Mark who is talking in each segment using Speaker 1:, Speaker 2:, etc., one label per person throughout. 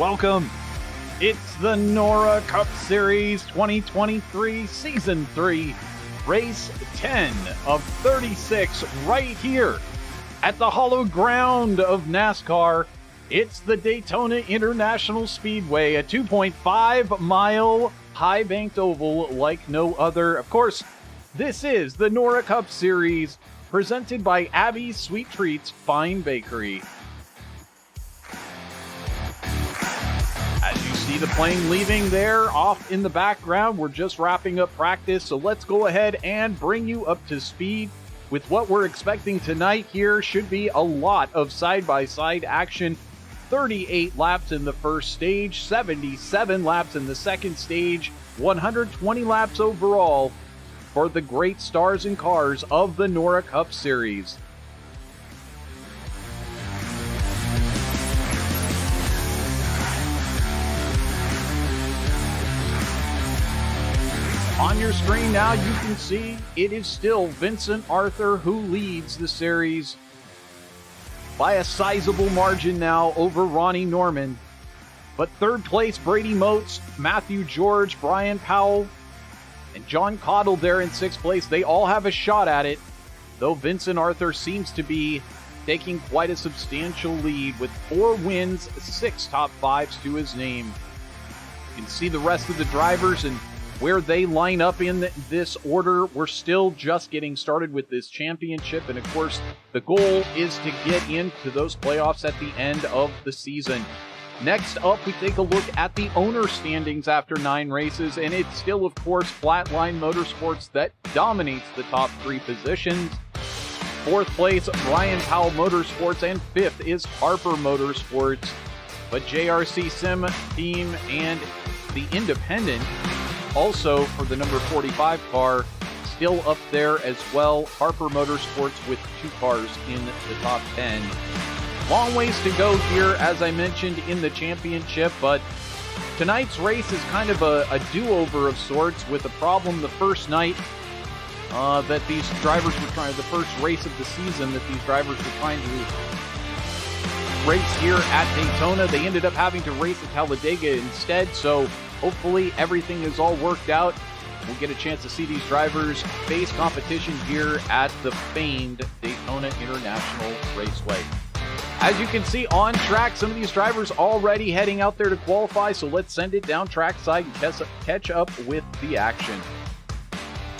Speaker 1: Welcome. It's the NORA Cup Series 2023 Season 3, Race 10 of 36 right here at the hallowed ground of NASCAR. It's the Daytona International Speedway, a 2.5-mile high-banked oval like no other. Of course, this is the NORA Cup Series presented by Abby's Sweet Treats Fine Bakery. As you see the plane leaving there off in the background, we're just wrapping up practice, so let's go ahead and bring you up to speed with what we're expecting tonight. Here should be a lot of side-by-side action. 38 laps in the first stage, 77 laps in the second stage, 120 laps overall for the great stars and cars of the NORA Cup Series. On your screen now, you can see it is still Vincent Arthur who leads the series by a sizable margin now over Ronnie Norman. But third place, Brady Motes, Matthew George, Brian Powell, and John Cottle there in sixth place. They all have a shot at it, though Vincent Arthur seems to be taking quite a substantial lead with 4 wins, 6 top 5s to his name. You can see the rest of the drivers and where they line up in this order. We're still just getting started with this championship, and of course the goal is to get into those playoffs at the end of the season. Next up, we take a look at the owner standings after 9 races, and it's still of course Flatline Motorsports that dominates the top 3 positions. Fourth place, Brian Powell Motorsports, and fifth is Harper Motorsports. But JRC Sim Team and the Independent, also for the number 45 car, still up there as well. Harper Motorsports with 2 cars in the top 10. Long ways to go here, as I mentioned, in the championship, but tonight's race is kind of a do-over of sorts, with a problem the first night that these drivers were trying, the first race of the season that these drivers were trying to race here at Daytona. They ended up having to race at Talladega instead, so hopefully everything is all worked out. We'll get a chance to see these drivers face competition here at the famed Daytona International Raceway. As you can see on track, some of these drivers already heading out there to qualify, so let's send it down trackside and catch up with the action.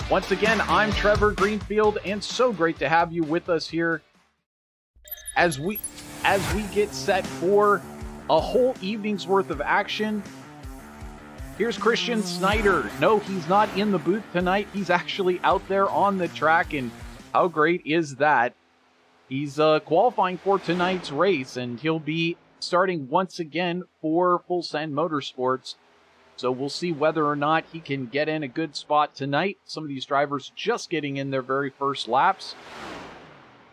Speaker 1: Once again, I'm Trevor Greenfield, and so great to have you with us here as we get set for a whole evening's worth of action. Here's Christian Snyder. No, he's not in the booth tonight. He's actually out there on the track, and how great is that? He's qualifying for tonight's race, and he'll be starting once again for Full Send Motorsports. So we'll see whether or not he can get in a good spot tonight. Some of these drivers just getting in their very first laps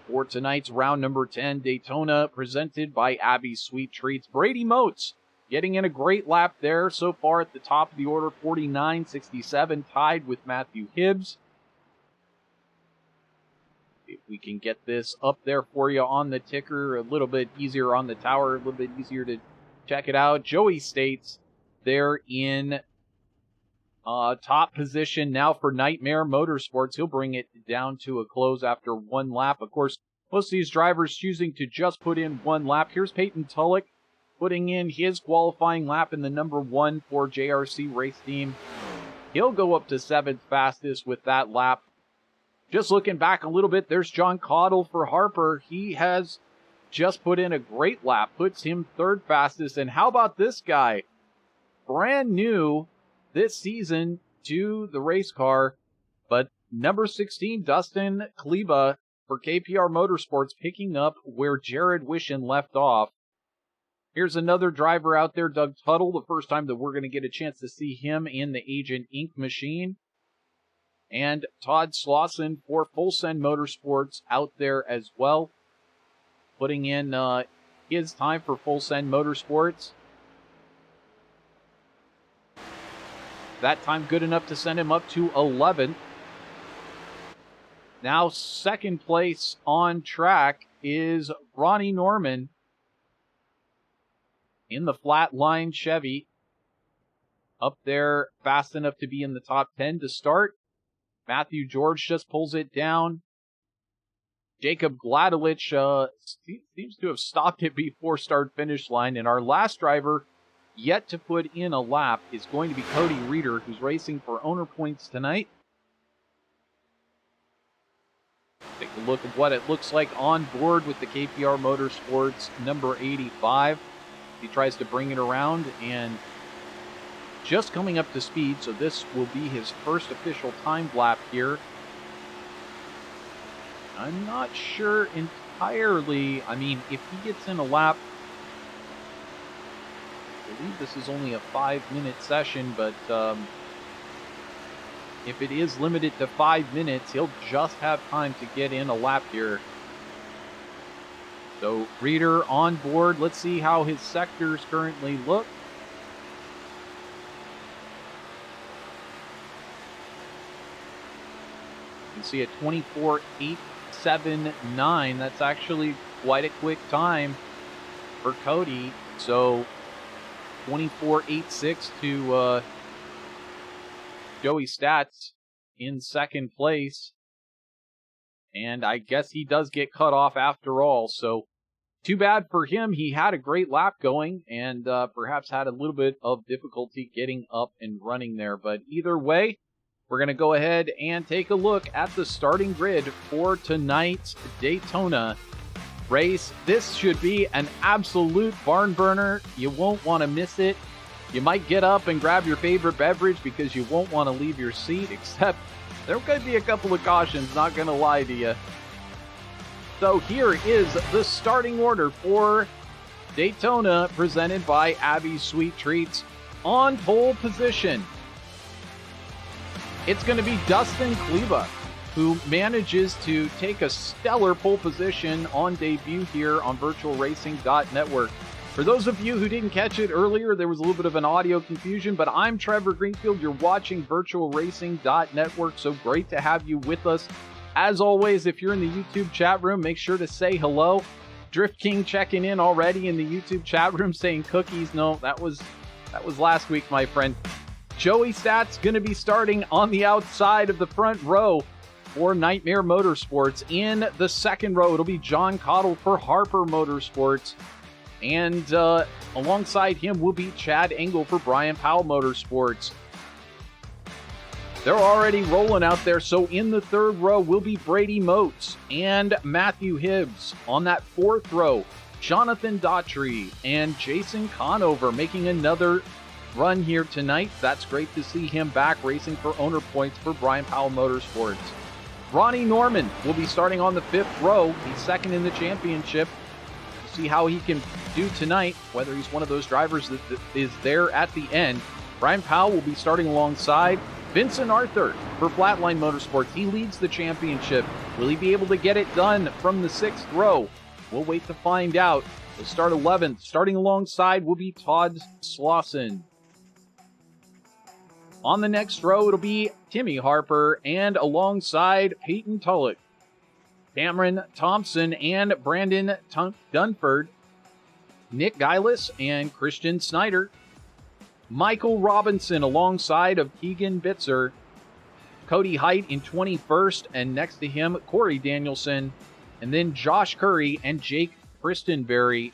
Speaker 1: for tonight's round number 10 Daytona, presented by Abby's Sweet Treats. Brady Motes getting in a great lap there so far at the top of the order, 49.67, tied with Matthew Hibbs. If we can get this up there for you on the ticker, a little bit easier on the tower, a little bit easier to check it out. Joey States there in top position now for Nightmare Motorsports. He'll bring it down to a close after 1 lap. Of course, most of these drivers choosing to just put in 1 lap. Here's Peyton Tulloch putting in his qualifying lap in the number 1 for JRC Race Team. He'll go up to 7th fastest with that lap. Just looking back a little bit, there's John Cottle for Harper. He has just put in a great lap, puts him 3rd fastest. And how about this guy? Brand new this season to the race car, but number 16, Dustin Kleba for KPR Motorsports, picking up where Jared Wishin left off. Here's another driver out there, Doug Tuttle, the first time that we're going to get a chance to see him in the Agent Inc. machine. And Todd Slauson for Full Send Motorsports out there as well, putting in his time for Full Send Motorsports. That time good enough to send him up to 11th. Now 2nd place on track is Ronnie Norman in the flat line Chevy. Up there fast enough to be in the top 10 to start. Matthew George just pulls it down. Jacob Gladelich seems to have stopped it before start-finish line. And our last driver yet to put in a lap is going to be Cody Reeder, who's racing for owner points tonight. Take a look at what it looks like on board with the KPR Motorsports number 85. He tries to bring it around and just coming up to speed, so this will be his first official time lap here. I'm not sure entirely. I mean, if he gets in a lap, I believe this is only a 5-minute session, but if it is limited to 5 minutes, he'll just have time to get in a lap here. So Reeder on board. Let's see how his sectors currently look. You can see a 24.879. That's actually quite a quick time for Cody. So 24.86 to Joey Stats in second place. And I guess he does get cut off after all. So too bad for him. He had a great lap going and perhaps had a little bit of difficulty getting up and running there. But either way, we're going to go ahead and take a look at the starting grid for tonight's Daytona race. This should be an absolute barn burner. You won't want to miss it. You might get up and grab your favorite beverage because you won't want to leave your seat, except there could be a couple of cautions, not going to lie to you. So here is the starting order for Daytona, presented by Abby's Sweet Treats. On pole position, it's going to be Dustin Kleba, who manages to take a stellar pole position on debut here on VirtualRacing.Network. For those of you who didn't catch it earlier, there was a little bit of an audio confusion, but I'm Trevor Greenfield. You're watching VirtualRacing.Network, so great to have you with us. As always, if you're in the YouTube chat room, make sure to say hello. Drift King checking in already in the YouTube chat room saying cookies. No, that was last week, my friend. Joey Stats going to be starting on the outside of the front row for Nightmare Motorsports. In the second row, it'll be John Cottle for Harper Motorsports. And alongside him will be Chad Engel for Brian Powell Motorsports. They're already rolling out there, so in the third row will be Brady Moats and Matthew Hibbs. On that fourth row, Jonathan Daughtry and Jason Conover making another run here tonight. That's great to see him back racing for owner points for Brian Powell Motorsports. Ronnie Norman will be starting on the fifth row. He's second in the championship. We'll see how he can do tonight, whether he's one of those drivers that is there at the end. Brian Powell will be starting alongside Vincent Arthur for Flatline Motorsports. He leads the championship. Will he be able to get it done from the sixth row? We'll wait to find out. We'll start 11th. Starting alongside will be Todd Slauson. On the next row, it'll be Timmy Harper, and alongside Peyton Tulloch, Cameron Thompson, and Brandon Dunford, Nick Geilis, and Christian Snyder. Michael Robinson alongside of Keegan Bitzer, Cody Height in 21st, and next to him, Corey Danielson, and then Josh Curry and Jake Christenberry.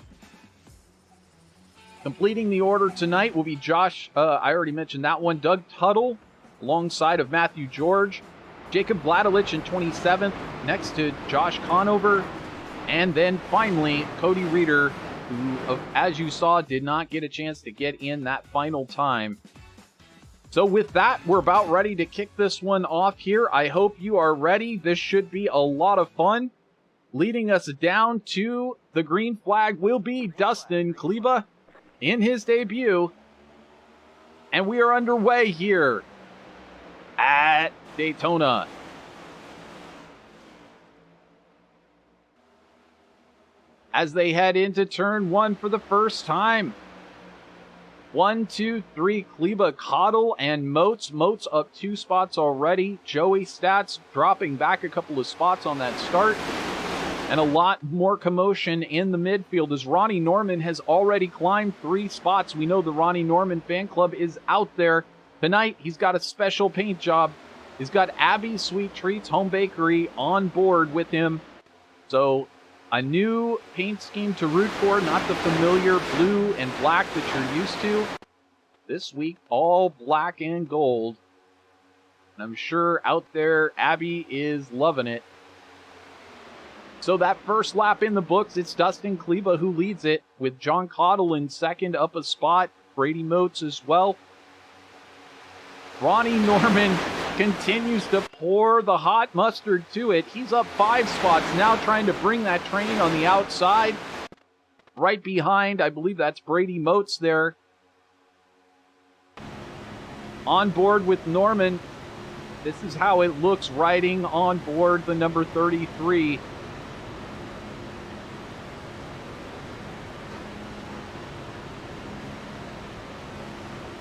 Speaker 1: Completing the order tonight will be Josh, I already mentioned that one, Doug Tuttle, alongside of Matthew George, Jacob Gladelich in 27th, next to Josh Conover, and then finally, Cody Reeder, who, as you saw, did not get a chance to get in that final time. So with that, we're about ready to kick this one off here. I hope you are ready. This should be a lot of fun. Leading us down to the green flag will be Dustin Kleba in his debut. And we are underway here at Daytona. As they head into turn one for the first time. 1, 2, 3, Kleba, Cottle, and Moats. Moats up 2 spots already. Joey Stats dropping back a couple of spots on that start. And a lot more commotion in the midfield as Ronnie Norman has already climbed 3 spots. We know the Ronnie Norman fan club is out there. Tonight, he's got a special paint job. He's got Abby's Sweet Treats Home Bakery on board with him. So, a new paint scheme to root for, not the familiar blue and black that you're used to. This week, all black and gold. And I'm sure out there, Abby is loving it. So that first lap in the books, it's Dustin Kleba who leads it, with John Cottle in second, up a spot. Brady Motes as well. Ronnie Norman continues to pour the hot mustard to it. He's up 5 spots now, trying to bring that train on the outside. Right behind, I believe that's Brady Motes there. On board with Norman. This is how it looks riding on board the number 33.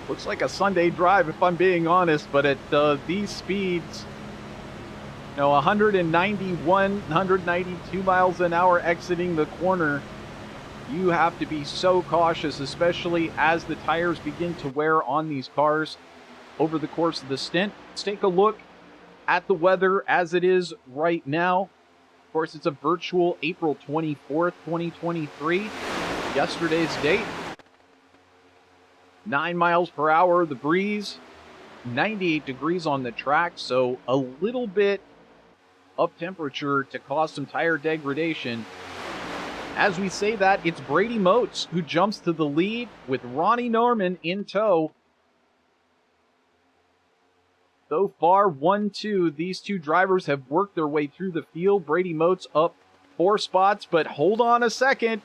Speaker 1: Looks like a Sunday drive, if I'm being honest, but at these speeds, 191, 192 miles an hour exiting the corner, you have to be so cautious, especially as the tires begin to wear on these cars over the course of the stint. Let's take a look at the weather as it is right now. Of course, it's a virtual April 24th, 2023, yesterday's date. 9 miles per hour, the breeze, 98 degrees on the track, so a little bit of temperature to cause some tire degradation. As we say that, it's Brady Motes who jumps to the lead with Ronnie Norman in tow. So far, 1-2, these two drivers have worked their way through the field. Brady Motes up 4 spots, but hold on a second.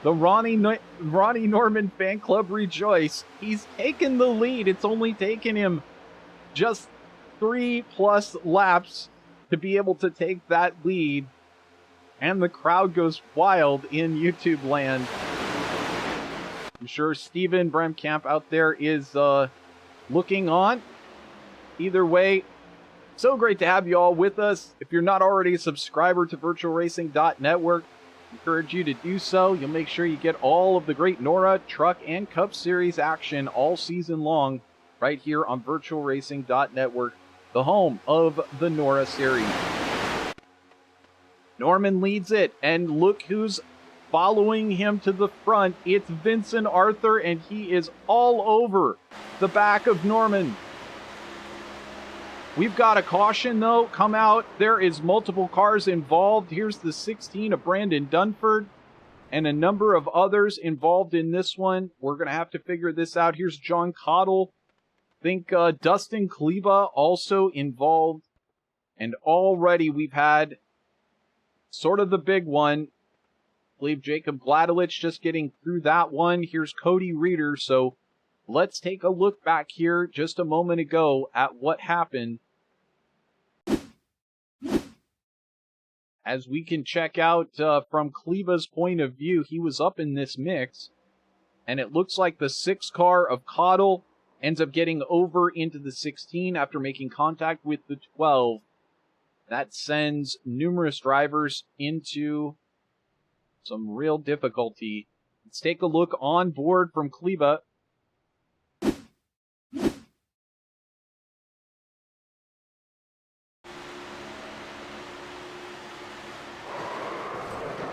Speaker 1: The Ronnie Norman fan club rejoice. He's taken the lead. It's only taken him just 3+ laps to be able to take that lead. And the crowd goes wild in YouTube land. I'm sure Steven Bremkamp out there is looking on. Either way, so great to have you all with us. If you're not already a subscriber to VirtualRacing.Network, encourage you to do so. You'll make sure you get all of the great NORA Truck and Cup Series action all season long right here on VirtualRacing.Network, the home of the NORA Series. Norman leads it, and look who's following him to the front. It's Vincent Arthur, and he is all over the back of Norman. We've got a caution, though, come out. There is multiple cars involved. Here's the 16 of Brandon Dunford and a number of others involved in this one. We're going to have to figure this out. Here's John Cottle. I think Dustin Kleba also involved. And already we've had sort of the big one. I believe Jacob Gladelich just getting through that one. Here's Cody Reeder. So let's take a look back here just a moment ago at what happened. As we can check out from Kleba's point of view, he was up in this mix. And it looks like the 6 car of Cottle ends up getting over into the 16 after making contact with the 12. That sends numerous drivers into some real difficulty. Let's take a look on board from Kleba.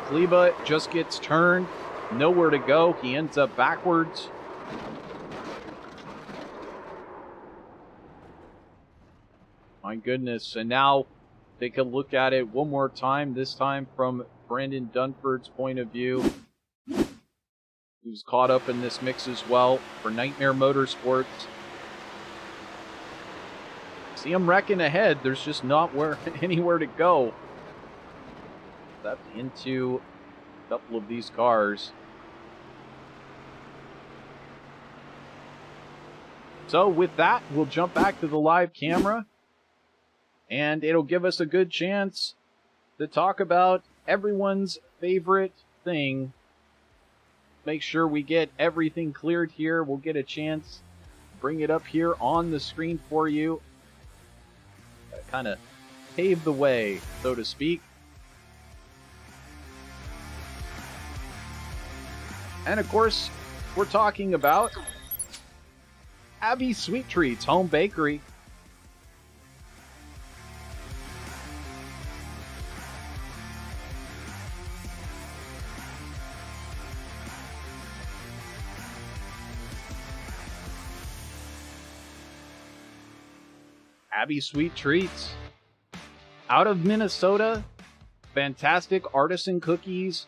Speaker 1: Kleba just gets turned, nowhere to go. He ends up backwards. My goodness. And now take a look at it one more time, this time from Brandon Dunford's point of view. Who's caught up in this mix as well for Nightmare Motorsports. See him wrecking ahead. There's just not anywhere to go. Up into a couple of these cars. So with that, we'll jump back to the live camera, and it'll give us a good chance to talk about everyone's favorite thing. Make sure we get everything cleared here. We'll get a chance to bring it up here on the screen for you. Kind of pave the way, so to speak. And of course, we're talking about Abby's Sweet Treats Home Bakery. Abby's Sweet Treats. Out of Minnesota, fantastic artisan cookies.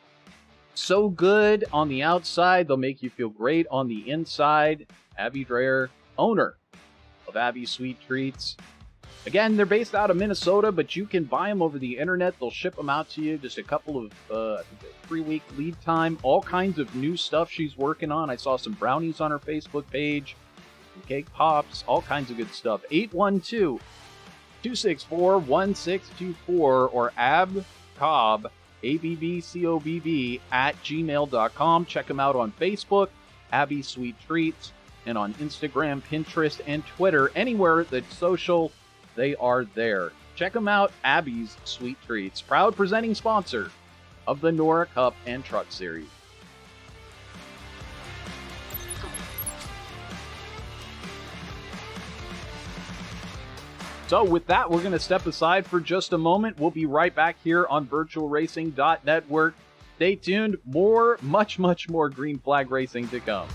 Speaker 1: So good on the outside, they'll make you feel great on the inside. Abby Dreyer, owner of Abby's Sweet Treats. Again, they're based out of Minnesota, but you can buy them over the internet. They'll ship them out to you. Just a couple of, I think a 3-week lead time. All kinds of new stuff she's working on. I saw some brownies on her Facebook page. Some cake pops. All kinds of good stuff. 812-264-1624 or abcobb, ABBCOBB @gmail.com. Check them out on Facebook, Abby Sweet Treats, and on Instagram, Pinterest, and Twitter. Anywhere that's social, they are there. Check them out, Abby's Sweet Treats. Proud presenting sponsor of the NORA Cup and Truck Series. So with that, we're going to step aside for just a moment. We'll be right back here on VirtualRacing.Network. Stay tuned. More, much more green flag racing to come.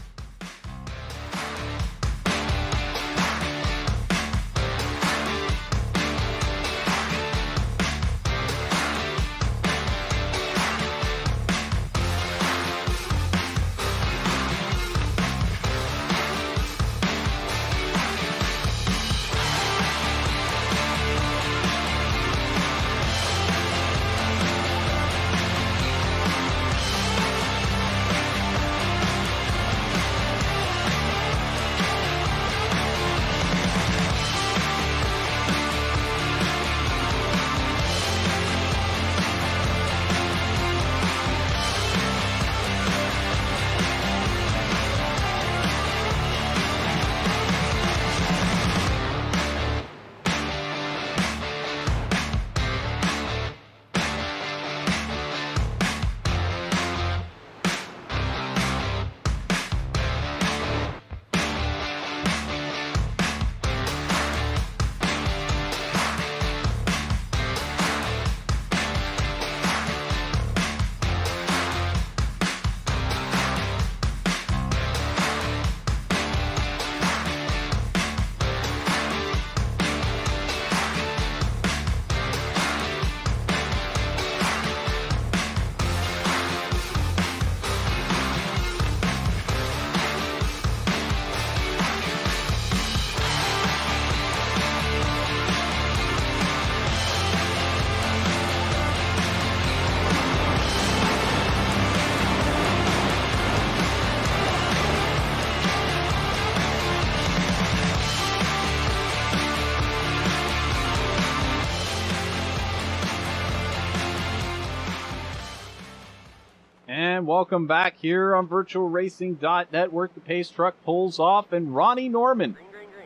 Speaker 1: And welcome back here on VirtualRacing.Network. The pace truck pulls off, and Ronnie Norman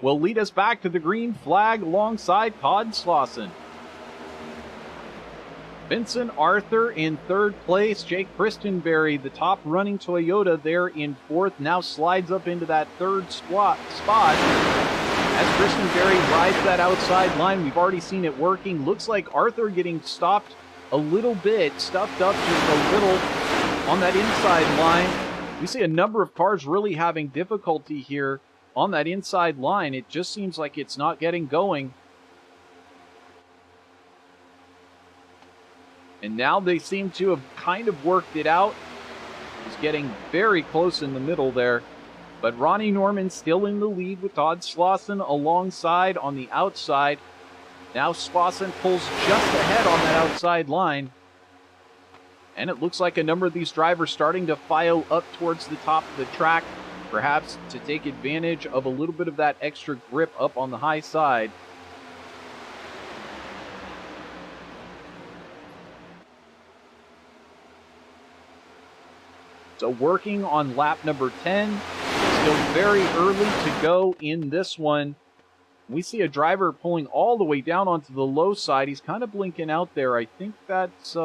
Speaker 1: will lead us back to the green flag alongside Todd Slauson. Vincent Arthur in third place. Jake Christenberry, the top running Toyota, there in fourth, now slides up into that third spot. As Christenberry rides that outside line, we've already seen it working. Looks like Arthur getting stopped a little bit, stuffed up just a little on that inside line. We see a number of cars really having difficulty here on that inside line. It just seems like it's not getting going. And now they seem to have kind of worked it out. He's getting very close in the middle there. But Ronnie Norman still in the lead with Todd Slauson alongside on the outside. Now Slauson pulls just ahead on that outside line. And it looks like a number of these drivers starting to file up towards the top of the track, perhaps to take advantage of a little bit of that extra grip up on the high side. So working on lap number 10, still very early to go in this one. We see a driver pulling all the way down onto the low side. He's kind of blinking out there. I think that's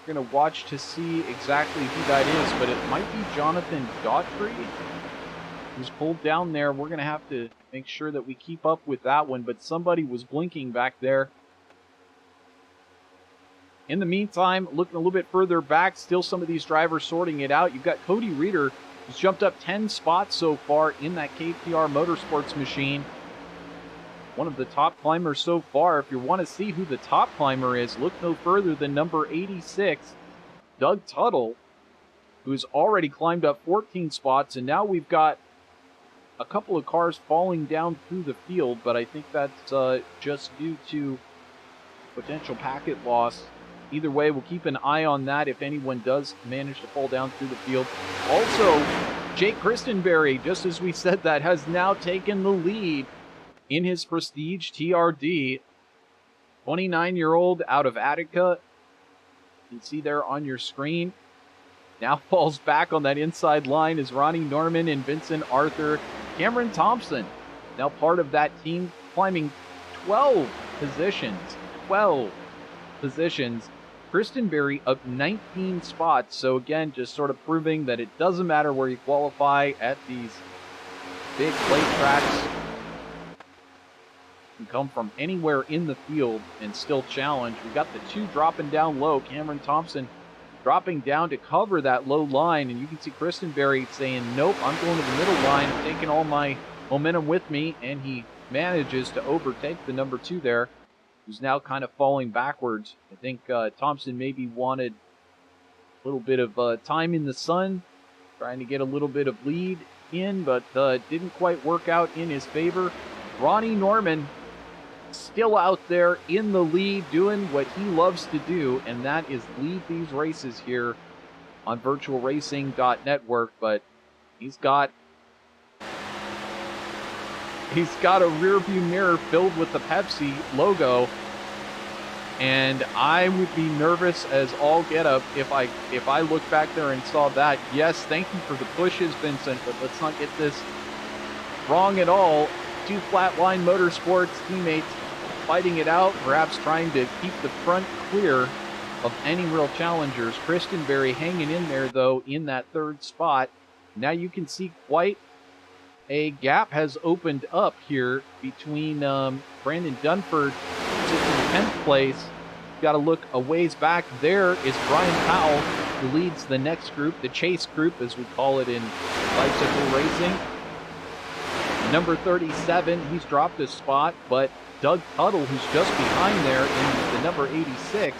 Speaker 1: We're going to watch to see exactly who that is, but it might be Jonathan Daughtry who's pulled down there. We're going to have to make sure that we keep up with that one, but somebody was blinking back there. In the meantime, looking a little bit further back, still some of these drivers sorting it out. You've got Cody Reeder, who's jumped up 10 spots so far in that KTR Motorsports machine. One of the top climbers so far. If you want to see who the top climber is, look no further than number 86, Doug Tuttle, who's already climbed up 14 spots, and now we've got a couple of cars falling down through the field, but I think that's just due to potential packet loss. Either way, we'll keep an eye on that if anyone does manage to fall down through the field. Also, Jake Christenberry, just as we said that, has now taken the lead in his Prestige TRD. 29-year-old out of Attica. You can see there on your screen. Now falls back on that inside line is Ronnie Norman and Vincent Arthur. Cameron Thompson, now part of that team, climbing 12 positions. 12 positions. Christenberry up 19 spots. So again, just sort of proving that it doesn't matter where you qualify at these big plate tracks. You can come from anywhere in the field and still challenge. We got the two dropping down low. Cameron Thompson dropping down to cover that low line, and you can see Christenberry saying, nope, I'm going to the middle line, taking all my momentum with me, and he manages to overtake the number 2 there, who's now kind of falling backwards. I think Thompson maybe wanted a little bit of time in the sun, trying to get a little bit of lead in, but didn't quite work out in his favor. Ronnie Norman still out there in the lead, doing what he loves to do, and that is lead these races here on VirtualRacing.Network. But he's got a rear view mirror filled with the Pepsi logo, and I would be nervous as all get up if I looked back there and saw that. Yes, thank you for the pushes, Vincent, but let's not get this wrong at all. Two Flatline Motorsports teammates fighting it out, perhaps trying to keep the front clear of any real challengers. Christenberry hanging in there, though, in that third spot. Now you can see quite a gap has opened up here between Brandon Dunford, who's in 10th place. Got to look a ways back. There is Brian Powell, who leads the next group, the chase group, as we call it in bicycle racing. Number 37, he's dropped a spot, but Doug Tuttle, who's just behind there in the number 86,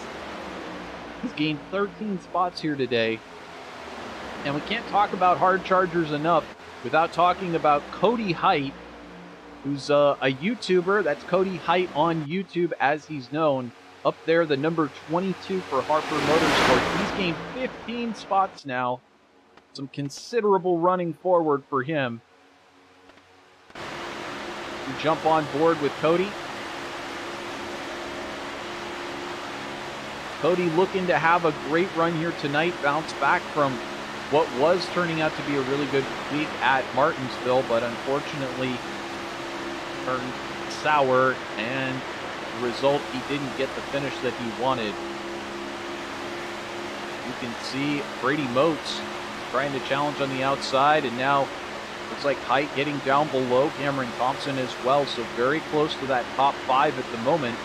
Speaker 1: he's gained 13 spots here today. And we can't talk about hard chargers enough without talking about Cody Height, who's a YouTuber. That's Cody Height on YouTube, as he's known. Up there, the number 22 for Harper Motorsports. He's gained 15 spots now. Some considerable running forward for him. We jump on board with Cody. Cody looking to have a great run here tonight, bounce back from what was turning out to be a really good week at Martinsville, but unfortunately turned sour, and the result, he didn't get the finish that he wanted. You can see Brady Moats trying to challenge on the outside, and now looks like Height getting down below Cameron Thompson as well, so very close to that top 5 at the moment.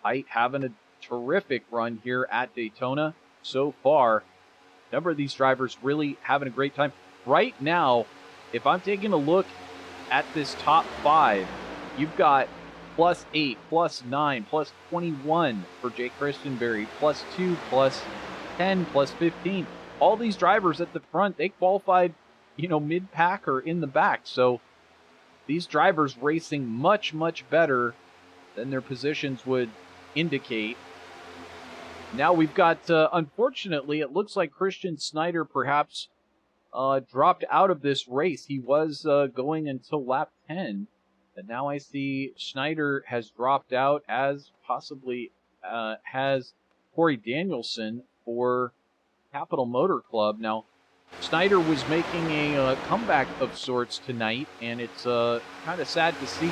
Speaker 1: Height having a terrific run here at Daytona so far. A number of these drivers really having a great time. Right now, if I'm taking a look at this top 5, you've got +8, +9, +21 for Jake Christenberry, +2, +10, +15. All these drivers at the front, they qualified, mid-pack or in the back. So these drivers racing much, much better than their positions would indicate. Now we've got, unfortunately, it looks like Christian Snyder perhaps dropped out of this race. He was going until lap 10. And now I see Schneider has dropped out, as possibly has Corey Danielson for Capital Motor Club. Now, Schneider was making a comeback of sorts tonight, and it's kind of sad to see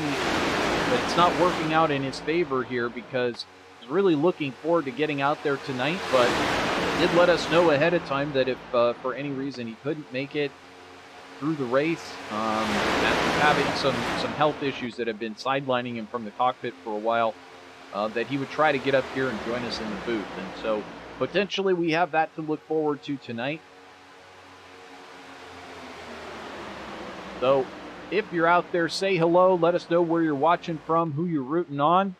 Speaker 1: but it's not working out in his favor here because he's really looking forward to getting out there tonight, but he did let us know ahead of time that if for any reason he couldn't make it through the race, after having some health issues that have been sidelining him from the cockpit for a while, that he would try to get up here and join us in the booth. And so potentially we have that to look forward to tonight. So if you're out there, say hello. Let us know where you're watching from, who you're rooting on.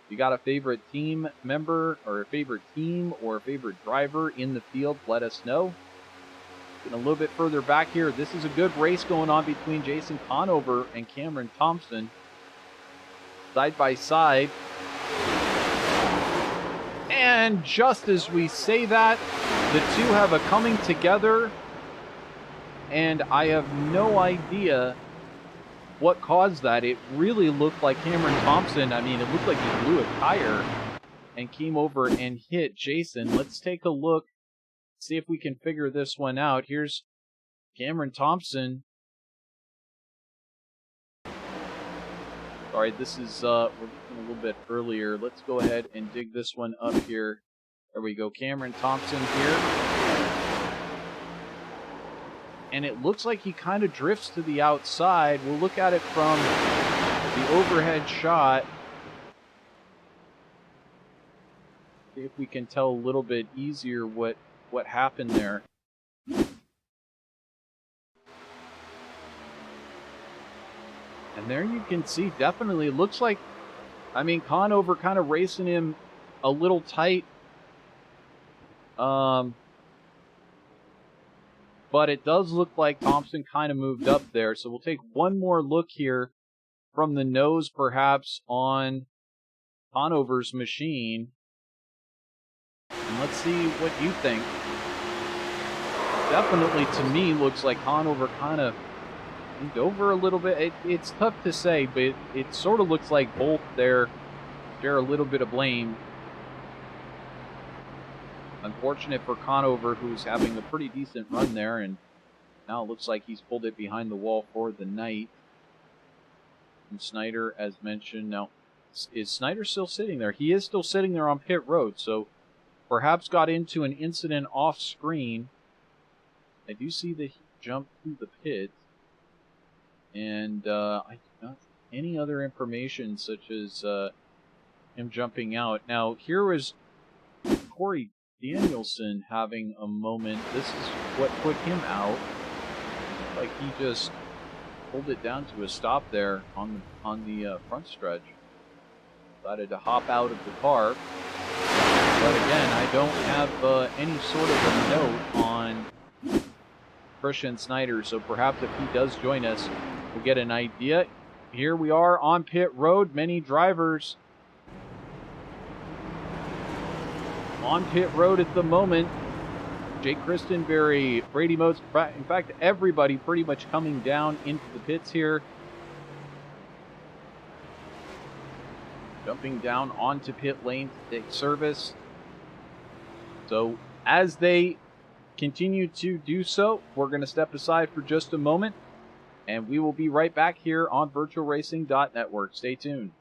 Speaker 1: If you got a favorite team member or a favorite team or a favorite driver in the field, let us know. Getting a little bit further back here, this is a good race going on between Jason Conover and Cameron Thompson. Side by side. And just as we say that, the two have a coming together. And I have no idea what caused that. It really looked like Cameron Thompson, I mean, it looked like he blew a tire and came over and hit Jason. Let's take a look, see if we can figure this one out. Here's Cameron Thompson. Sorry, this is, we're looking a little bit earlier. Let's go ahead and dig this one up here. There we go, Cameron Thompson here. And it looks like he kind of drifts to the outside. We'll look at it from the overhead shot. See if we can tell a little bit easier what happened there. And there you can see, definitely, it looks like, I mean, Conover kind of racing him a little tight. But it does look like Thompson kind of moved up there. So we'll take one more look here from the nose, perhaps, on Conover's machine. And let's see what you think. Definitely, to me, looks like Conover kind of moved over a little bit. It's tough to say, but it sort of looks like both there share a little bit of blame. Unfortunate for Conover, who's having a pretty decent run there, and now it looks like he's pulled it behind the wall for the night. And Snyder, as mentioned, now, is Snyder still sitting there? He is still sitting there on pit road, so perhaps got into an incident off screen. I do see that he jumped through the pit, and I do not see any other information such as him jumping out. Now, here was Corey Danielson having a moment. This is what put him out. Like he just pulled it down to a stop there on the front stretch. Decided to hop out of the car. But again, I don't have any sort of a note on Christian Snyder, so perhaps if he does join us, we'll get an idea. Here we are on pit road. Many drivers on pit road at the moment. Jake Christenberry, Brady Motes, in fact, everybody pretty much coming down into the pits here. Jumping down onto pit lane to take service. So as they continue to do so, we're going to step aside for just a moment, and we will be right back here on VirtualRacing.Network. Stay tuned.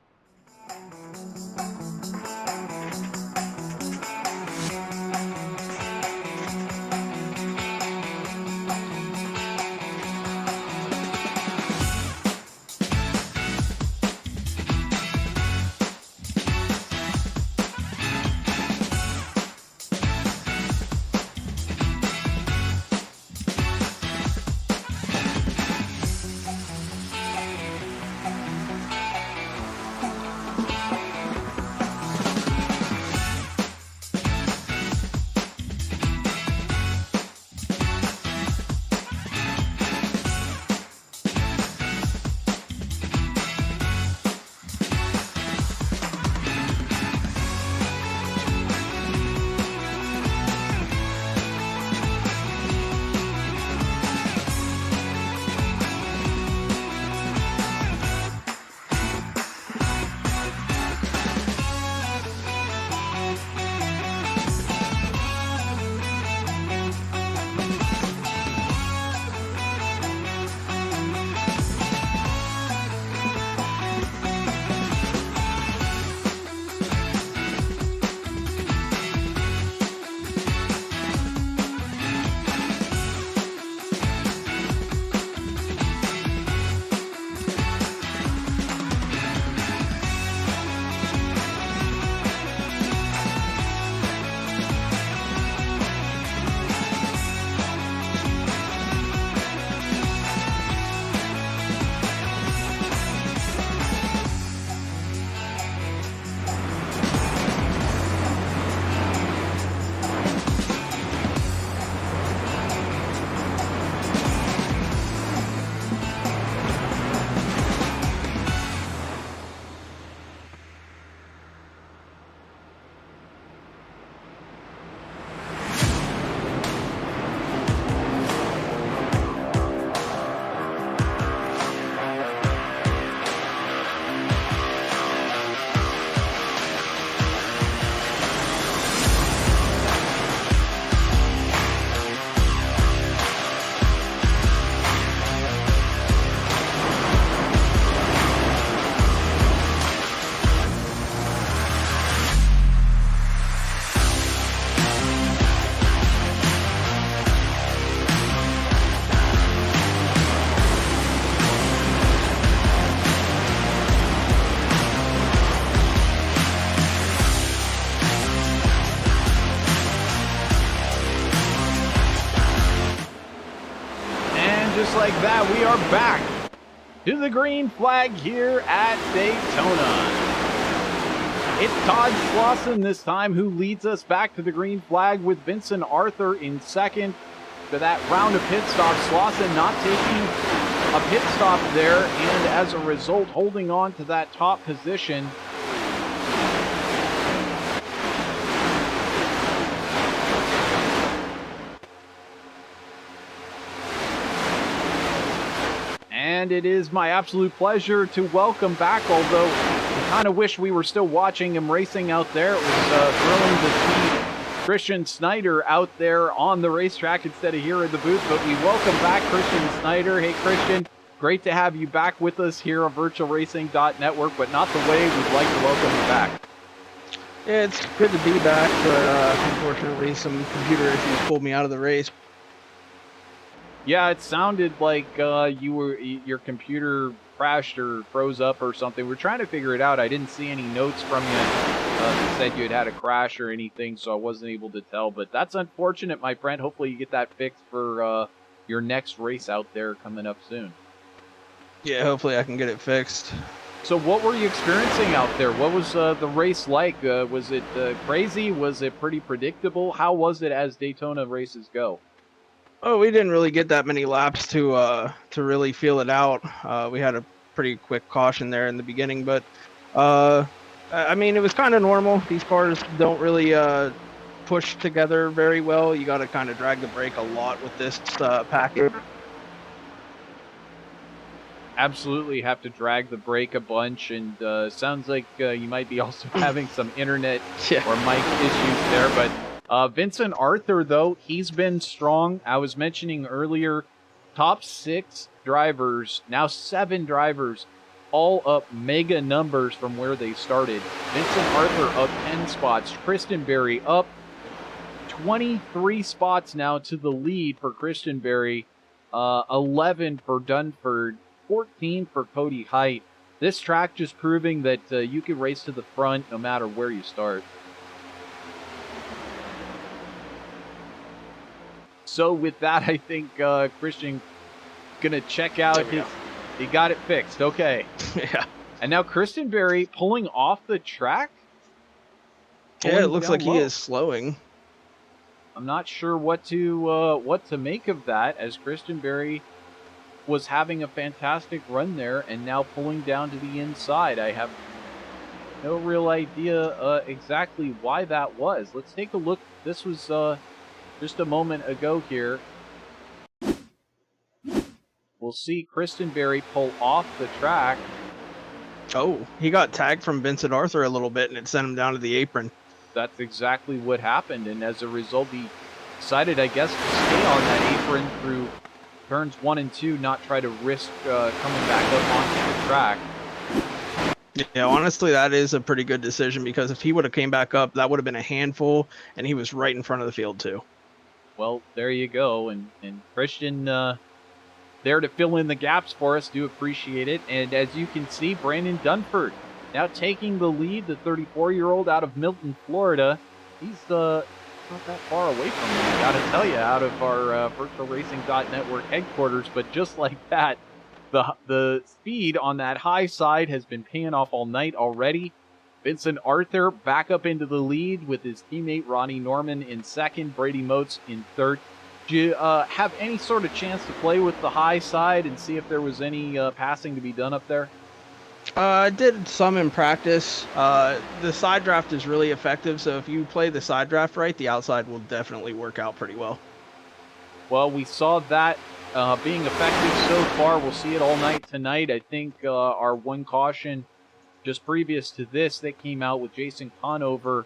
Speaker 1: just like that, we are back to the green flag here at Daytona. It's Todd Slauson this time who leads us back to the green flag with Vincent Arthur in second. For that round of pit stops, Slauson not taking a pit stop there, and as a result, holding on to that top position. And it is my absolute pleasure to welcome back, although I kind of wish we were still watching him racing out there. It was thrilling to see Christian Snyder out there on the racetrack instead of here in the booth, but we welcome back Christian Snyder. Hey, Christian, great to have you back with us here on VirtualRacing.Network, but not the way we'd like to welcome you back.
Speaker 2: Yeah, it's good to be back, but unfortunately some computer issues pulled me out of the race.
Speaker 1: Yeah, it sounded like your computer crashed or froze up or something. We're trying to figure it out. I didn't see any notes from you that said you had a crash or anything, so I wasn't able to tell. But that's unfortunate, my friend. Hopefully you get that fixed for your next race out there coming up soon.
Speaker 2: Yeah, hopefully I can get it fixed.
Speaker 1: So what were you experiencing out there? What was the race like? Was it crazy? Was it pretty predictable? How was it as Daytona races go?
Speaker 2: Oh, we didn't really get that many laps to really feel it out. We had a pretty quick caution there in the beginning, but I mean, it was kind of normal. These cars don't really push together very well. You got to kind of drag the brake a lot with this package.
Speaker 1: Absolutely have to drag the brake a bunch, and sounds like you might be also having some internet or mic issues there, but Vincent Arthur, though, he's been strong. I was mentioning earlier, top 6 drivers, now 7 drivers, all up mega numbers from where they started. Vincent Arthur up 10 spots. Kristen Berry up 23 spots now to the lead for Kristen Berry. 11 for Dunford, 14 for Cody Height. This track just proving that you can race to the front no matter where you start. So with that, I think Christian gonna check out his. He got it fixed. Okay.
Speaker 2: Yeah.
Speaker 1: And now Kristen Berry pulling off the track.
Speaker 2: Yeah, it looks like he is slowing.
Speaker 1: I'm not sure what to make of that, as Kristen Berry was having a fantastic run there and now pulling down to the inside. I have no real idea exactly why that was. Let's take a look. This was just a moment ago here. We'll see Kristen Berry pull off the track.
Speaker 2: Oh, he got tagged from Vincent Arthur a little bit and it sent him down to the apron.
Speaker 1: That's exactly what happened, and as a result, he decided, I guess, to stay on that apron through turns 1 and 2, not try to risk coming back up onto the track.
Speaker 2: Yeah, honestly, that is a pretty good decision, because if he would have came back up, that would have been a handful, and he was right in front of the field too.
Speaker 1: Well, there you go, and Christian there to fill in the gaps for us. Do appreciate it. And as you can see, Brandon Dunford now taking the lead, the 34-year-old out of Milton, Florida. He's not that far away from me, I gotta tell you, out of our VirtualRacing.Network headquarters. But just like that, the speed on that high side has been paying off all night already. Vincent Arthur back up into the lead with his teammate Ronnie Norman in second, Brady Motes in third. Do you have any sort of chance to play with the high side and see if there was any passing to be done up there?
Speaker 2: I did some in practice. The side draft is really effective, so if you play the side draft right, the outside will definitely work out pretty well.
Speaker 1: Well, we saw that being effective so far. We'll see it all night tonight. I think our one caution just previous to this that came out with Jason Conover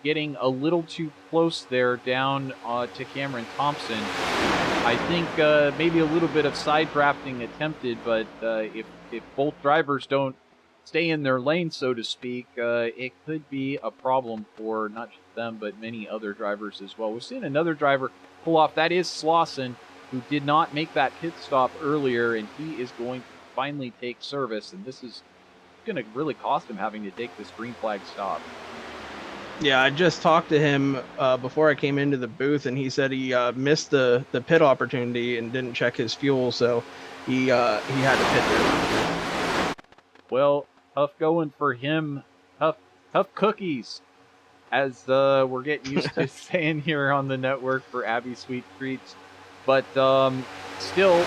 Speaker 1: getting a little too close there down to Cameron Thompson. I think maybe a little bit of side drafting attempted, but if both drivers don't stay in their lane, so to speak, it could be a problem for not just them, but many other drivers as well. We've seen another driver pull off. That is Slauson, who did not make that pit stop earlier, and he is going to finally take service, and this is going to really cost him having to take this green flag stop.
Speaker 2: Yeah, I just talked to him before I came into the booth, and he said he missed the pit opportunity and didn't check his fuel, so he had to pit there.
Speaker 1: Well, tough going for him. Tough cookies, as we're getting used to saying here on the network for Abby Sweet Treats. But still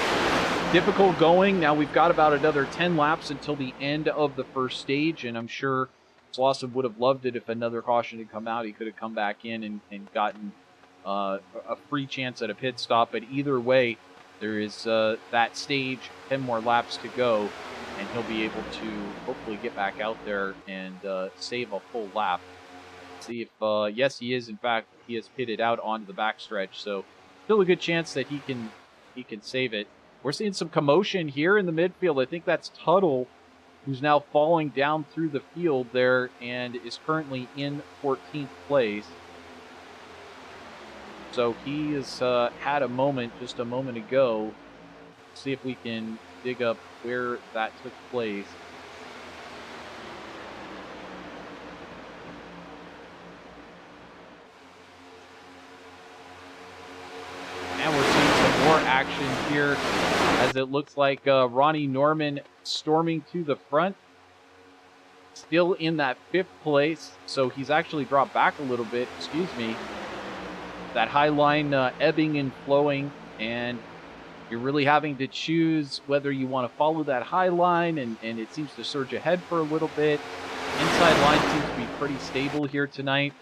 Speaker 1: difficult going. Now we've got about another 10 laps until the end of the first stage, and I'm sure Slauson would have loved it if another caution had come out. He could have come back in and gotten a free chance at a pit stop. But either way, there is that stage, 10 more laps to go, and he'll be able to hopefully get back out there and save a full lap. See if, yes, he is. In fact, he has pitted out onto the backstretch, so still a good chance that he can save it. We're seeing some commotion here in the midfield. I think that's Tuttle, who's now falling down through the field there and is currently in 14th place. So he has had a moment just a moment ago. See if we can dig up where that took place. And we're seeing some more action here, as it looks like Ronnie Norman storming to the front. Still in that 5th place, so he's actually dropped back a little bit, excuse me. That high line ebbing and flowing, and you're really having to choose whether you want to follow that high line, and it seems to surge ahead for a little bit. Inside line seems to be pretty stable here tonight.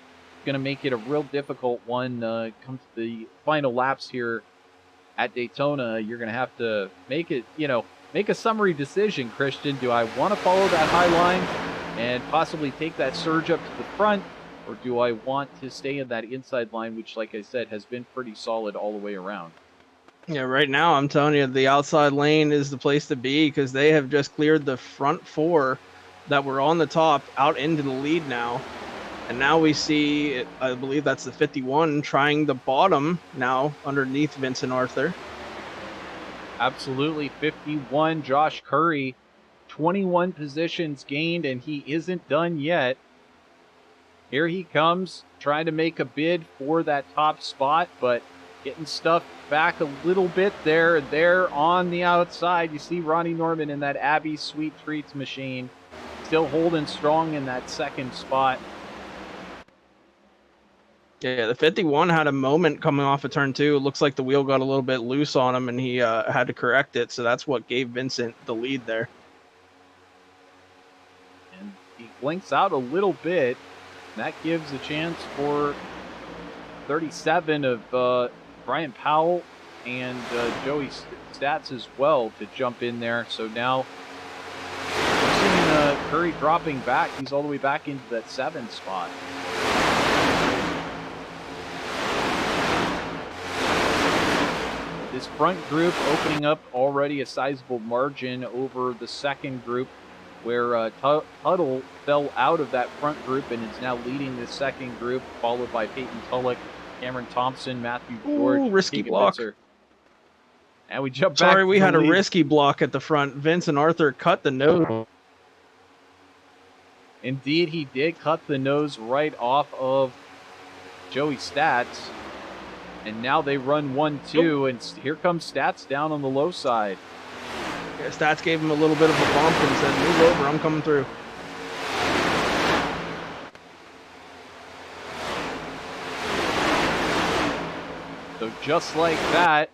Speaker 1: Going to make it a real difficult one comes to the final laps here at Daytona. You're going to have to make it, make a summary decision, Christian. Do I want to follow that high line and possibly take that surge up to the front, or do I want to stay in that inside line, which, like I said, has been pretty solid all the way around?
Speaker 2: Yeah, right now I'm telling you, the outside lane is the place to be, because they have just cleared the front 4 that were on the top out into the lead now. And now we see, I believe that's the 51, trying the bottom now underneath Vincent Arthur.
Speaker 1: Absolutely. 51, Josh Curry, 21 positions gained, and he isn't done yet. Here he comes, trying to make a bid for that top spot, but getting stuffed back a little bit there. There on the outside, you see Ronnie Norman in that Abby Sweet Treats machine, still holding strong in that 2nd spot.
Speaker 2: Yeah, the 51 had a moment coming off of turn 2. It looks like the wheel got a little bit loose on him, and he had to correct it. So that's what gave Vincent the lead there.
Speaker 1: And he blinks out a little bit. That gives a chance for 37 of Brian Powell and Joey Stats as well to jump in there. So now we're seeing Curry dropping back. He's all the way back into that 7th spot. This front group opening up already a sizable margin over the 2nd group, where Tuttle fell out of that front group and is now leading the 2nd group, followed by Peyton Tulloch, Cameron Thompson, Matthew George.
Speaker 2: Ooh, risky block.
Speaker 1: And we jump back.
Speaker 2: Sorry, we had a risky block at the front. Vincent Arthur cut the nose.
Speaker 1: Indeed, he did cut the nose right off of Joey Stats. And now they run 1-2, and here comes Stats down on the low side.
Speaker 2: Yeah, Stats gave him a little bit of a bump and said, "Move over, I'm coming through."
Speaker 1: So just like that,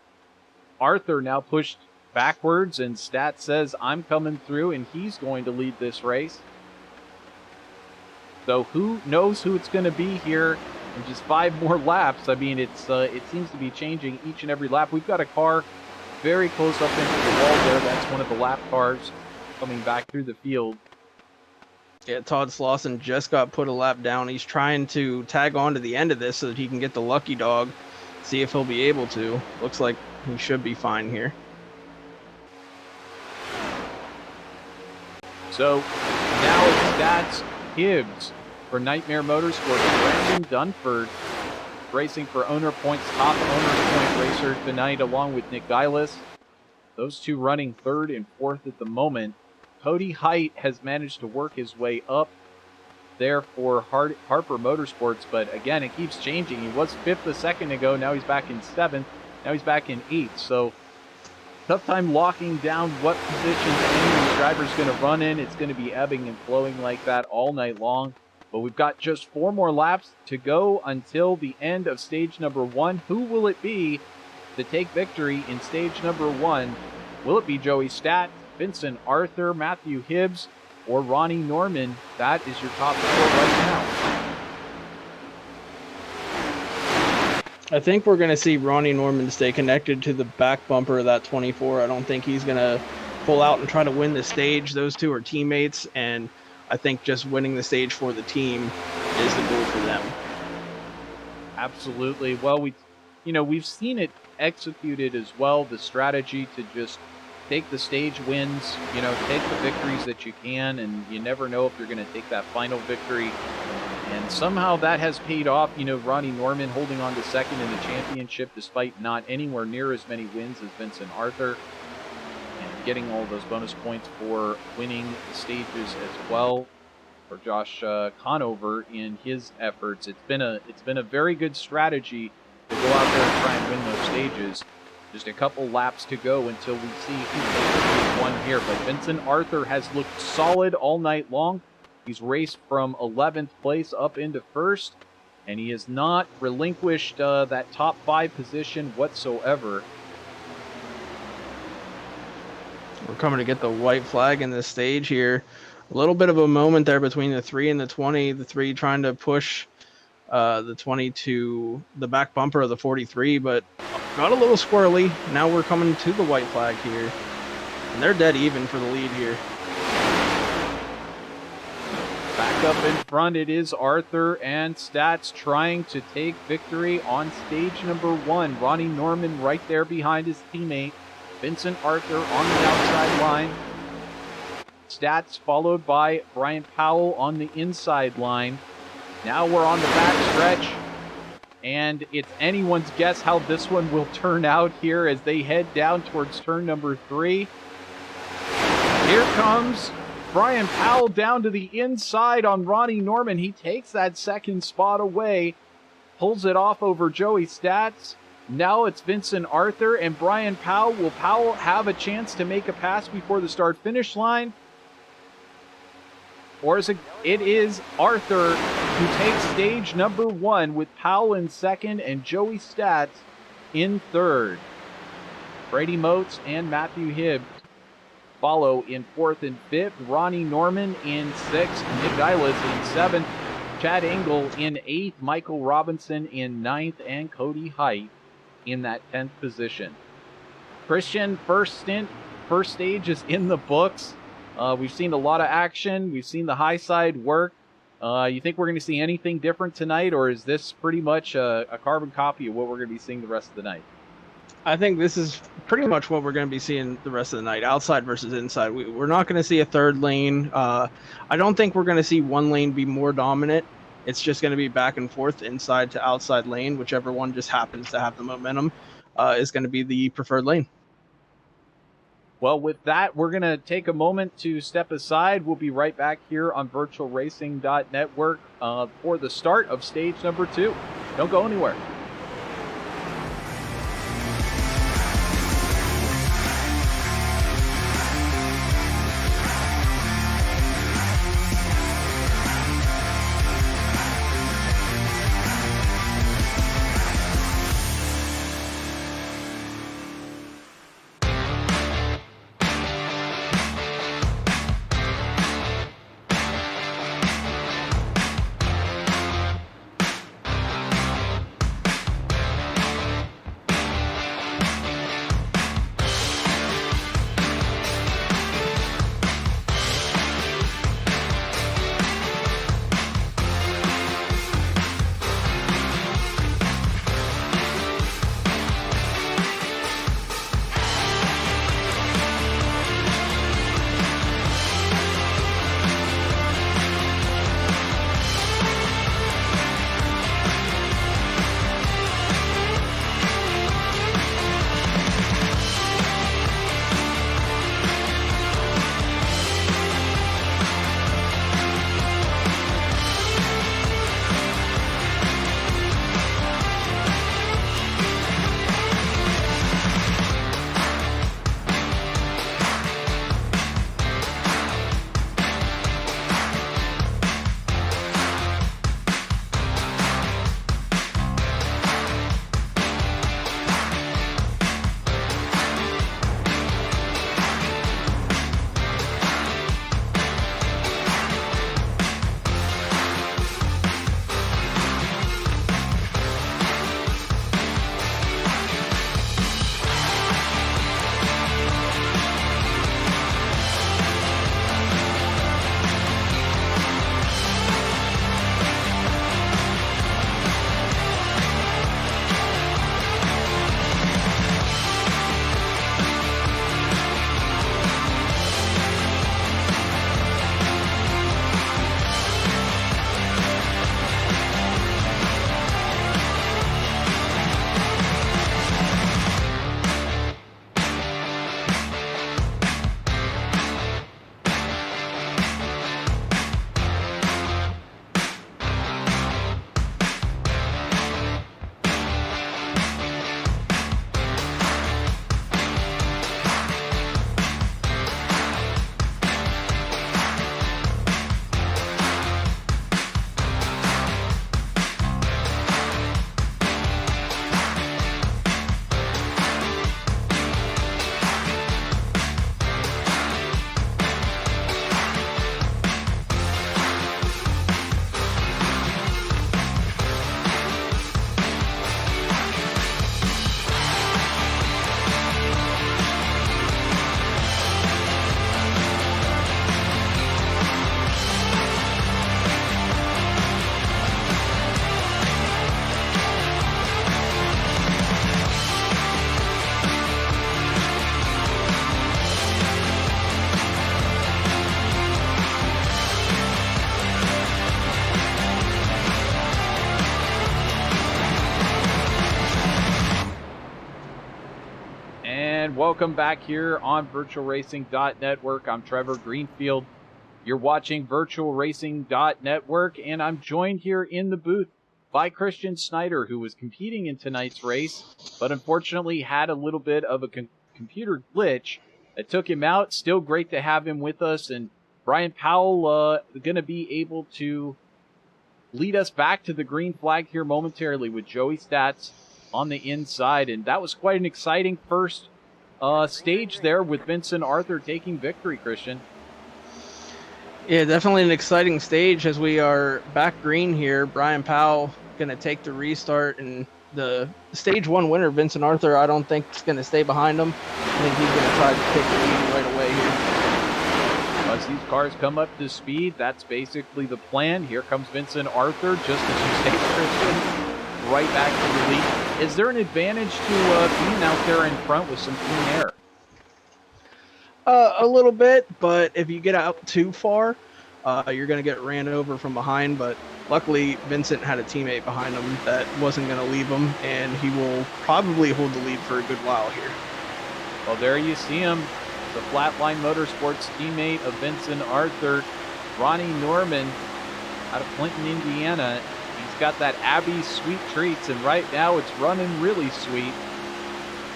Speaker 1: Arthur now pushed backwards, and Stats says, "I'm coming through," and he's going to lead this race. So who knows who it's going to be here in just 5 more laps. I mean, it seems to be changing each and every lap. We've got a car very close up into the wall there. That's one of the lap cars coming back through the field.
Speaker 2: Yeah, Todd Slauson just got put a lap down. He's trying to tag on to the end of this so that he can get the lucky dog, see if he'll be able to. Looks like he should be fine here. So
Speaker 1: now it's Stats Hibbs for Nightmare Motorsports. Brandon Dunford racing for Owner Point's top Owner Point racer tonight, along with Nick Geilis. Those two running 3rd and 4th at the moment. Cody Height has managed to work his way up there for Harper Motorsports, but again, it keeps changing. He was 5th a second ago, now he's back in 7th, now he's back in 8th, so tough time locking down what positions any of these drivers going to run in. It's going to be ebbing and flowing like that all night long, but we've got just 4 more laps to go until the end of stage number 1. Who will it be to take victory in stage number 1? Will it be Joey Stat, Vincent Arthur, Matthew Hibbs, or Ronnie Norman? That is your top 4 right now.
Speaker 2: I think we're going to see Ronnie Norman stay connected to the back bumper of that 24. I don't think he's going to pull out and try to win the stage. Those two are teammates, and I think just winning the stage for the team is the goal for them.
Speaker 1: Absolutely. Well, we've seen it executed as well, the strategy to just take the stage wins, take the victories that you can, and you never know if you're going to take that final victory. And somehow that has paid off. Ronnie Norman holding on to second in the championship despite not anywhere near as many wins as Vincent Arthur, and getting all those bonus points for winning the stages as well for Josh Conover in his efforts. It's been a very good strategy to go out there and try and win those stages. Just a couple laps to go until we see who won here. But Vincent Arthur has looked solid all night long. He's raced from 11th place up into 1st, and he has not relinquished that top 5 position whatsoever.
Speaker 2: We're coming to get the white flag in this stage here. A little bit of a moment there between the 3 and the 20. The 3 trying to push the 20 to the back bumper of the 43, but got a little squirrely. Now we're coming to the white flag here, and they're dead even for the lead here.
Speaker 1: Back up in front, it is Arthur and Stats trying to take victory on stage number 1. Ronnie Norman right there behind his teammate. Vincent Arthur on the outside line. Stats followed by Brian Powell on the inside line. Now we're on the back stretch, and it's anyone's guess how this one will turn out here as they head down towards turn number 3. Here comes Brian Powell down to the inside on Ronnie Norman. He takes that second spot away, pulls it off over Joey Stats. Now it's Vincent Arthur and Brian Powell. Will Powell have a chance to make a pass before the start-finish line? Or is it is Arthur who takes stage number 1 with Powell in 2nd and Joey Stats in 3rd. Brady Moats and Matthew Hibbs follow in 4th and 5th. Ronnie Norman in 6th. Nick Eilis in 7th. Chad Engel in 8th. Michael Robinson in 9th. And Cody Height in that 10th position. Christian, first stage is in the books. We've seen a lot of action. We've seen the high side work. You think we're going to see anything different tonight, or is this pretty much a carbon copy of what we're going to be seeing the rest of the night?
Speaker 2: I think this is pretty much what we're going to be seeing the rest of the night, outside versus inside. We're not going to see a third lane. I don't think we're going to see one lane be more dominant. It's just going to be back and forth, inside to outside lane. Whichever one just happens to have the momentum is going to be the preferred lane.
Speaker 1: Well, with that, we're going to take a moment to step aside. We'll be right back here on VirtualRacing.Network for the start of stage number 2. Don't go anywhere. And welcome back here on VirtualRacing.Network. I'm Trevor Greenfield. You're watching VirtualRacing.Network, and I'm joined here in the booth by Christian Snyder, who was competing in tonight's race, but unfortunately had a little bit of a computer glitch that took him out. Still great to have him with us, and Brian Powell going to be able to lead us back to the green flag here momentarily with Joey Stats on the inside. And that was quite an exciting first stage there with Vincent Arthur taking victory, Christian.
Speaker 2: Yeah, definitely an exciting stage as we are back green here. Brian Powell going to take the restart, and the stage one winner, Vincent Arthur, I don't think is going to stay behind him. I think he's going to try to take the lead right away here.
Speaker 1: As these cars come up to speed, that's basically the plan. Here comes Vincent Arthur, just as you say, Christian, right back to the lead. Is there an advantage to being out there in front with some clean air?
Speaker 2: A little bit, but if you get out too far, you're going to get ran over from behind. But luckily, Vincent had a teammate behind him that wasn't going to leave him, and he will probably hold the lead for a good while here.
Speaker 1: Well, there you see him, the Flatline Motorsports teammate of Vincent Arthur, Ronnie Norman, out of Clinton, Indiana. He's got that Abbey Sweet Treats, and right now it's running really sweet.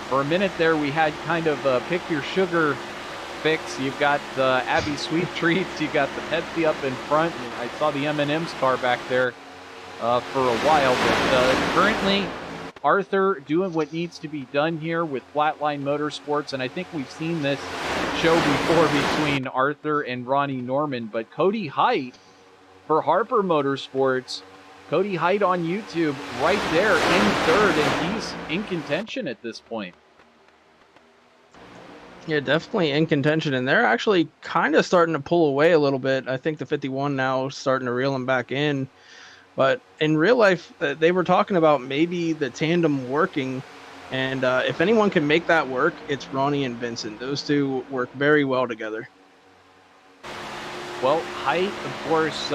Speaker 1: For a minute there, we had kind of a pick your sugar fix. You've got the Abbey Sweet Treats, you got the Pepsi up in front, and I saw the M&M's car back there for a while, but currently Arthur doing what needs to be done here with Flatline Motorsports, and I think we've seen this show before between Arthur and Ronnie Norman, but Cody Height for Harper Motorsports, Cody Height on YouTube right there in third, and he's in contention at this point.
Speaker 2: Yeah, definitely in contention, and they're actually kind of starting to pull away a little bit. I think the 51 now is starting to reel them back in. But in real life, they were talking about maybe the tandem working, and if anyone can make that work, it's Ronnie and Vincent. Those two work very well together.
Speaker 1: Well, Height, of course,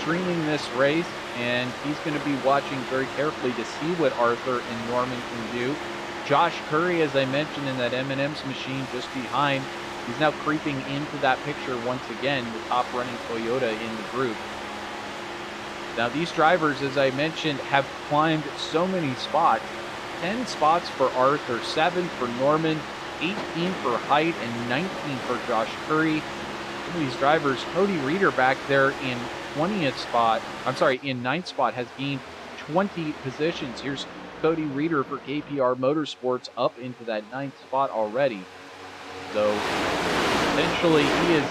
Speaker 1: streaming this race, and he's going to be watching very carefully to see what Arthur and Norman can do. Josh Curry, as I mentioned, in that M&M's machine just behind, he's now creeping into that picture once again, the top running Toyota in the group. Now these drivers, as I mentioned, have climbed so many spots. 10 spots for Arthur, 7 for Norman, 18 for Height, and 19 for Josh Curry. Some of these drivers, Cody Reeder back there in 20th spot, in 9th spot, has gained 20 positions. Here's Cody Reeder for KPR Motorsports up into that 9th spot already. So essentially he is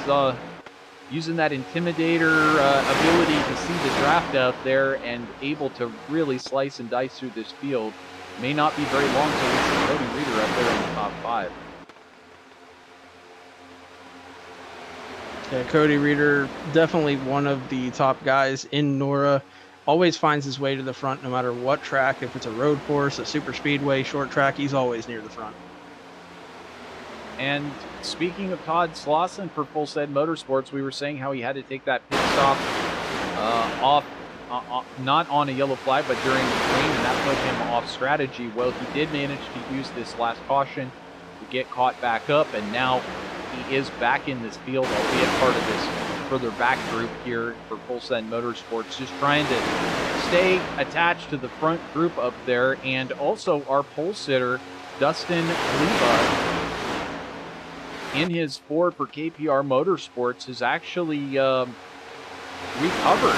Speaker 1: using that intimidator ability to see the draft out there and able to really slice and dice through this field. May not be very long till we see Cody Reeder up there in the top 5.
Speaker 2: Yeah, Cody Reeder, definitely one of the top guys in NORA. Always finds his way to the front no matter what track. If it's a road course, a super speedway, short track, he's always near the front.
Speaker 1: And speaking of Todd Slauson for Full Said Motorsports, we were saying how he had to take that pit stop not on a yellow flag, but during the green, and that put him off strategy. Well, he did manage to use this last caution to get caught back up, and now he is back in this field, albeit part of this further back group here for Full Said Motorsports, just trying to stay attached to the front group up there. And also our pole sitter, Dustin Leva, in his Ford for KPR Motorsports, has actually recovered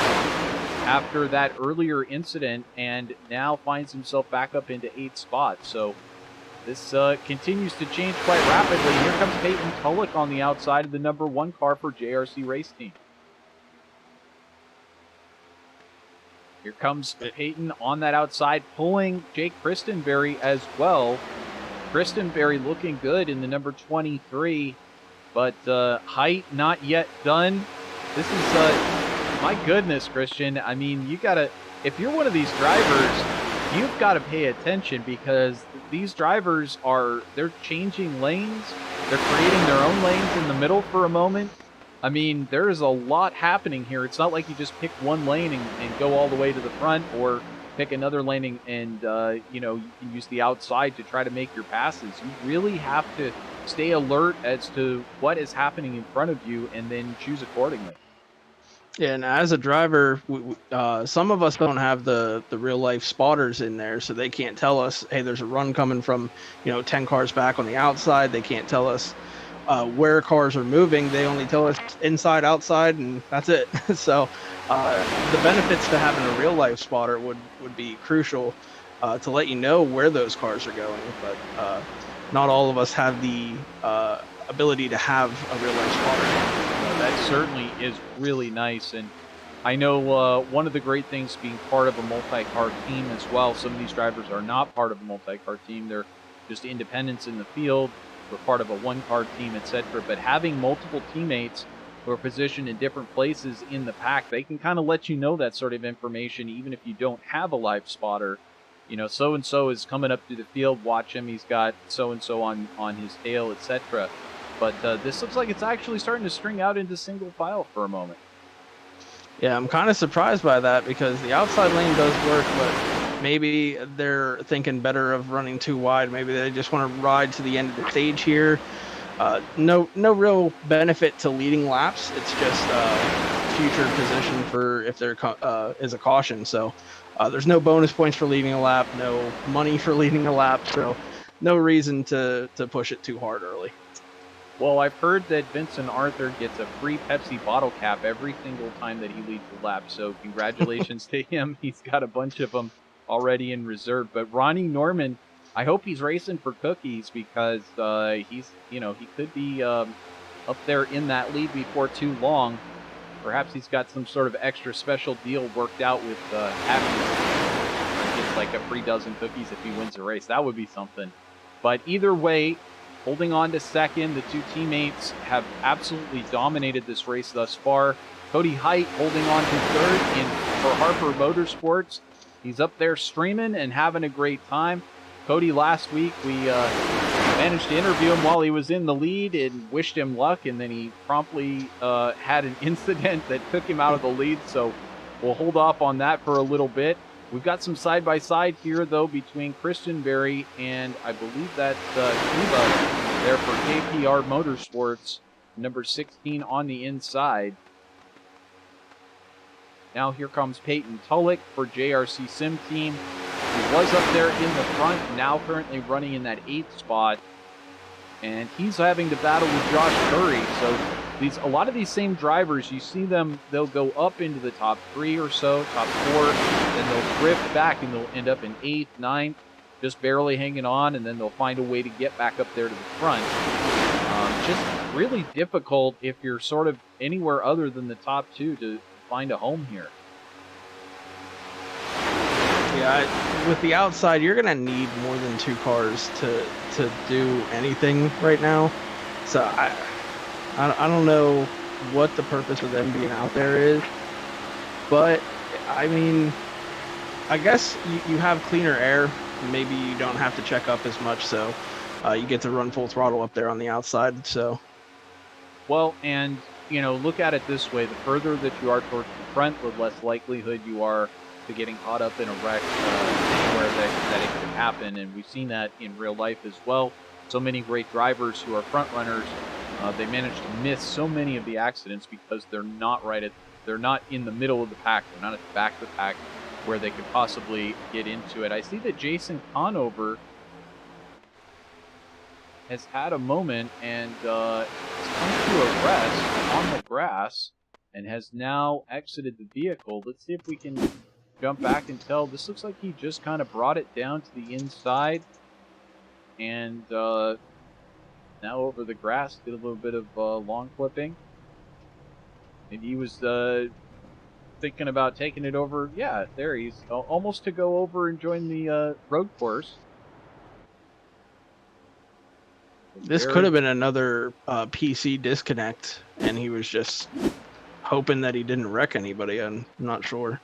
Speaker 1: after that earlier incident and now finds himself back up into 8th spot. So this continues to change quite rapidly. Here comes Peyton Tulloch on the outside of the number 1 car for JRC Race Team. Here comes Peyton on that outside, pulling Jake Christenberry as well. Christenberry looking good in the number 23, but Height not yet done. This is, my goodness, Christian. I mean, you gotta, if you're one of these drivers, you've got to pay attention, because these drivers they're changing lanes. They're creating their own lanes in the middle for a moment. I mean, there is a lot happening here. It's not like you just pick one lane and go all the way to the front, or pick another landing, and you know, you can use the outside to try to make your passes. You really have to stay alert as to what is happening in front of you and then choose accordingly.
Speaker 2: Yeah, and as a driver, some of us don't have the real life spotters in there, so they can't tell us, hey, there's a run coming from 10 cars back on the outside. They can't tell us where cars are moving. They only tell us inside, outside, and that's it. So the benefits to having a real life spotter would be crucial to let you know where those cars are going. But not all of us have the ability to have a real life spotter.
Speaker 1: That certainly is really nice. And I know one of the great things being part of a multi-car team as well, some of these drivers are not part of a multi-car team. They're just independents in the field. We're part of a one-car team, etc. But having multiple teammates who are positioned in different places in the pack, they can kind of let you know that sort of information, even if you don't have a live spotter. You know, so-and-so is coming up through the field, watch him, he's got so-and-so on his tail, etc. But this looks like it's actually starting to string out into single file for a moment.
Speaker 2: Yeah, I'm kind of surprised by that because the outside lane does work, but maybe they're thinking better of running too wide. Maybe they just want to ride to the end of the stage here. No real benefit to leading laps. It's just future position for if there is a caution. So there's no bonus points for leading a lap, no money for leading a lap. So no reason to push it too hard early.
Speaker 1: Well, I've heard that Vincent Arthur gets a free Pepsi bottle cap every single time that he leads the lap. So congratulations to him. He's got a bunch of them already in reserve. But Ronnie Norman, I hope he's racing for cookies because he's, you know, he could be up there in that lead before too long. Perhaps he's got some sort of extra special deal worked out with having he gets like a free dozen cookies if he wins a race. That would be something. But either way, holding on to second, the two teammates have absolutely dominated this race thus far. Cody Height holding on to third for Harper Motorsports. He's up there streaming and having a great time. Cody, last week we managed to interview him while he was in the lead and wished him luck, and then he promptly had an incident that took him out of the lead, so we'll hold off on that for a little bit. We've got some side-by-side here, though, between Christian Berry and I believe that's Cuba there for KPR Motorsports, number 16 on the inside. Now here comes Peyton Tulloch for JRC Sim Team. He was up there in the front, now currently running in that 8th spot. And he's having to battle with Josh Curry. So a lot of these same drivers, you see them, they'll go up into the top 3 or so, top 4, then they'll drift back and they'll end up in 8th, 9th, just barely hanging on, and then they'll find a way to get back up there to the front. Just really difficult if you're sort of anywhere other than the top 2 to find a home here.
Speaker 2: Yeah, with the outside, you're gonna need more than 2 cars to do anything right now. So I don't know what the purpose of them being out there is, but I mean, I guess you have cleaner air. Maybe you don't have to check up as much, so you get to run full throttle up there on the outside. So,
Speaker 1: well, and you know, look at it this way: the further that you are towards the front, the less likelihood you are to getting caught up in a wreck anywhere that it could happen. And we've seen that in real life as well. So many great drivers who are front runners, they manage to miss so many of the accidents because they're not they're not in the middle of the pack. They're not at the back of the pack where they could possibly get into it. I see that Jason Conover has had a moment and has come to a rest on the grass and has now exited the vehicle. Let's see if we can jump back and tell. This looks like he just kind of brought it down to the inside and now over the grass, did a little bit of lawn clipping. And he was thinking about taking it over. Yeah, there he's almost to go over and join the road course.
Speaker 2: this could have been another PC disconnect, and he was just hoping that he didn't wreck anybody. I'm not sure.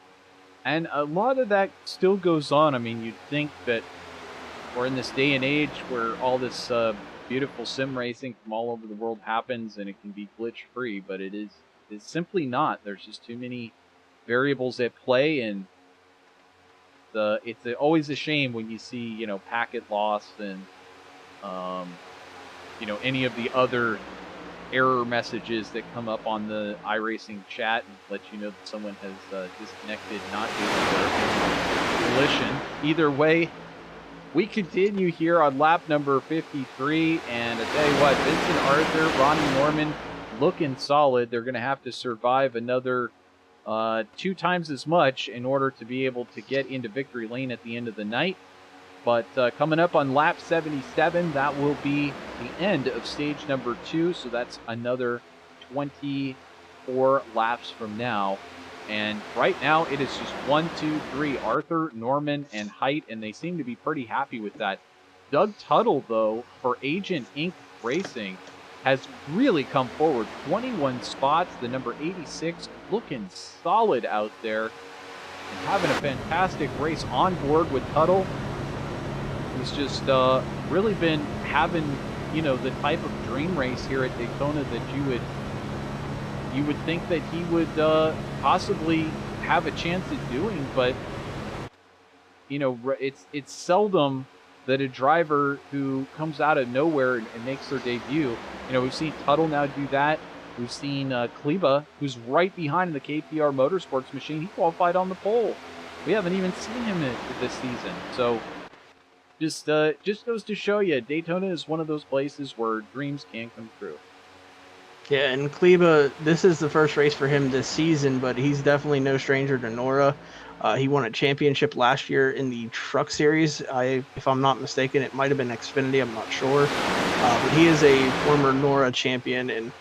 Speaker 1: And a lot of that still goes on. I mean, you'd think that we're in this day and age where all this beautiful sim racing from all over the world happens and it can be glitch free, but it's simply not. There's just too many variables at play, and it's always a shame when you see packet loss and any of the other error messages that come up on the iRacing chat and let you know that someone has disconnected, not due to their collision. Either way, we continue here on lap number 53, and I tell you what, Vincent Arthur, Ronnie Norman looking solid. They're going to have to survive another 2 times as much in order to be able to get into victory lane at the end of the night. But coming up on lap 77, that will be the end of stage number 2. So that's another 24 laps from now. And right now it is just 1, 2, 3, Arthur, Norman, and Height, and they seem to be pretty happy with that. Doug Tuttle, though, for Agent Inc. Racing, has really come forward. 21 spots, the number 86, looking solid out there and having a fantastic race on board with Tuttle. He's just really been having, the type of dream race here at Daytona that you would think that he would possibly have a chance at doing, but it's seldom that a driver who comes out of nowhere and makes their debut. We've seen Tuttle now do that. We've seen Kleba, who's right behind in the KPR Motorsports machine. He qualified on the pole. We haven't even seen him this season. So just goes to show you, Daytona is one of those places where dreams can come true.
Speaker 2: Yeah, and Kleba, this is the first race for him this season, but he's definitely no stranger to NORA. He won a championship last year in the Truck Series. If I'm not mistaken, it might have been Xfinity. I'm not sure. But he is a former NORA champion, and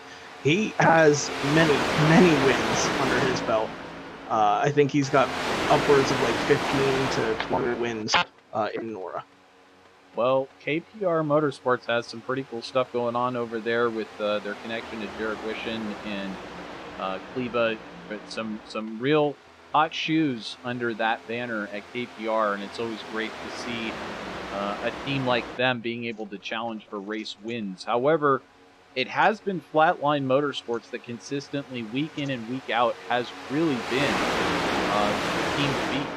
Speaker 2: he has many, many wins under his belt. I think he's got upwards of like 15 to 20 wins in NORA.
Speaker 1: Well, KPR Motorsports has some pretty cool stuff going on over there with their connection to Jared Wishin and Kleba, but some real hot shoes under that banner at KPR, and it's always great to see a team like them being able to challenge for race wins. However, it has been Flatline Motorsports that consistently, week in and week out, has really been the team to beat.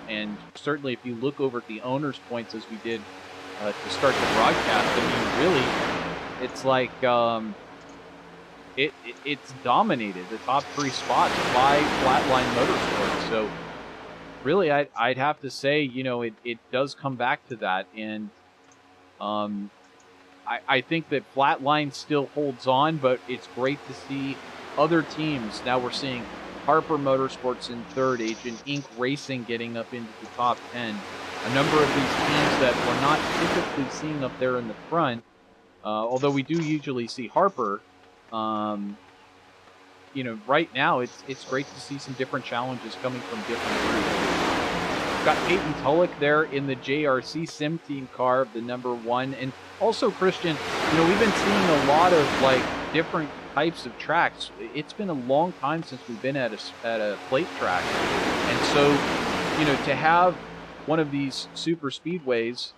Speaker 1: And certainly if you look over at the owners' points as we did to start the broadcast, I mean, really, it's like it's dominated the top 3 spots by Flatline Motorsports. So really, I'd have to say, it does come back to that. And I think that Flatline still holds on, but it's great to see other teams. Now we're seeing Harper Motorsports in 3rd, Agent Inc. Racing getting up into the top 10. A number of these teams that we're not typically seeing up there in the front, although we do usually see Harper. Right now it's great to see some different challenges coming from different groups. We've got Peyton Tulloch there in the JRC Sim Team car, the number 1, and also Christian. We've been seeing a lot of different types of tracks. It's been a long time since we've been at a plate track, and so to have one of these super speedways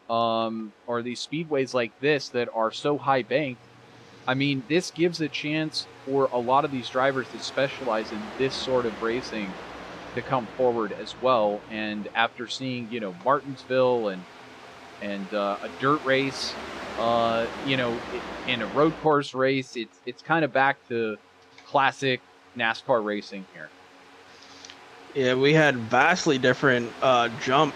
Speaker 1: or these speedways like this that are so high banked, I mean, this gives a chance for a lot of these drivers that specialize in this sort of racing to come forward as well. And after seeing Martinsville and a dirt race, in a road course race, it's kind of back to classic NASCAR racing here.
Speaker 2: Yeah, we had vastly different jump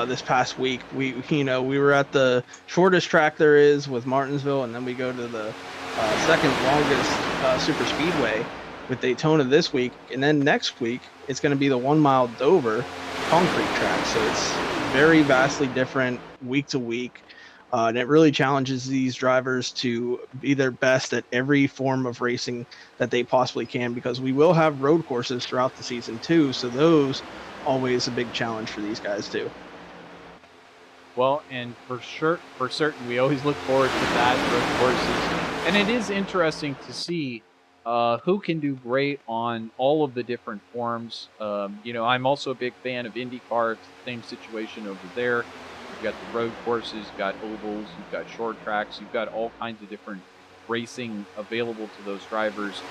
Speaker 2: this past week. We were at the shortest track there is with Martinsville, and then we go to the second longest super speedway with Daytona this week, and then next week it's going to be the 1 mile Dover concrete track. So it's very vastly different week to week. And it really challenges these drivers to be their best at every form of racing that they possibly can, because we will have road courses throughout the season too. So those always a big challenge for these guys too.
Speaker 1: Well, and for certain, we always look forward to that, road courses. And it is interesting to see who can do great on all of the different forms. I'm also a big fan of IndyCar. It's the same situation over there. You've got the road courses, you've got ovals, you've got short tracks, you've got all kinds of different racing available to those drivers.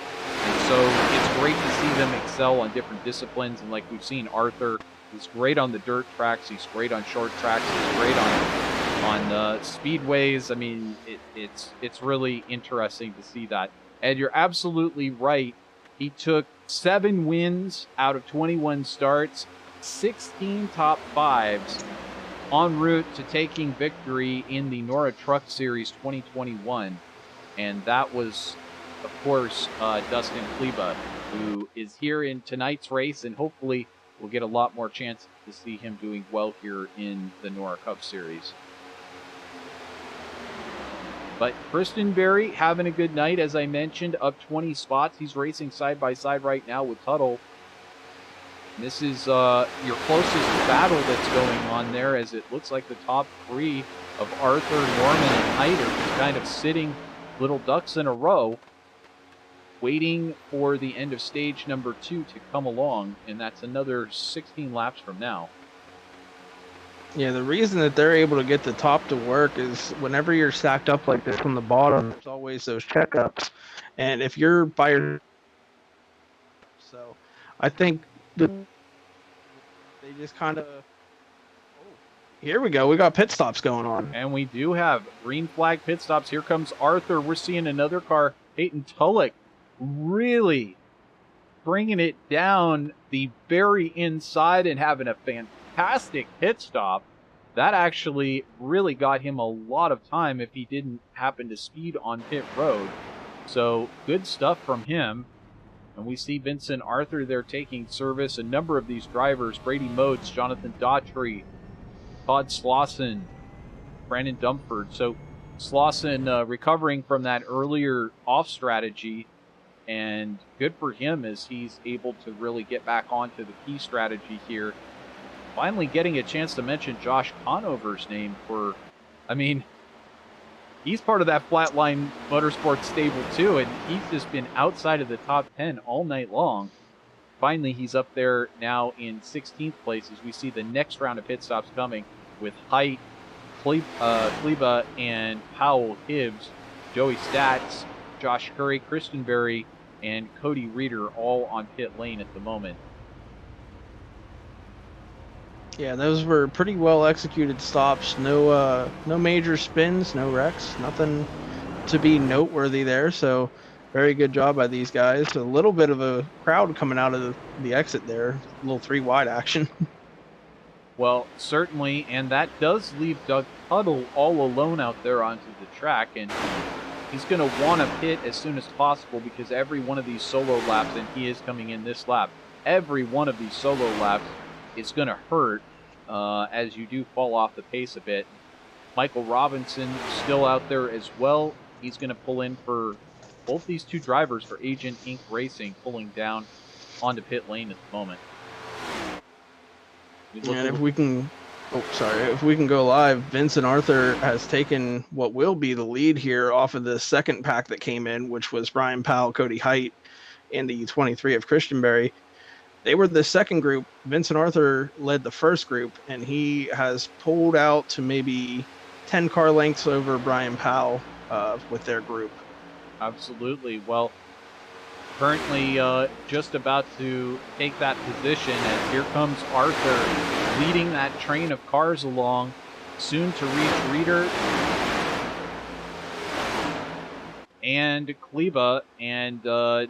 Speaker 1: And so it's great to see them excel on different disciplines. And like we've seen Arthur He's great on the dirt tracks. He's great on short tracks. He's great on speedways. I mean, it's really interesting to see that. And you're absolutely right. He took 7 wins out of 21 starts, 16 top fives, en route to taking victory in the NORA Truck Series 2021. And that was, of course, Dustin Kleba, who is here in tonight's race, and hopefully we'll get a lot more chance to see him doing well here in the NORA Cup Series. But Christian Berry having a good night, as I mentioned, up 20 spots. He's racing side by side right now with Tuttle. And this is your closest battle that's going on there, as it looks like the top 3 of Arthur, Norman, and Hyder just kind of sitting little ducks in a row, waiting for the end of stage number 2 to come along, and that's another 16 laps from now.
Speaker 2: Yeah, the reason that they're able to get the top to work is whenever you're stacked up like this on the bottom, there's always those checkups. And if you're by your... So I think they just kind of... Here we go. We got pit stops going on.
Speaker 1: And we do have green flag pit stops. Here comes Arthur. We're seeing another car. Peyton Tulloch really bringing it down the very inside and having a fantastic pit stop. That actually really got him a lot of time if he didn't happen to speed on pit road. So good stuff from him. And we see Vincent Arthur there taking service. A number of these drivers, Brady Modes, Jonathan Daughtry, Todd Slauson, Brandon Dumford. So Slauson recovering from that earlier off strategy, and good for him as he's able to really get back onto the key strategy here. Finally getting a chance to mention Josh Conover's name for, I mean, he's part of that Flatline Motorsports stable too, and he's just been outside of the top 10 all night long. Finally, he's up there now in 16th place as we see the next round of pit stops coming with Height, Kleba, and Powell Hibbs, Joey Stats, Josh Curry, Christian Berry, and Cody Reeder all on pit lane at the moment.
Speaker 2: Yeah, those were pretty well executed stops. No major spins, no wrecks, nothing to be noteworthy there. So very good job by these guys. A little bit of a crowd coming out of the exit there. A little 3 wide action.
Speaker 1: Well, certainly, and that does leave Doug Tuttle all alone out there onto the track, and he's going to want to pit as soon as possible because every one of these solo laps, and he is coming in this lap, every one of these solo laps is going to hurt as you do fall off the pace a bit. Michael Robinson still out there as well. He's going to pull in for both these 2 drivers for Agent Inc. Racing, pulling down onto pit lane at the moment.
Speaker 2: And if we can go live, Vincent Arthur has taken what will be the lead here off of the second pack that came in, which was Brian Powell, Cody Height, and the 23 of Christian Berry. They were the second group. Vincent Arthur led the first group, and he has pulled out to maybe 10 car lengths over Brian Powell with their group.
Speaker 1: Absolutely. Well, currently just about to take that position, and here comes Arthur leading that train of cars along, soon to reach Reeder and Kleba, and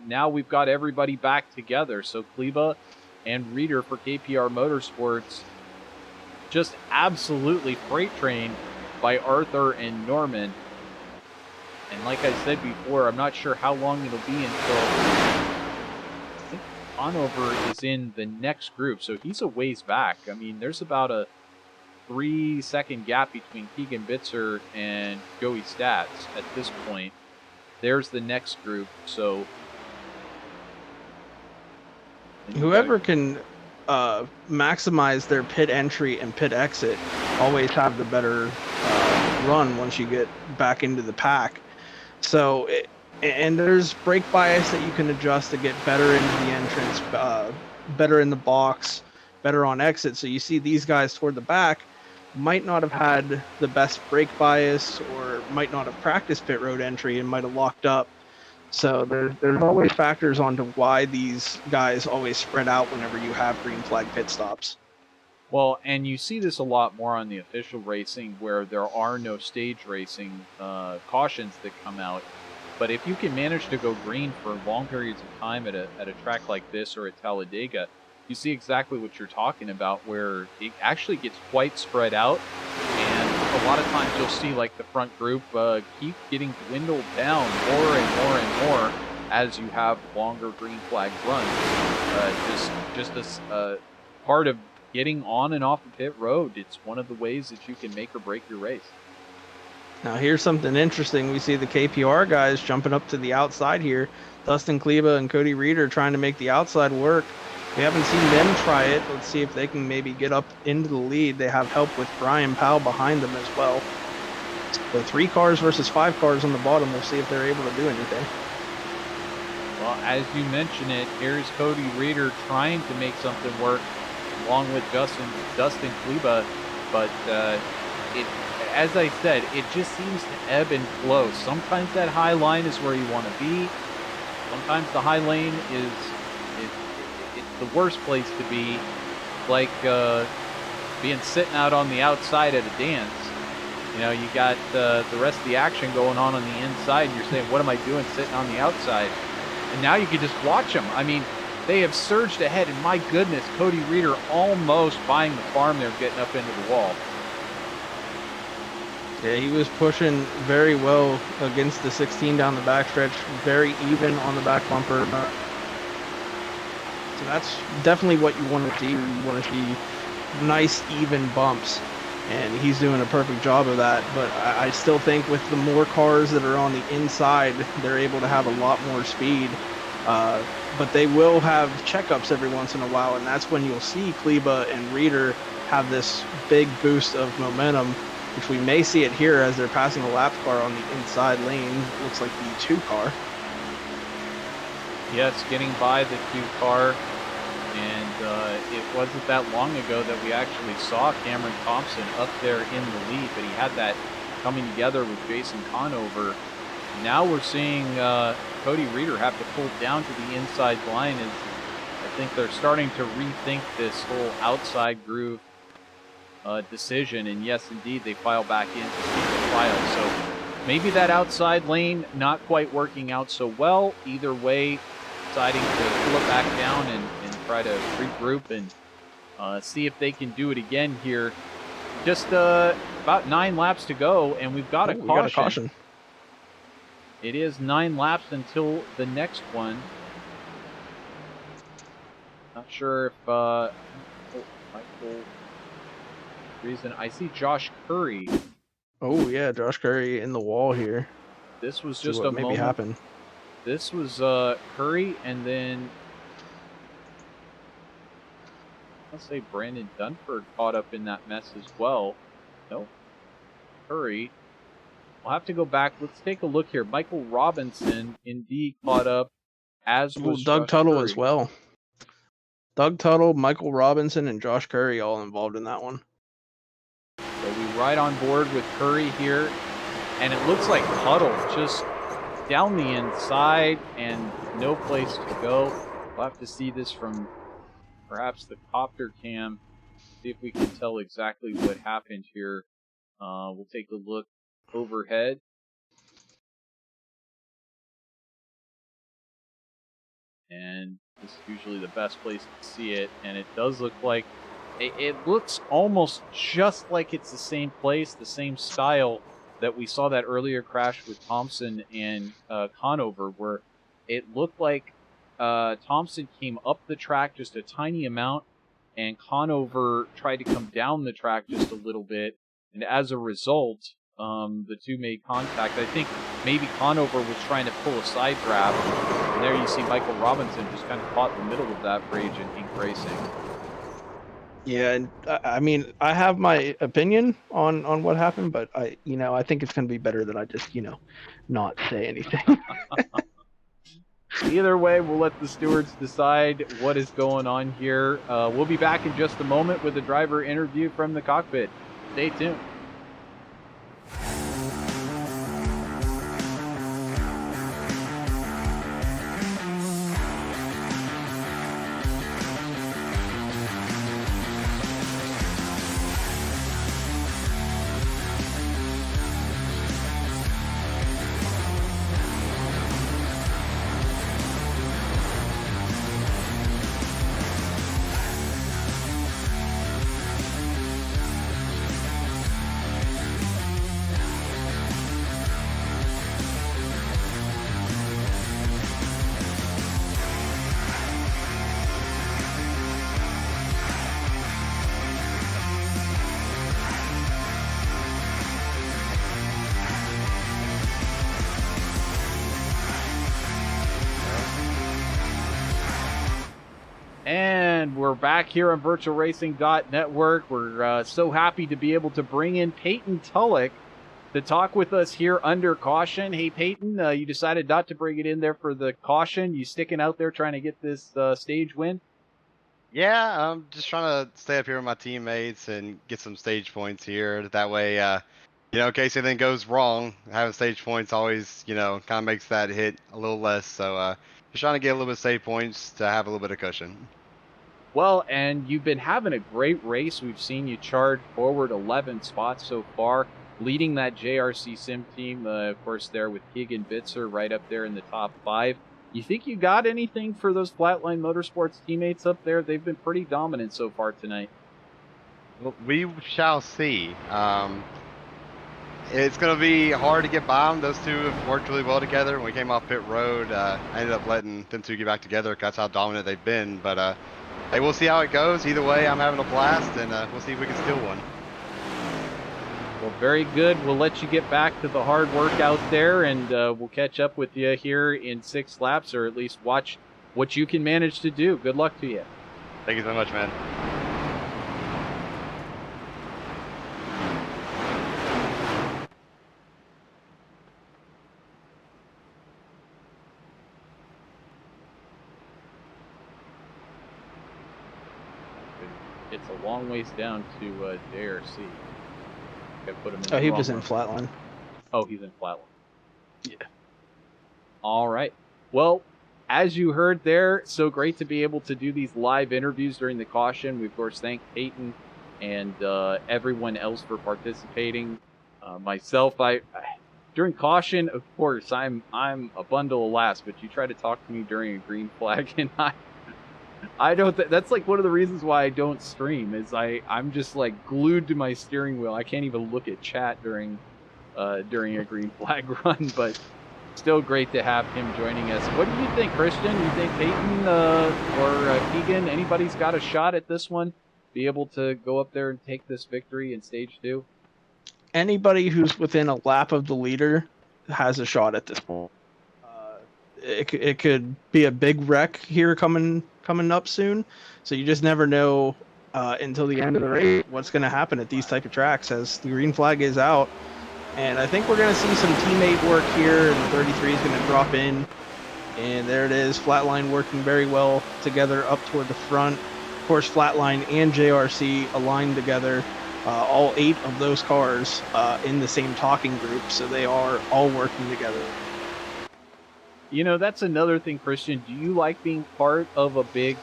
Speaker 1: now we've got everybody back together. So Kleba and Reeder for KPR Motorsports just absolutely freight trained by Arthur and Norman. And like I said before, I'm not sure how long it'll be until I think Conover is in the next group, so he's a ways back. I mean, there's about a 3-second gap between Keegan Bitzer and Joey Stats at this point. There's the next group, so
Speaker 2: whoever can maximize their pit entry and pit exit always have the better run once you get back into the pack. So, and there's brake bias that you can adjust to get better into the entrance, better in the box, better on exit. So you see these guys toward the back might not have had the best brake bias, or might not have practiced pit road entry and might have locked up. So there's always factors onto why these guys always spread out whenever you have green flag pit stops.
Speaker 1: Well, and you see this a lot more on the official racing where there are no stage racing cautions that come out. But if you can manage to go green for long periods of time at a track like this or at Talladega, you see exactly what you're talking about, where it actually gets quite spread out. And a lot of times you'll see like the front group keep getting dwindled down more and more and more as you have longer green flag runs. Just as part of getting on and off the pit road. It's one of the ways that you can make or break your race.
Speaker 2: Now here's something interesting. We see the KPR guys jumping up to the outside here. Dustin Kleba and Cody Reeder trying to make the outside work. We haven't seen them try it. Let's see if they can maybe get up into the lead. They have help with Brian Powell behind them as well. So 3 cars versus 5 cars on the bottom. We'll see if they're able to do anything.
Speaker 1: Well, as you mentioned it, here's Cody Reeder trying to make something work along with Dustin Kleba, but as I said, it just seems to ebb and flow. Sometimes that high line is where you want to be. Sometimes the high lane is it's the worst place to be, like being sitting out on the outside at a dance. You know, you got the rest of the action going on the inside, and you're saying, what am I doing sitting on the outside? And now you can just watch them. I mean, they have surged ahead, and my goodness, Cody Reeder almost buying the farm there, getting up into the wall.
Speaker 2: Yeah, he was pushing very well against the 16 down the backstretch, very even on the back bumper. So that's definitely what you want to see. You want to see nice, even bumps, and he's doing a perfect job of that. But I still think with the more cars that are on the inside, they're able to have a lot more speed. But they will have checkups every once in a while, and that's when you'll see Kleba and Reeder have this big boost of momentum, which we may see it here as they're passing a lap car on the inside lane. It looks like the 2 car.
Speaker 1: Yes, getting by the 2 car, and it wasn't that long ago that we actually saw Cameron Thompson up there in the lead, but he had that coming together with Jason Conover. Now we're seeing Cody Reeder have to pull down to the inside line, as I think they're starting to rethink this whole outside groove decision. And yes, indeed, they file back into single file. So maybe that outside lane not quite working out so well. Either way, deciding to pull it back down and try to regroup and see if they can do it again here. Just about 9 laps to go, and we've got a caution. It is 9 laps until the next one. Not sure if Michael reason. I see Josh Curry.
Speaker 2: Oh yeah, Josh Curry in the wall here.
Speaker 1: This was just a
Speaker 2: maybe
Speaker 1: moment.
Speaker 2: Happened.
Speaker 1: This was Curry, and then let's say Brandon Dunford caught up in that mess as well. No, Curry. We'll have to go back. Let's take a look here. Michael Robinson indeed caught up, as was
Speaker 2: Doug
Speaker 1: Josh
Speaker 2: Tuttle
Speaker 1: Curry
Speaker 2: as well. Doug Tuttle, Michael Robinson, and Josh Curry all involved in that one.
Speaker 1: So we ride on board with Curry here, and it looks like Tuttle just down the inside and no place to go. We'll have to see this from perhaps the copter cam, see if we can tell exactly what happened here. We'll take a look overhead. And this is usually the best place to see it, and it does look like it looks almost just like it's the same place, the same style that we saw that earlier crash with Thompson and Conover, where it looked like Thompson came up the track just a tiny amount, and Conover tried to come down the track just a little bit, and as a result, the two made contact. I think maybe Conover was trying to pull a side draft, and there you see Michael Robinson just kind of caught in the middle of that rage in Ink Racing.
Speaker 2: Yeah, and I mean, I have my opinion on what happened, but I think it's going to be better that I just, not say anything.
Speaker 1: Either way, we'll let the stewards decide what is going on here. We'll be back in just a moment with a driver interview from the cockpit. Stay tuned. And we're back here on VirtualRacing.Network. We're so happy to be able to bring in Peyton Tulloch to talk with us here under caution. Hey, Peyton, you decided not to bring it in there for the caution. You sticking out there trying to get this stage win?
Speaker 3: Yeah, I'm just trying to stay up here with my teammates and get some stage points here. That way, in case anything goes wrong, having stage points always, kind of makes that hit a little less. So, just trying to get a little bit of save points to have a little bit of cushion.
Speaker 1: Well, and you've been having a great race. We've seen you charge forward 11 spots so far, leading that JRC Sim team, of course, there with Keegan Bitzer right up there in the top 5. You think you got anything for those Flatline Motorsports teammates up there? They've been pretty dominant so far tonight.
Speaker 3: Well, we shall see. It's going to be hard to get by them. Those two have worked really well together. When we came off pit road, I ended up letting them two get back together. That's how dominant they've been. But hey, we'll see how it goes. Either way, I'm having a blast, and we'll see if we can steal one.
Speaker 1: Well, very good. We'll let you get back to the hard work out there, and we'll catch up with you here in 6 laps, or at least watch what you can manage to do. Good luck to you.
Speaker 3: Thank you so much, man.
Speaker 1: It's a long ways down to JRC. Put him in
Speaker 2: Oh, he was in Flatline.
Speaker 1: Oh, he's in Flatline.
Speaker 2: Yeah.
Speaker 1: All right. Well, as you heard there, so great to be able to do these live interviews during the caution. We, of course, thank Peyton and everyone else for participating. Myself, during caution, of course, I'm a bundle of laughs, but you try to talk to me during a green flag, and I don't. That's like one of the reasons why I don't stream. Is I'm just like glued to my steering wheel. I can't even look at chat during a green flag run. But still great to have him joining us. What do you think, Christian? You think Peyton or Keegan, anybody's got a shot at this one? Be able to go up there and take this victory in stage 2?
Speaker 2: Anybody who's within a lap of the leader has a shot at this point. It could be a big wreck here coming up soon, so you just never know until the end of the race what's going to happen at these type of tracks as the green flag is out. And I think we're going to see some teammate work here, and the 33 is going to drop in, and there it is. Flatline working very well together up toward the front. Of course, Flatline and JRC aligned together, all 8 of those cars in the same talking group, so they are all working together.
Speaker 1: You know, that's another thing, Christian. Do you like being part of a big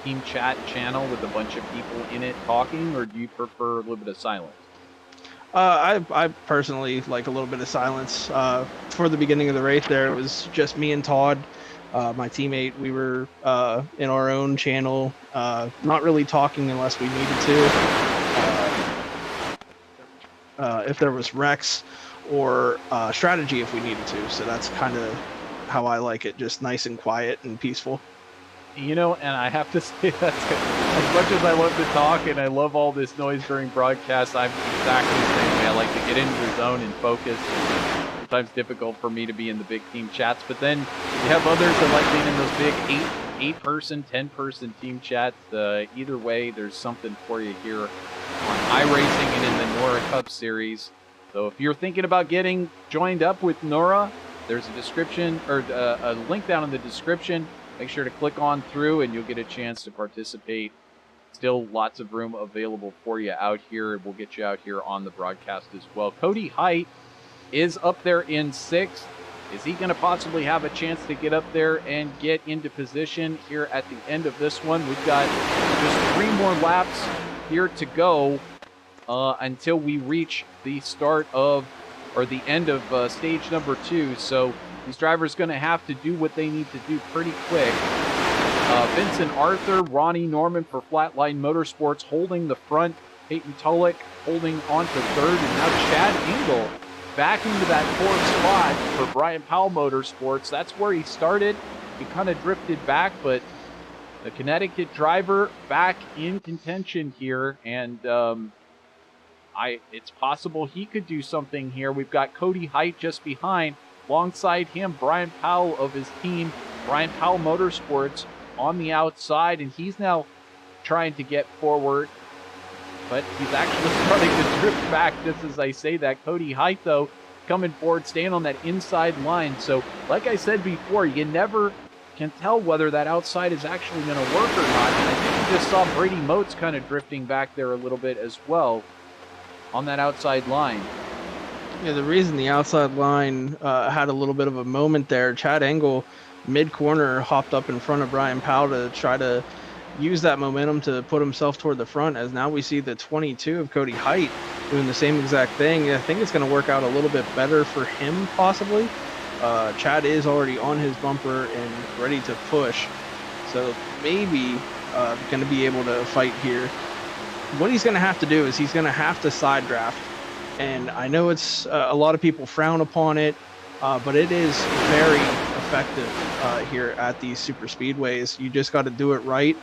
Speaker 1: team chat channel with a bunch of people in it talking, or do you prefer a little bit of silence?
Speaker 2: I personally like a little bit of silence. For the beginning of the race there, it was just me and Todd, my teammate. We were in our own channel, not really talking unless we needed to. If there was wrecks or strategy if we needed to. So that's kind of how I like it, just nice and quiet and peaceful.
Speaker 1: You know, and I have to say that as much as I love to talk and I love all this noise during broadcasts, I'm exactly the same way. I like to get into the zone and focus. Sometimes difficult for me to be in the big team chats, but then you have others that like being in those big 8-person, 10-person team chats. Either way, there's something for you here on iRacing and in the NORA Cup Series. So if you're thinking about getting joined up with NORA, there's a description or a link down in the description. Make sure to click on through and you'll get a chance to participate. Still lots of room available for you out here. We'll get you out here on the broadcast as well. Cody Height is up there in 6th. Is he going to possibly have a chance to get up there and get into position here at the end of this one? We've got just 3 more laps here to go until we reach the start of, or the end of stage number 2. So these drivers going to have to do what they need to do pretty quick. Vincent Arthur, Ronnie Norman for Flatline Motorsports holding the front. Peyton Tulloch holding on to 3rd. And now Chad Engel back into that 4th spot for Brian Powell Motorsports. That's where he started. He kind of drifted back, but the Connecticut driver back in contention here. And it's possible he could do something here. We've got Cody Height just behind. Alongside him, Brian Powell of his team, Brian Powell Motorsports, on the outside, and he's now trying to get forward, but he's actually starting to drift back just as I say that. Cody Height, though, coming forward, staying on that inside line. So, like I said before, you never can tell whether that outside is actually going to work or not. And I think we just saw Brady Motes kind of drifting back there a little bit as well on that outside line.
Speaker 2: Yeah, the reason the outside line had a little bit of a moment there, Chad Engel, mid-corner, hopped up in front of Brian Powell to try to use that momentum to put himself toward the front, as now we see the 22 of Cody Height doing the same exact thing. I think it's going to work out a little bit better for him, possibly. Chad is already on his bumper and ready to push, so maybe going to be able to fight here. What he's going to have to do is he's going to have to side draft, and I know it's a lot of people frown upon it, but it is very effective here at these super speedways. You just got to do it right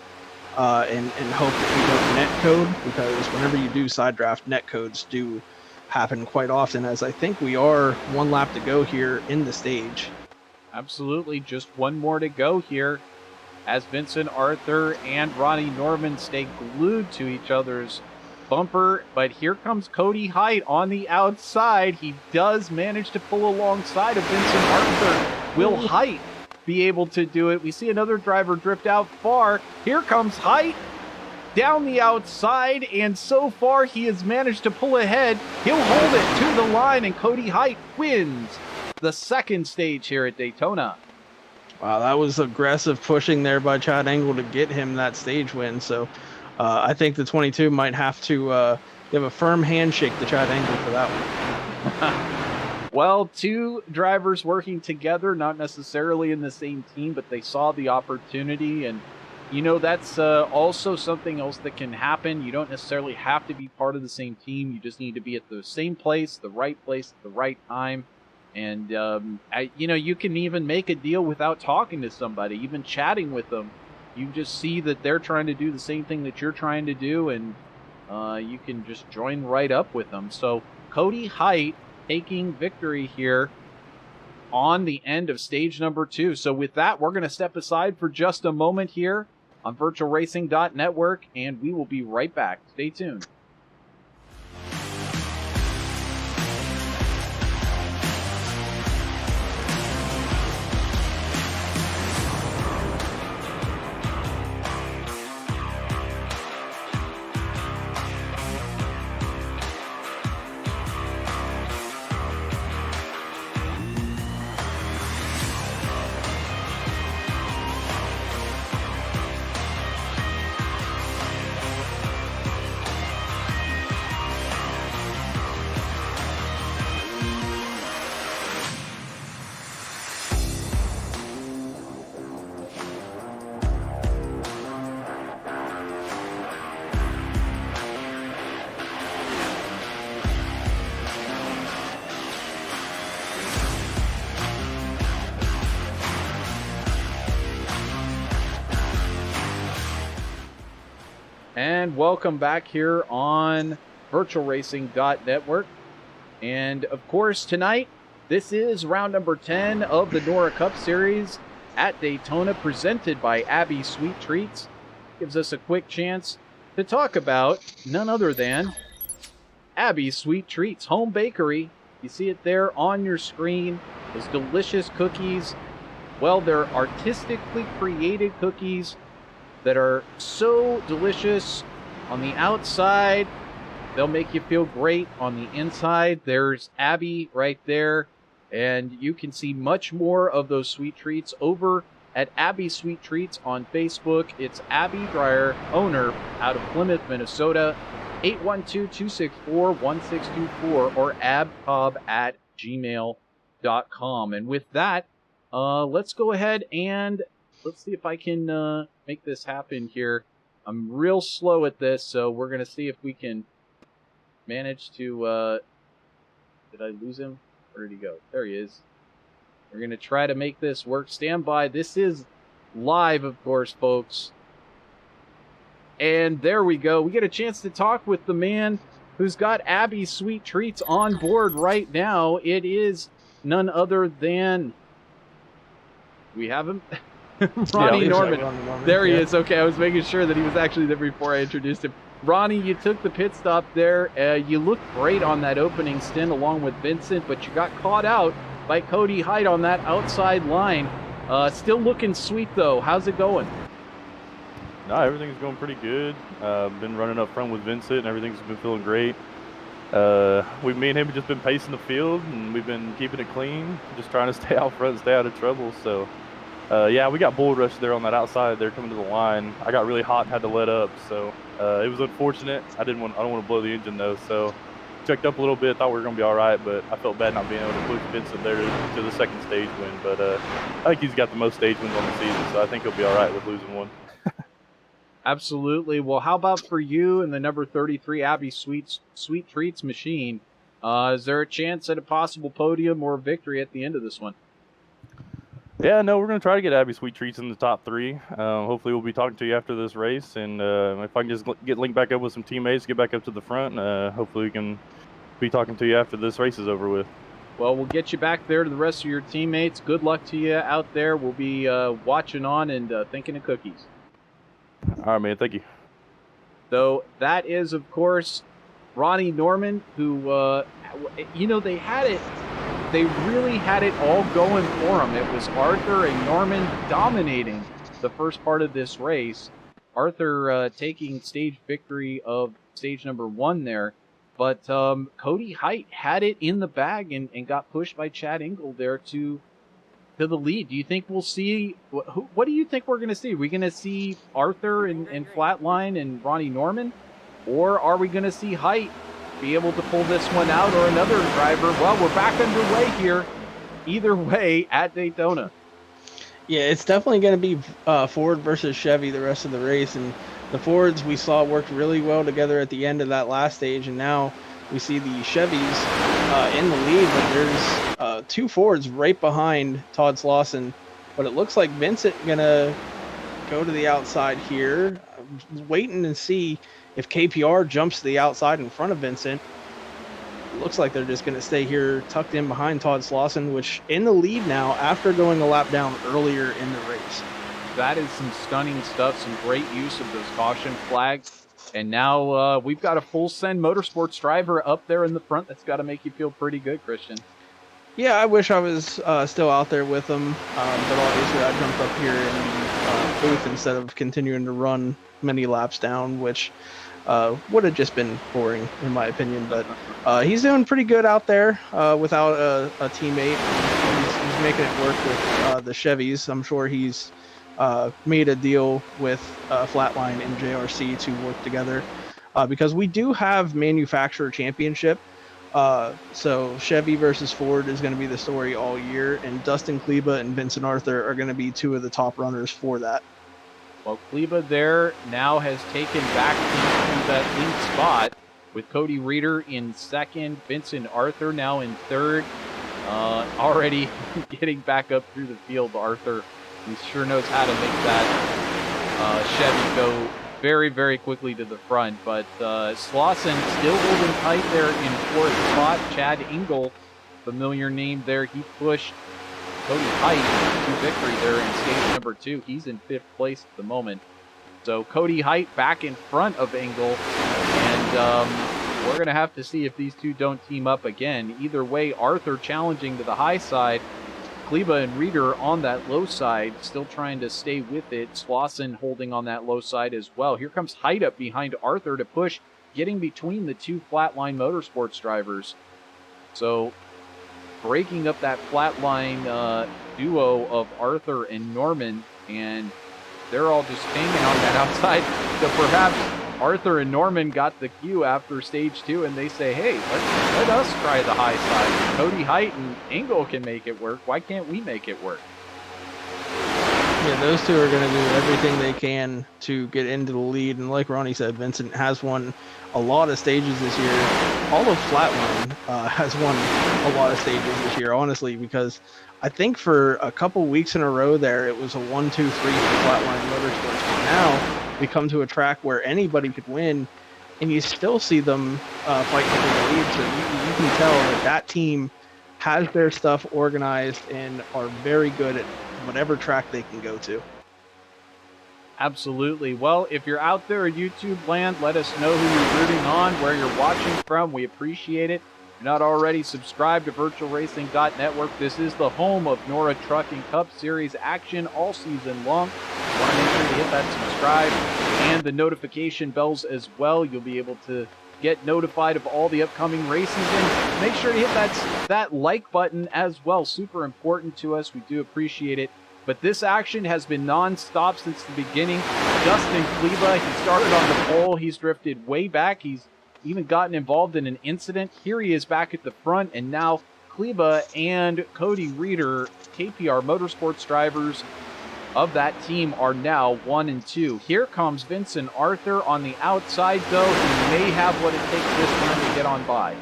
Speaker 2: and hope that you don't net code, because whenever you do side draft, net codes do happen quite often, as I think we are one lap to go here in the stage.
Speaker 1: Absolutely, just one more to go here as Vincent Arthur and Ronnie Norman stay glued to each other's bumper. But here comes Cody Height on the outside. He does manage to pull alongside of Vincent Arthur. Will Height be able to do it? We see another driver drift out far. Here comes Height down the outside, and so far he has managed to pull ahead. He'll hold it to the line, and Cody Height wins the second stage here at Daytona.
Speaker 2: Wow, that was aggressive pushing there by Chad Engel to get him that stage win. So I think the 22 might have to give a firm handshake to Chad Engel for that one.
Speaker 1: Well, two drivers working together, not necessarily in the same team, but they saw the opportunity. And, you know, that's also something else that can happen. You don't necessarily have to be part of the same team. You just need to be at the same place at the right time. And, you know, you can even make a deal without talking to somebody, even chatting with them. You just see that they're trying to do the same thing that you're trying to do, and you can just join right up with them. So Cody Height taking victory here on the end of stage number 2. So with that, we're going to step aside for just a moment here on VirtualRacing.Network, and we will be right back. Stay tuned. And welcome back here on VirtualRacing.Network. And of course, tonight, this is round number 10 of the NORA Cup Series at Daytona, presented by Abby Sweet Treats. Gives us a quick chance to talk about none other than Abby Sweet Treats Home Bakery. You see it there on your screen. Those delicious cookies. Well, they're artistically created cookies that are so delicious on the outside. They'll make you feel great on the inside. There's Abby right there, and you can see much more of those sweet treats over at Abby Sweet Treats on Facebook. It's Abby Dreyer, owner out of Plymouth, Minnesota. 812-264-1624 or abcobb@gmail.com. And with that, let's go ahead and let's see if I can make this happen here. I'm real slow at this, so we're going to see if we can manage to... did I lose him? Where did he go? There he is. We're going to try to make this work. Stand by. This is live, of course, folks. And there we go. We get a chance to talk with the man who's got Abby Sweet Treats on board right now. It is none other than... We have him? Ronnie
Speaker 2: Yeah,
Speaker 1: Norman.
Speaker 2: Ronnie Norman.
Speaker 1: There he
Speaker 2: Yeah.
Speaker 1: is. Okay, I was making sure that he was actually there before I introduced him. Ronnie, you took the pit stop there. You looked great on that opening stint along with Vincent, but you got caught out by Cody Height on that outside line. Still looking sweet, though. How's it going?
Speaker 4: No, everything's going pretty good. Been running up front with Vincent, and everything's been feeling great. Me and him have just been pacing the field, and we've been keeping it clean, just trying to stay out front and stay out of trouble. So, yeah, we got bull rush there on that outside there coming to the line. I got really hot and had to let up, so it was unfortunate. I don't want to blow the engine though, so checked up a little bit. Thought we were gonna be all right, but I felt bad not being able to push Vincent there to the second stage win. But I think he's got the most stage wins on the season, so I think he'll be all right with losing one.
Speaker 1: Absolutely. Well, how about for you and the number 33 Abby Sweet Treats machine? Is there a chance at a possible podium or victory at the end of this one?
Speaker 4: Yeah, no, we're going to try to get Abby Sweet Treats in the top 3. Hopefully we'll be talking to you after this race, and if I can just get linked back up with some teammates, get back up to the front, hopefully we can be talking to you after this race is over with.
Speaker 1: Well, we'll get you back there to the rest of your teammates. Good luck to you out there. We'll be watching on and thinking of cookies.
Speaker 4: All right, man, thank you.
Speaker 1: So that is, of course, Ronnie Norman, who, they really had it all going for him. It was Arthur and Norman dominating the first part of this race. Arthur taking stage victory of stage number 1 there. But Cody Height had it in the bag and got pushed by Chad Engel there to the lead. Do you think we'll see, what do you think we're going to see? Are we going to see Arthur and Flatline and Ronnie Norman? Or are we going to see Height be able to pull this one out, or another driver? Well, we're back underway here. Either way at Daytona.
Speaker 2: Yeah, it's definitely going to be Ford versus Chevy the rest of the race. And the Fords we saw worked really well together at the end of that last stage. And now we see the Chevys in the lead, but there's 2 Fords right behind Todd Slauson. But it looks like Vincent going to go to the outside here. I'm waiting to see if KPR jumps to the outside in front of Vincent. It looks like they're just going to stay here tucked in behind Todd Slauson, which in the lead now after going a lap down earlier in the race.
Speaker 1: That is some stunning stuff, some great use of those caution flags. And now we've got a full send motorsports driver up there in the front. That's got to make you feel pretty good, Christian.
Speaker 2: Yeah, I wish I was still out there with them, but obviously I jumped up here in the booth instead of continuing to run many laps down, which would have just been boring in my opinion. But he's doing pretty good out there without a teammate. He's making it work with the Chevys. I'm sure he's made a deal with Flatline and JRC to work together because we do have manufacturer championship. So Chevy versus Ford is going to be the story all year, and Dustin Kleba and Vincent Arthur are going to be 2 of the top runners for that.
Speaker 1: Well, Kleba there now has taken back into that lead spot with Cody Reeder in second, Vincent Arthur now in third. Already getting back up through the field, Arthur. He sure knows how to make that Chevy go very, very quickly to the front. But Slauson still holding tight there in 4th spot. Chad Engel, familiar name there, he pushed Cody Height to victory there in stage number 2. He's in 5th place at the moment. So Cody Height back in front of Engel, and we're going to have to see if these two don't team up again. Either way, Arthur challenging to the high side. Kleba and Reeder on that low side, still trying to stay with it. Slauson holding on that low side as well. Here comes Height up behind Arthur to push, getting between the 2 Flatline Motorsports drivers. So breaking up that Flatline duo of Arthur and Norman, and they're all just hanging on that outside. So perhaps Arthur and Norman got the cue after stage 2, and they say, hey, let us try the high side. Cody Height and Engel can make it work. Why can't we make it work?
Speaker 2: Yeah, those 2 are going to do everything they can to get into the lead. And like Ronnie said, Vincent has won a lot of stages this year. All of Flatline has won a lot of stages this year, honestly, because I think for a couple weeks in a row there, it was a 1, 2, 3 for Flatline Motorsports. But now we come to a track where anybody could win, and you still see them fighting for the lead. So you can tell that that team has their stuff organized and are very good at whatever track they can go to.
Speaker 1: Absolutely. Well, if you're out there in YouTube land, let us know who you're rooting on, where you're watching from. We appreciate it. If you're not already subscribed to VirtualRacing.Network, this is the home of NORA Trucking Cup Series action all season long. You want to make sure you hit that subscribe and the notification bells as well. You'll be able to get notified of all the upcoming races, and make sure to hit that like button as well. Super important to us. We do appreciate it. But this action has been non-stop since the beginning. Justin Kleba, he started on the pole. He's drifted way back. He's even gotten involved in an incident. Here he is back at the front, and now Kleba and Cody Reeder, KPR Motorsports drivers of that team, are now 1 and 2. Here comes Vincent Arthur on the outside, though. He may have what it takes this time to get on by.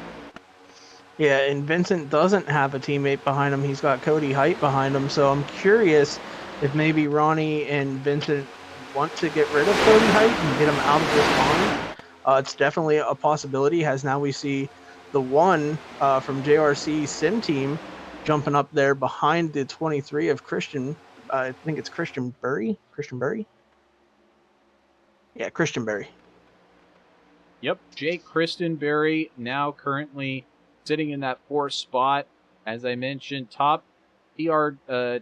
Speaker 2: Yeah, and Vincent doesn't have a teammate behind him. He's got Cody Height behind him, so I'm curious if maybe Ronnie and Vincent want to get rid of Cody Height and get him out of this line. It's definitely a possibility, as now we see the one from JRC Sim Team jumping up there behind the 23 of Christian. I think it's Christian Burry? Christian Burry? Yeah, Christian Burry.
Speaker 1: Yep, Jake Christenberry now currently sitting in that 4th spot. As I mentioned, top TRD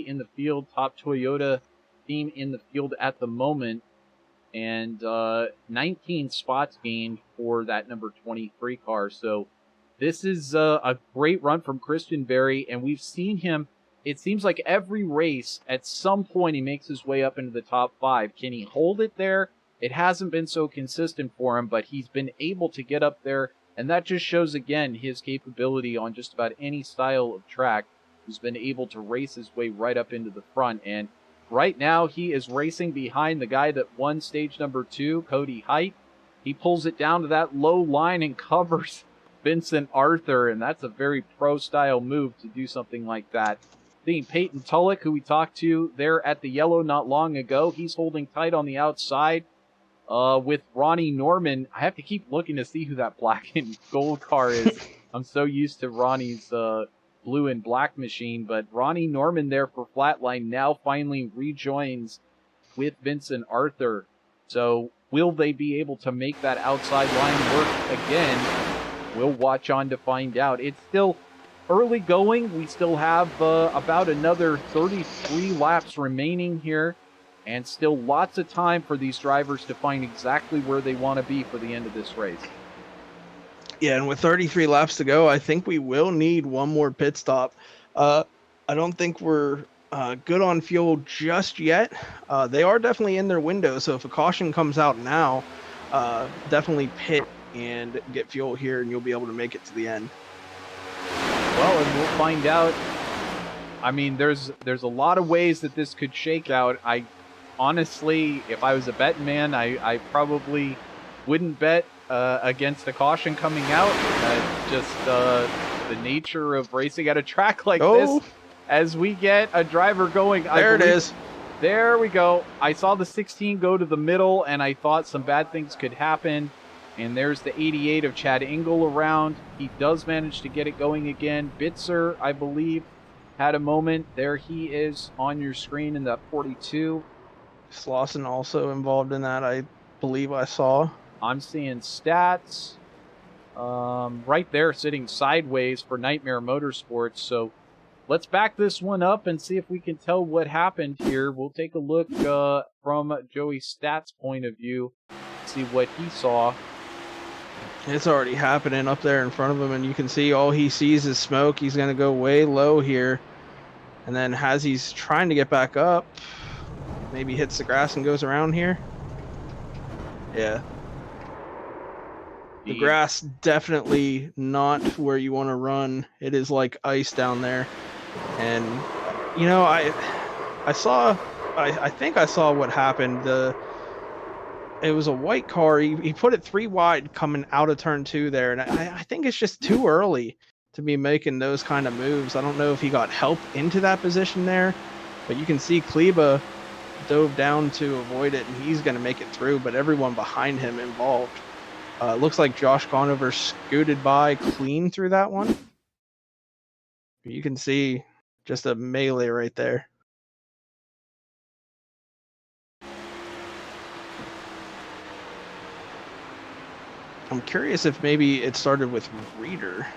Speaker 1: in the field, top Toyota team in the field at the moment, and 19 spots gained for that number 23 car. So this is a great run from Christenberry, and we've seen him, it seems like every race, at some point he makes his way up into the top 5. Can he hold it there? It hasn't been so consistent for him, but he's been able to get up there. And that just shows, again, his capability on just about any style of track. He's been able to race his way right up into the front. And right now, he is racing behind the guy that won stage number 2, Cody Height. He pulls it down to that low line and covers Vincent Arthur. And that's a very pro-style move to do something like that. Seeing Peyton Tulloch, who we talked to there at the yellow not long ago. He's holding tight on the outside. With Ronnie Norman, I have to keep looking to see who that black and gold car is. I'm so used to Ronnie's blue and black machine, but Ronnie Norman there for Flatline now finally rejoins with Vincent Arthur. So will they be able to make that outside line work again? We'll watch on to find out. It's still early going. We still have about another 33 laps remaining here. And still lots of time for these drivers to find exactly where they want to be for the end of this race.
Speaker 2: Yeah, and with 33 laps to go, I think we will need one more pit stop. I don't think we're good on fuel just yet. They are definitely in their window, so if a caution comes out now, definitely pit and get fuel here, and you'll be able to make it to the end.
Speaker 1: Well, and we'll find out. I mean, there's a lot of ways that this could shake out. Honestly, if I was a betting man, I probably wouldn't bet against a caution coming out. Just the nature of racing at a track like this. As we get a driver going.
Speaker 2: There it is.
Speaker 1: There we go. I saw the 16 go to the middle, and I thought some bad things could happen. And there's the 88 of Chad Engel around. He does manage to get it going again. Bitzer, I believe, had a moment. There he is on your screen in that 42.
Speaker 2: Slauson also involved in that, I believe I saw.
Speaker 1: I'm seeing stats right there sitting sideways for Nightmare Motorsports. So let's back this one up and see if we can tell what happened here. We'll take a look from Joey's stats point of view, see what he saw.
Speaker 2: It's already happening up there in front of him, and you can see all he sees is smoke. He's going to go way low here. And then as he's trying to get back up, maybe hits the grass and goes around here. Yeah. The grass definitely not where you want to run. It is like ice down there. And, you know, I think I saw what happened. It was a white car. He put it 3 wide coming out of turn 2 there. And I think it's just too early to be making those kind of moves. I don't know if he got help into that position there, but you can see Kleba dove down to avoid it, and he's going to make it through, but everyone behind him involved. Looks like Josh Conover scooted by clean through that one. You can see just a melee right there. I'm curious if maybe it started with Reader.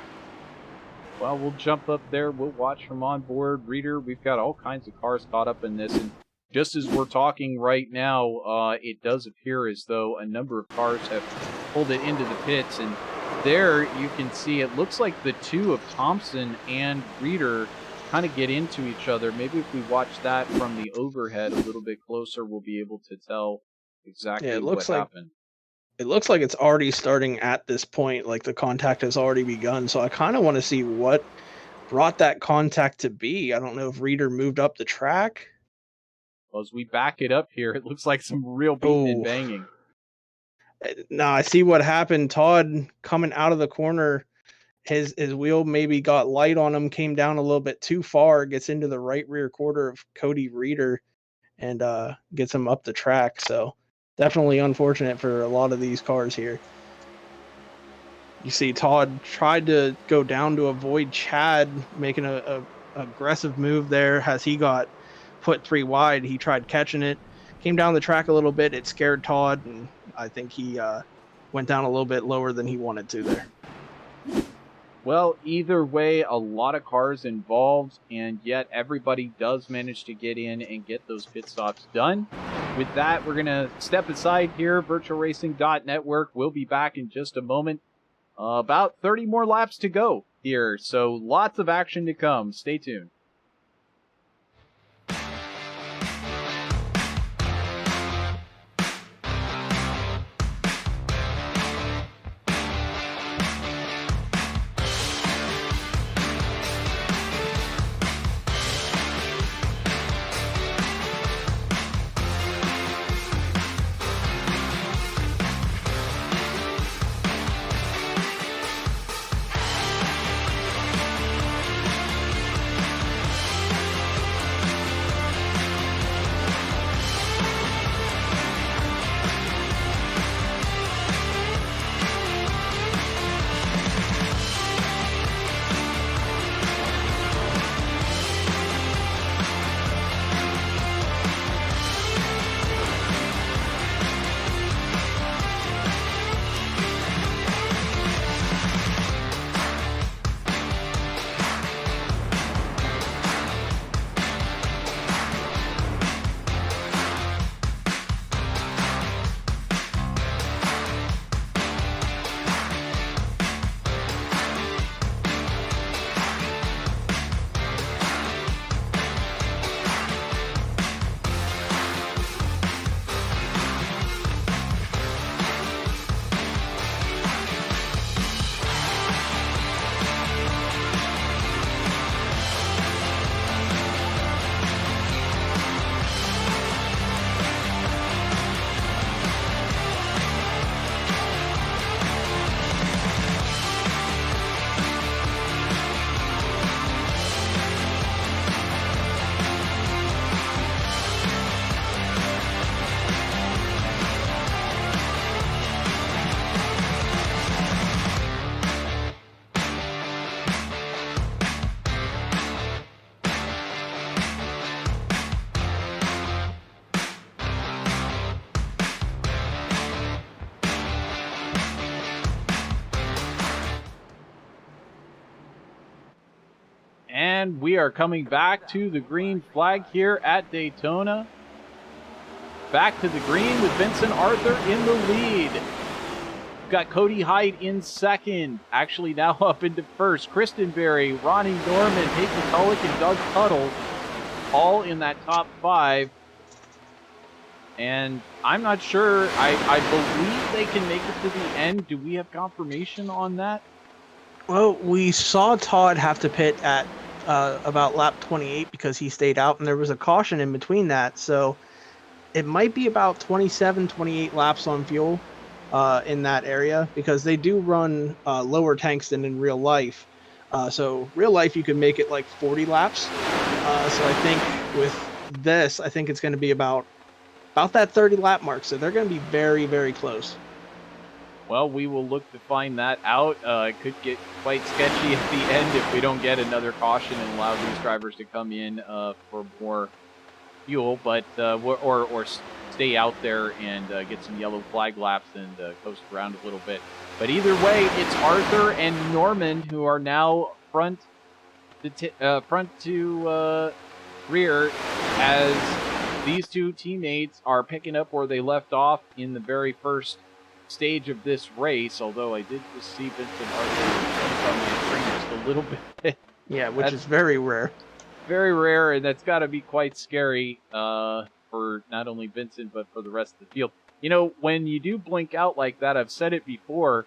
Speaker 1: Well, we'll jump up there. We'll watch from on board. Reader, we've got all kinds of cars caught up in this. And just as we're talking right now, it does appear as though a number of cars have pulled it into the pits. And there you can see it looks like the two of Thompson and Reader kind of get into each other. Maybe if we watch that from the overhead a little bit closer, we'll be able to tell exactly what happened.
Speaker 2: It looks like it's already starting at this point, like the contact has already begun. So I kind of want to see what brought that contact to be. I don't know if Reader moved up the track.
Speaker 1: Well, as we back it up here, it looks like some real beating and banging.
Speaker 2: Now I see what happened. Todd coming out of the corner, his wheel maybe got light on him, came down a little bit too far, gets into the right rear quarter of Cody Reader, and gets him up the track. So definitely unfortunate for a lot of these cars here. You see Todd tried to go down to avoid Chad, making a aggressive move there. As he got put 3 wide, he tried catching it, came down the track a little bit. It scared Todd, and I think he went down a little bit lower than he wanted to there.
Speaker 1: Well, either way, a lot of cars involved, and yet everybody does manage to get in and get those pit stops done. With that, we're going to step aside here. VirtualRacing.Network. We'll be back in just a moment. About 30 more laps to go here, so lots of action to come. Stay tuned. And we are coming back to the green flag here at Daytona. Back to the green with Vincent Arthur in the lead. We've got Cody Hyde in second. Actually now up into first. Kristen Berry, Ronnie Norman, Hank McCulloch, and Doug Tuttle all in that top 5. And I'm not sure. I believe they can make it to the end. Do we have confirmation on that?
Speaker 2: Well, we saw Todd have to pit at about lap 28 because he stayed out, and there was a caution in between that. So it might be about 27, 28 laps on fuel in that area, because they do run lower tanks than in real life. So real life, you can make it like 40 laps. So I think with this, I think it's going to be about that 30 lap mark. So they're going to be very, very close.
Speaker 1: Well, we will look to find that out. It could get quite sketchy at the end if we don't get another caution and allow these drivers to come in for more fuel, but or stay out there and get some yellow flag laps and coast around a little bit. But either way, it's Arthur and Norman who are now front to rear as these two teammates are picking up where they left off in the very first stage of this race. Although I did just see Vincent Arthur on the screen just a little bit.
Speaker 2: Yeah, which is very rare.
Speaker 1: Very rare, and that's got to be quite scary for not only Vincent, but for the rest of the field. You know, when you do blink out like that, I've said it before,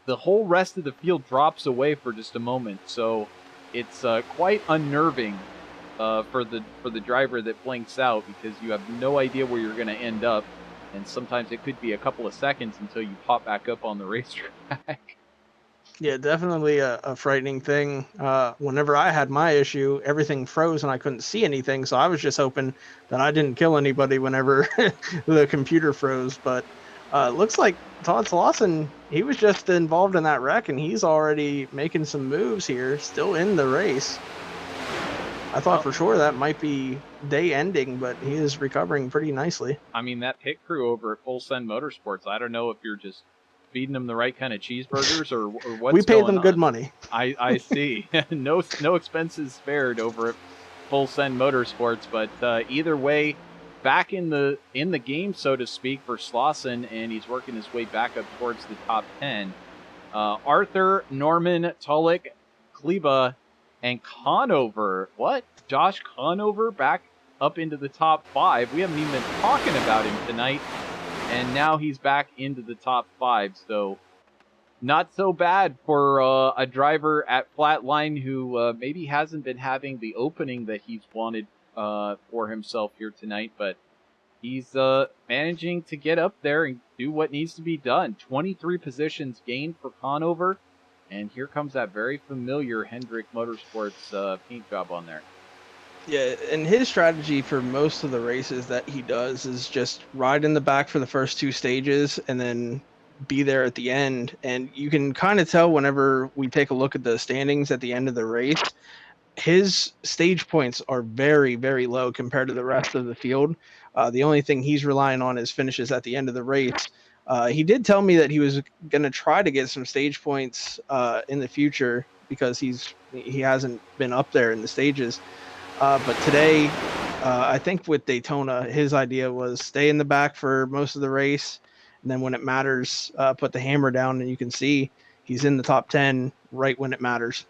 Speaker 1: the whole rest of the field drops away for just a moment. So it's quite unnerving for the driver that blinks out, because you have no idea where you're going to end up. And sometimes it could be a couple of seconds until you pop back up on the racetrack.
Speaker 2: Yeah, definitely a frightening thing. Whenever I had my issue, everything froze and I couldn't see anything. So I was just hoping that I didn't kill anybody whenever the computer froze. But looks like Todd Slauson, he was just involved in that wreck, and he's already making some moves here, still in the race. I thought for sure that might be day ending, but he is recovering pretty nicely.
Speaker 1: I mean, that pit crew over at Full Send Motorsports, I don't know if you're just feeding them the right kind of cheeseburgers or what's
Speaker 2: we paid
Speaker 1: going
Speaker 2: them good
Speaker 1: on.
Speaker 2: money.
Speaker 1: I see. no expenses spared over at Full Send Motorsports, but either way, back in the game, so to speak, for Slauson, and he's working his way back up towards the top 10. Arthur, Norman, Tulloch, Kleba, and Conover. What? Josh Conover back up into the top 5. We haven't even been talking about him tonight. And now he's back into the top 5, so not so bad for a driver at Flatline who maybe hasn't been having the opening that he's wanted for himself here tonight, but he's managing to get up there and do what needs to be done. 23 positions gained for Conover, and here comes that very familiar Hendrick Motorsports paint job on there.
Speaker 2: Yeah, and his strategy for most of the races that he does is just ride in the back for the first 2 stages and then be there at the end. And you can kind of tell whenever we take a look at the standings at the end of the race, his stage points are very, very low compared to the rest of the field. The only thing he's relying on is finishes at the end of the race. He did tell me that he was going to try to get some stage points in the future because he hasn't been up there in the stages. But today, I think with Daytona, his idea was stay in the back for most of the race, and then when it matters, put the hammer down, and you can see he's in the top 10 right when it matters.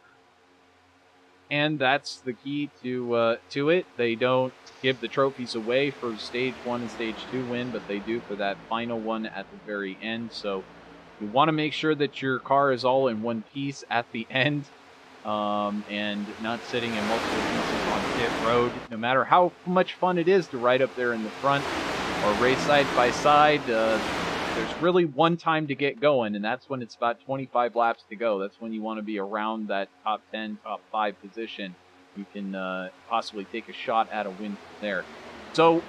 Speaker 1: And that's the key to it. They don't give the trophies away for stage 1 and stage 2 win, but they do for that final one at the very end. So you want to make sure that your car is all in one piece at the end. And not sitting in multiple pieces on pit road. No matter how much fun it is to ride up there in the front or race side by side, there's really one time to get going, and that's when it's about 25 laps to go. That's when you want to be around that top 10, top 5 position. You can possibly take a shot at a win from there. So,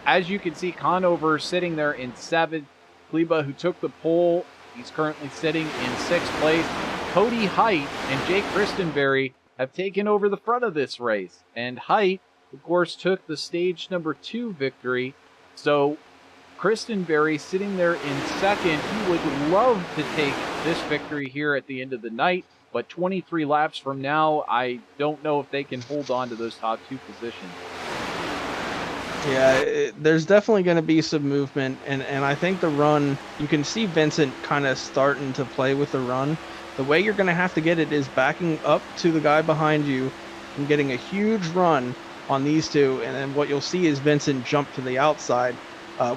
Speaker 1: as you can see, Conover sitting there in 7th. Kleba, who took the pole, he's currently sitting in 6th place. Cody Height and Jake Christenberry have taken over the front of this race. And Height, of course, took the stage number 2 victory. So Christenberry sitting there in 2nd. He would love to take this victory here at the end of the night. But 23 laps from now, I don't know if they can hold on to those top 2 positions.
Speaker 2: Yeah, there's definitely going to be some movement. And I think the run, you can see Vincent kind of starting to play with the run. The way you're going to have to get it is backing up to the guy behind you and getting a huge run on these two. And then what you'll see is Vincent jump to the outside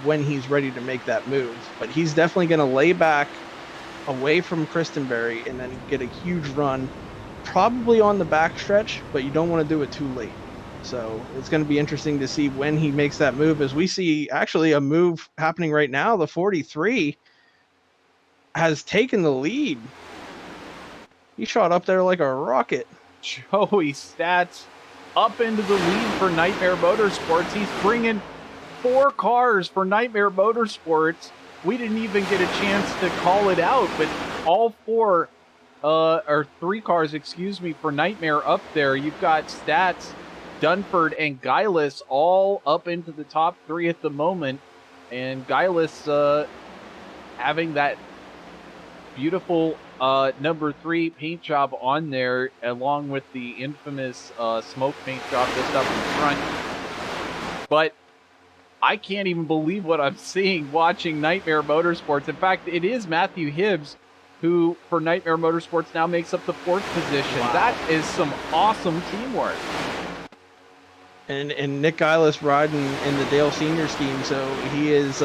Speaker 2: when he's ready to make that move. But he's definitely going to lay back away from Christenberry and then get a huge run, probably on the backstretch, but you don't want to do it too late. So it's going to be interesting to see when he makes that move, as we see actually a move happening right now. The 43 has taken the lead. He shot up there like a rocket.
Speaker 1: Joey Stats up into the lead for Nightmare Motorsports. He's bringing 4 cars for Nightmare Motorsports we didn't even get a chance to call it out, but all four, or three cars, excuse me, for Nightmare up there. You've got Stats, Dunford, and Guileless all up into the top three at the moment. And Guileless having that beautiful number 3 paint job on there, along with the infamous smoke paint job just up in front. But I can't even believe what I'm seeing watching Nightmare Motorsports. In fact, it is Matthew Hibbs who, for Nightmare Motorsports, now makes up the 4th position. Wow. That is some awesome teamwork.
Speaker 2: And Nick Guileless riding in the Dale Seniors team, so he is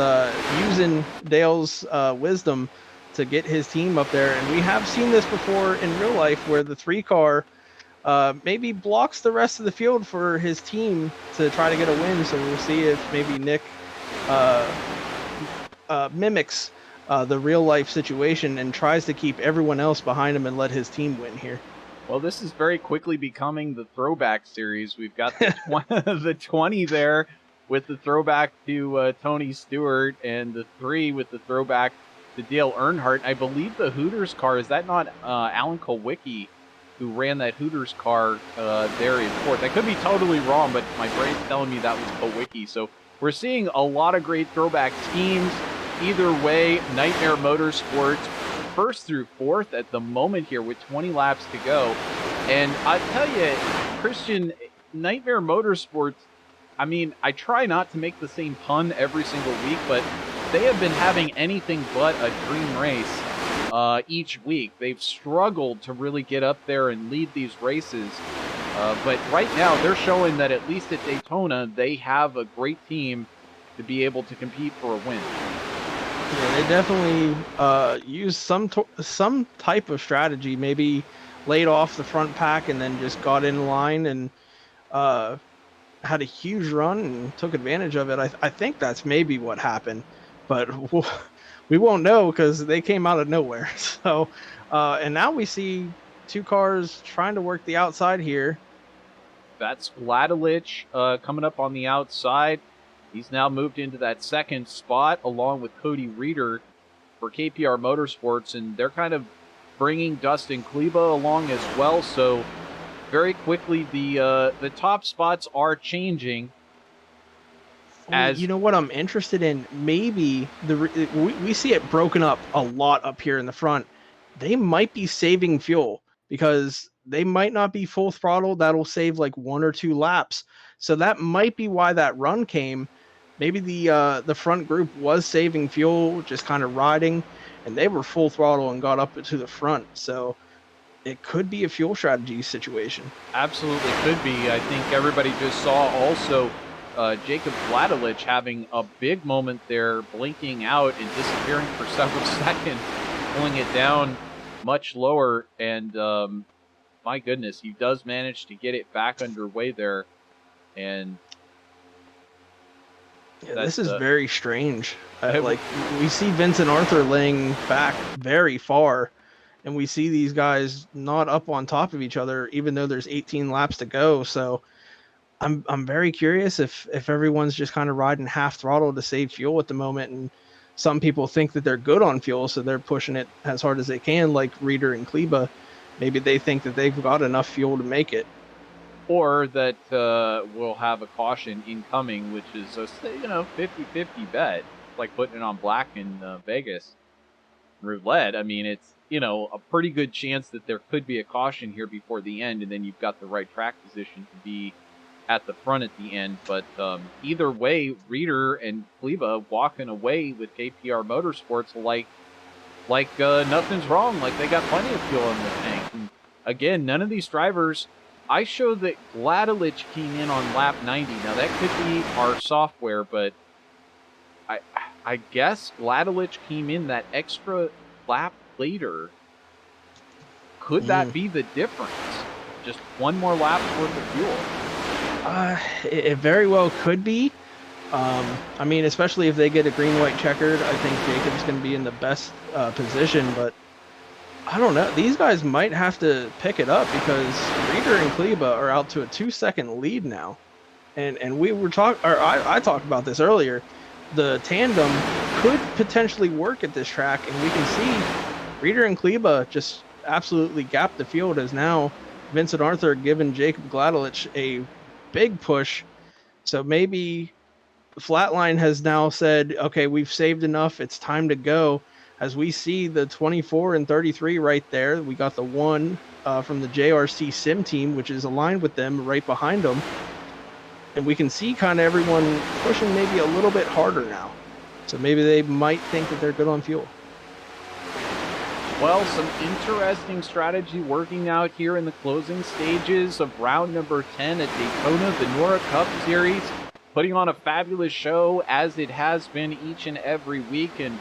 Speaker 2: using Dale's wisdom to get his team up there. And we have seen this before in real life, where the 3-car maybe blocks the rest of the field for his team to try to get a win. So we'll see if maybe Nick mimics the real life situation and tries to keep everyone else behind him and let his team win here.
Speaker 1: Well, this is very quickly becoming the throwback series. We've got the 20 there with the throwback to Tony Stewart, and the 3 with the throwback to Dale Earnhardt. I believe the Hooters car, is that not Alan Kulwicki who ran that Hooters car there in 4th? I could be totally wrong, but my brain's telling me that was Kulwicki. So we're seeing a lot of great throwback teams. Either way, Nightmare Motorsports 1st through 4th at the moment here with 20 laps to go. And I tell you, Christian, Nightmare Motorsports, I mean, I try not to make the same pun every single week, but they have been having anything but a dream race each week. They've struggled to really get up there and lead these races. But right now, they're showing that at least at Daytona, they have a great team to be able to compete for a win.
Speaker 2: Yeah, they definitely used some type of strategy, maybe laid off the front pack and then just got in line and had a huge run and took advantage of it. I think that's maybe what happened, but we won't know because they came out of nowhere. So, and now we see 2 cars trying to work the outside here.
Speaker 1: That's Vladelich coming up on the outside. He's now moved into that 2nd spot along with Cody Reeder for KPR Motorsports, and they're kind of bringing Dustin Kleba along as well. So very quickly, the top spots are changing. As
Speaker 2: you know what I'm interested in, maybe we see it broken up a lot up here in the front. They might be saving fuel because they might not be full throttle. That'll save like 1 or 2 laps. So that might be why that run came. Maybe the front group was saving fuel, just kind of riding, and they were full throttle and got up to the front. So it could be a fuel strategy situation.
Speaker 1: Absolutely could be. I think everybody just saw also Jacob Vladelich having a big moment there, blinking out and disappearing for several seconds, pulling it down much lower. And my goodness, he does manage to get it back underway there. And
Speaker 2: yeah, this is very strange. Like, we see Vincent Arthur laying back very far, and we see these guys not up on top of each other, even though there's 18 laps to go. So I'm very curious if everyone's just kind of riding half throttle to save fuel at the moment. And some people think that they're good on fuel, so they're pushing it as hard as they can, like Reeder and Kleba. Maybe they think that they've got enough fuel to make it.
Speaker 1: Or that we'll have a caution incoming, which is a 50-50 bet, like putting it on black in Vegas roulette. I mean, it's a pretty good chance that there could be a caution here before the end, and then you've got the right track position to be at the front at the end. But either way, Reeder and Kleba walking away with KPR Motorsports like nothing's wrong, like they got plenty of fuel in the tank. And again, none of these drivers. I showed that Vladelich came in on lap 90. Now, that could be our software, but I guess Vladelich came in that extra lap later. Could that be the difference? Just 1 more lap worth of fuel?
Speaker 2: It very well could be. I mean, especially if they get a green-white checkered, I think Jacob's going to be in the best position, but I don't know. These guys might have to pick it up because Reeder and Kleba are out to a 2-second lead now. And we were I talked about this earlier. the tandem could potentially work at this track, and we can see Reeder and Kleba just absolutely gap the field, as now Vincent Arthur giving Jacob Gladelich a big push. So maybe Flatline has now said, okay, we've saved enough, it's time to go. As we see the 24 and 33 right there, we got the one from the JRC Sim team, which is aligned with them right behind them. And we can see kind of everyone pushing maybe a little bit harder now. So maybe they might think that they're good on fuel.
Speaker 1: Well, some interesting strategy working out here in the closing stages of round number 10 at Daytona, the NORA Cup Series, putting on a fabulous show as it has been each and every week. And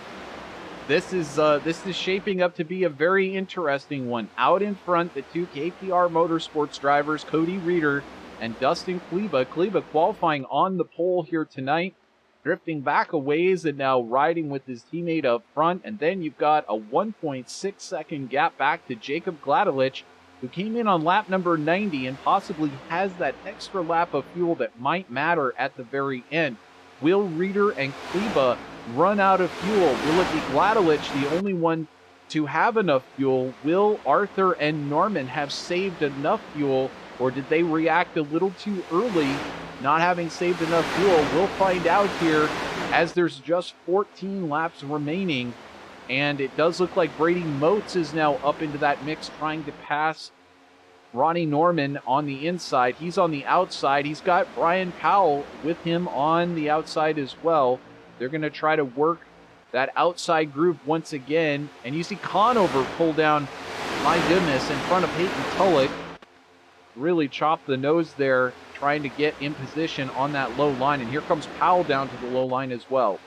Speaker 1: this is shaping up to be a very interesting one. Out in front, the two KPR Motorsports drivers, Cody Reeder and Dustin Kleba. Kleba qualifying on the pole here tonight, drifting back a ways and now riding with his teammate up front. And then you've got a 1.6 second gap back to Jacob Gladelich, who came in on lap number 90 and possibly has that extra lap of fuel that might matter at the very end. Will Reeder and Kleba run out of fuel? Will it be Gladelich, the only one to have enough fuel? Will Arthur and Norman have saved enough fuel, or did they react a little too early, not having saved enough fuel? We'll find out here as there's just 14 laps remaining. And it does look like Brady Motes is now up into that mix, trying to pass Ronnie Norman on the inside. He's on the outside. He's got Brian Powell with him on the outside as well. They're going to try to work that outside group once again. And you see Conover pull down, my goodness, in front of Peyton Tulloch. Really chop the nose there, trying to get in position on that low line. And here comes Powell down to the low line as well.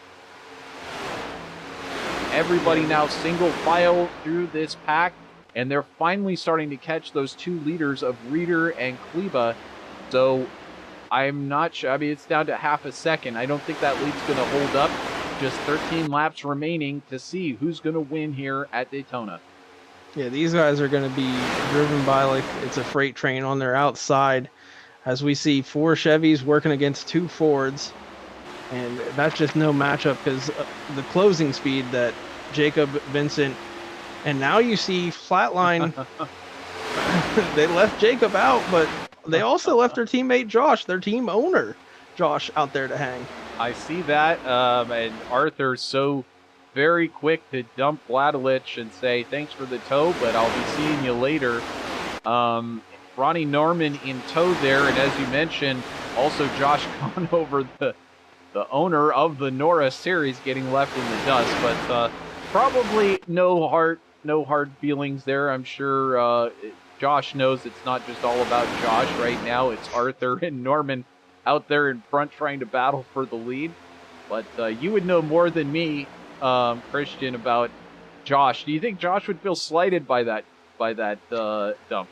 Speaker 1: Everybody now single file through this pack, and they're finally starting to catch those two leaders of Reeder and Kleba. So I'm not sure. I mean, it's down to half a second. I don't think that lead's going to hold up. Just 13 laps remaining to see who's going to win here at Daytona.
Speaker 2: Yeah, these guys are going to be driven by like it's a freight train on their outside, as we see 4 Chevys working against 2 Fords. And that's just no matchup, because the closing speed that Jacob, Vincent, and now you see Flatline, they left Jacob out, but they also left their teammate Josh, their team owner, Josh, out there to hang.
Speaker 1: I see that, and Arthur's so very quick to dump Gladelich and say, thanks for the tow, but I'll be seeing you later. Ronnie Norman in tow there, and as you mentioned, also Josh Conover, the owner of the NORA series, getting left in the dust. But probably no hard feelings there. I'm sure Josh knows it's not just all about Josh right now. It's Arthur and Norman out there in front trying to battle for the lead. But you would know more than me, Christian, about Josh. Do you think Josh would feel slighted by that dump?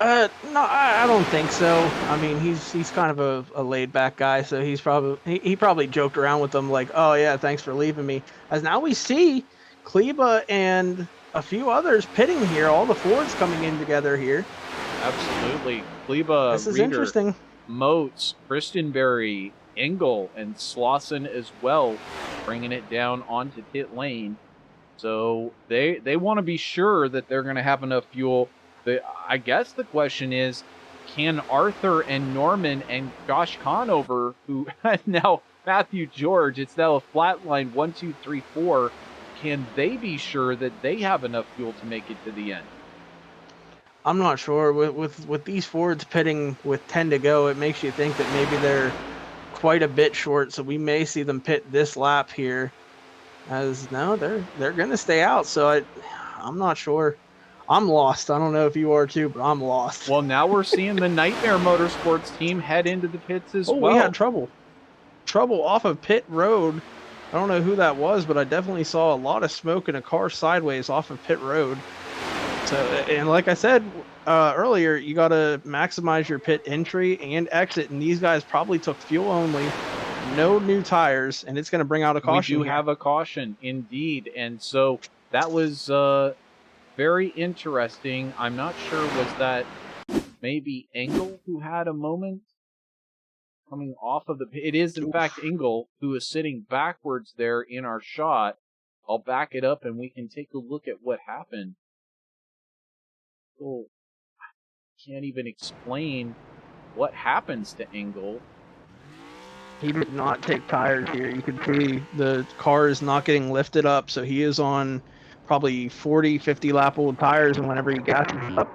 Speaker 2: No, I don't think so. I mean, he's kind of a laid back guy, so he probably joked around with them like, "Oh yeah, thanks for leaving me." As now we see Kleba and a few others pitting here, all the Fords coming in together here.
Speaker 1: Absolutely, Kleba,
Speaker 2: this is
Speaker 1: Reeder,
Speaker 2: interesting.
Speaker 1: Motes, Christenberry, Engel, and Slauson as well, bringing it down onto pit lane. So they want to be sure that they're going to have enough fuel. I guess the question is, can Arthur and Norman and Josh Conover, who now Matthew George, it's now a flatline 1, 2, 3, 4, can they be sure that they have enough fuel to make it to the end?
Speaker 2: I'm not sure. With these Fords pitting with 10 to go, it makes you think that maybe they're quite a bit short. So we may see them pit this lap here. As no, they're gonna stay out. So I'm not sure. I'm lost. I don't know if you are too, but I'm lost.
Speaker 1: Well, now we're seeing the Nightmare Motorsports team head into the pits as well.
Speaker 2: We had trouble off of pit road. I don't know who that was, but I definitely saw a lot of smoke in a car sideways off of pit road. So, and like I said earlier, you got to maximize your pit entry and exit, and these guys probably took fuel only, no new tires, and it's going to bring out a caution.
Speaker 1: We do have a caution, indeed, and so that was very interesting. I'm not sure, was that maybe Engel who had a moment coming off of the pit. It is, in fact, Engel, who is sitting backwards there in our shot. I'll back it up and we can take a look at what happened. Oh, I can't even explain what happens to Engel.
Speaker 2: He did not take tires here. You can see the car is not getting lifted up, so he is on probably 40, 50 lap old tires, and whenever he gasses up,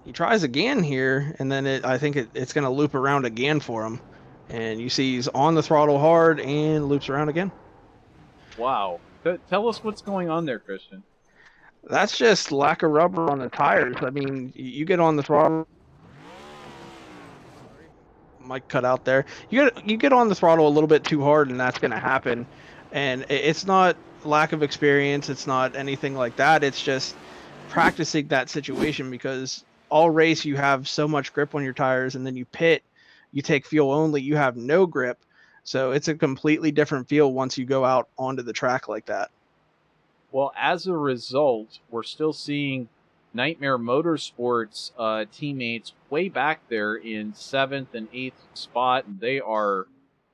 Speaker 2: he tries again here, and then I think it's going to loop around again for him. And you see he's on the throttle hard and loops around again.
Speaker 1: Wow. Tell us what's going on there, Christian.
Speaker 2: That's just lack of rubber on the tires. I mean, you get on the throttle. Might cut out there. You get on the throttle a little bit too hard, and that's going to happen. And it's not lack of experience. It's not anything like that. It's just practicing that situation, because all race you have so much grip on your tires, and then you pit, you take fuel only, you have no grip. So it's a completely different feel once you go out onto the track like that.
Speaker 1: Well, as a result, we're still seeing Nightmare Motorsports teammates way back there in 7th and 8th spot, and they are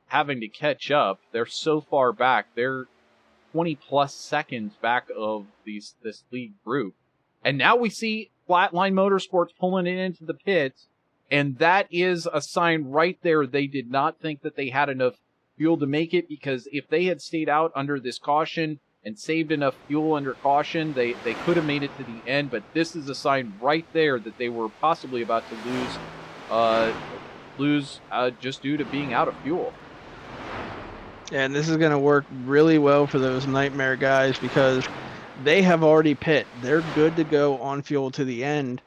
Speaker 1: having to catch up. They're so far back. They're 20-plus seconds back of this lead group. And now we see Flatline Motorsports pulling it into the pits, and that is a sign right there they did not think that they had enough fuel to make it, because if they had stayed out under this caution and saved enough fuel under caution, they could have made it to the end. But this is a sign right there that they were possibly about to lose just due to being out of fuel.
Speaker 2: And this is going to work really well for those Nightmare guys, because they have already pit. They're good to go on fuel to the end.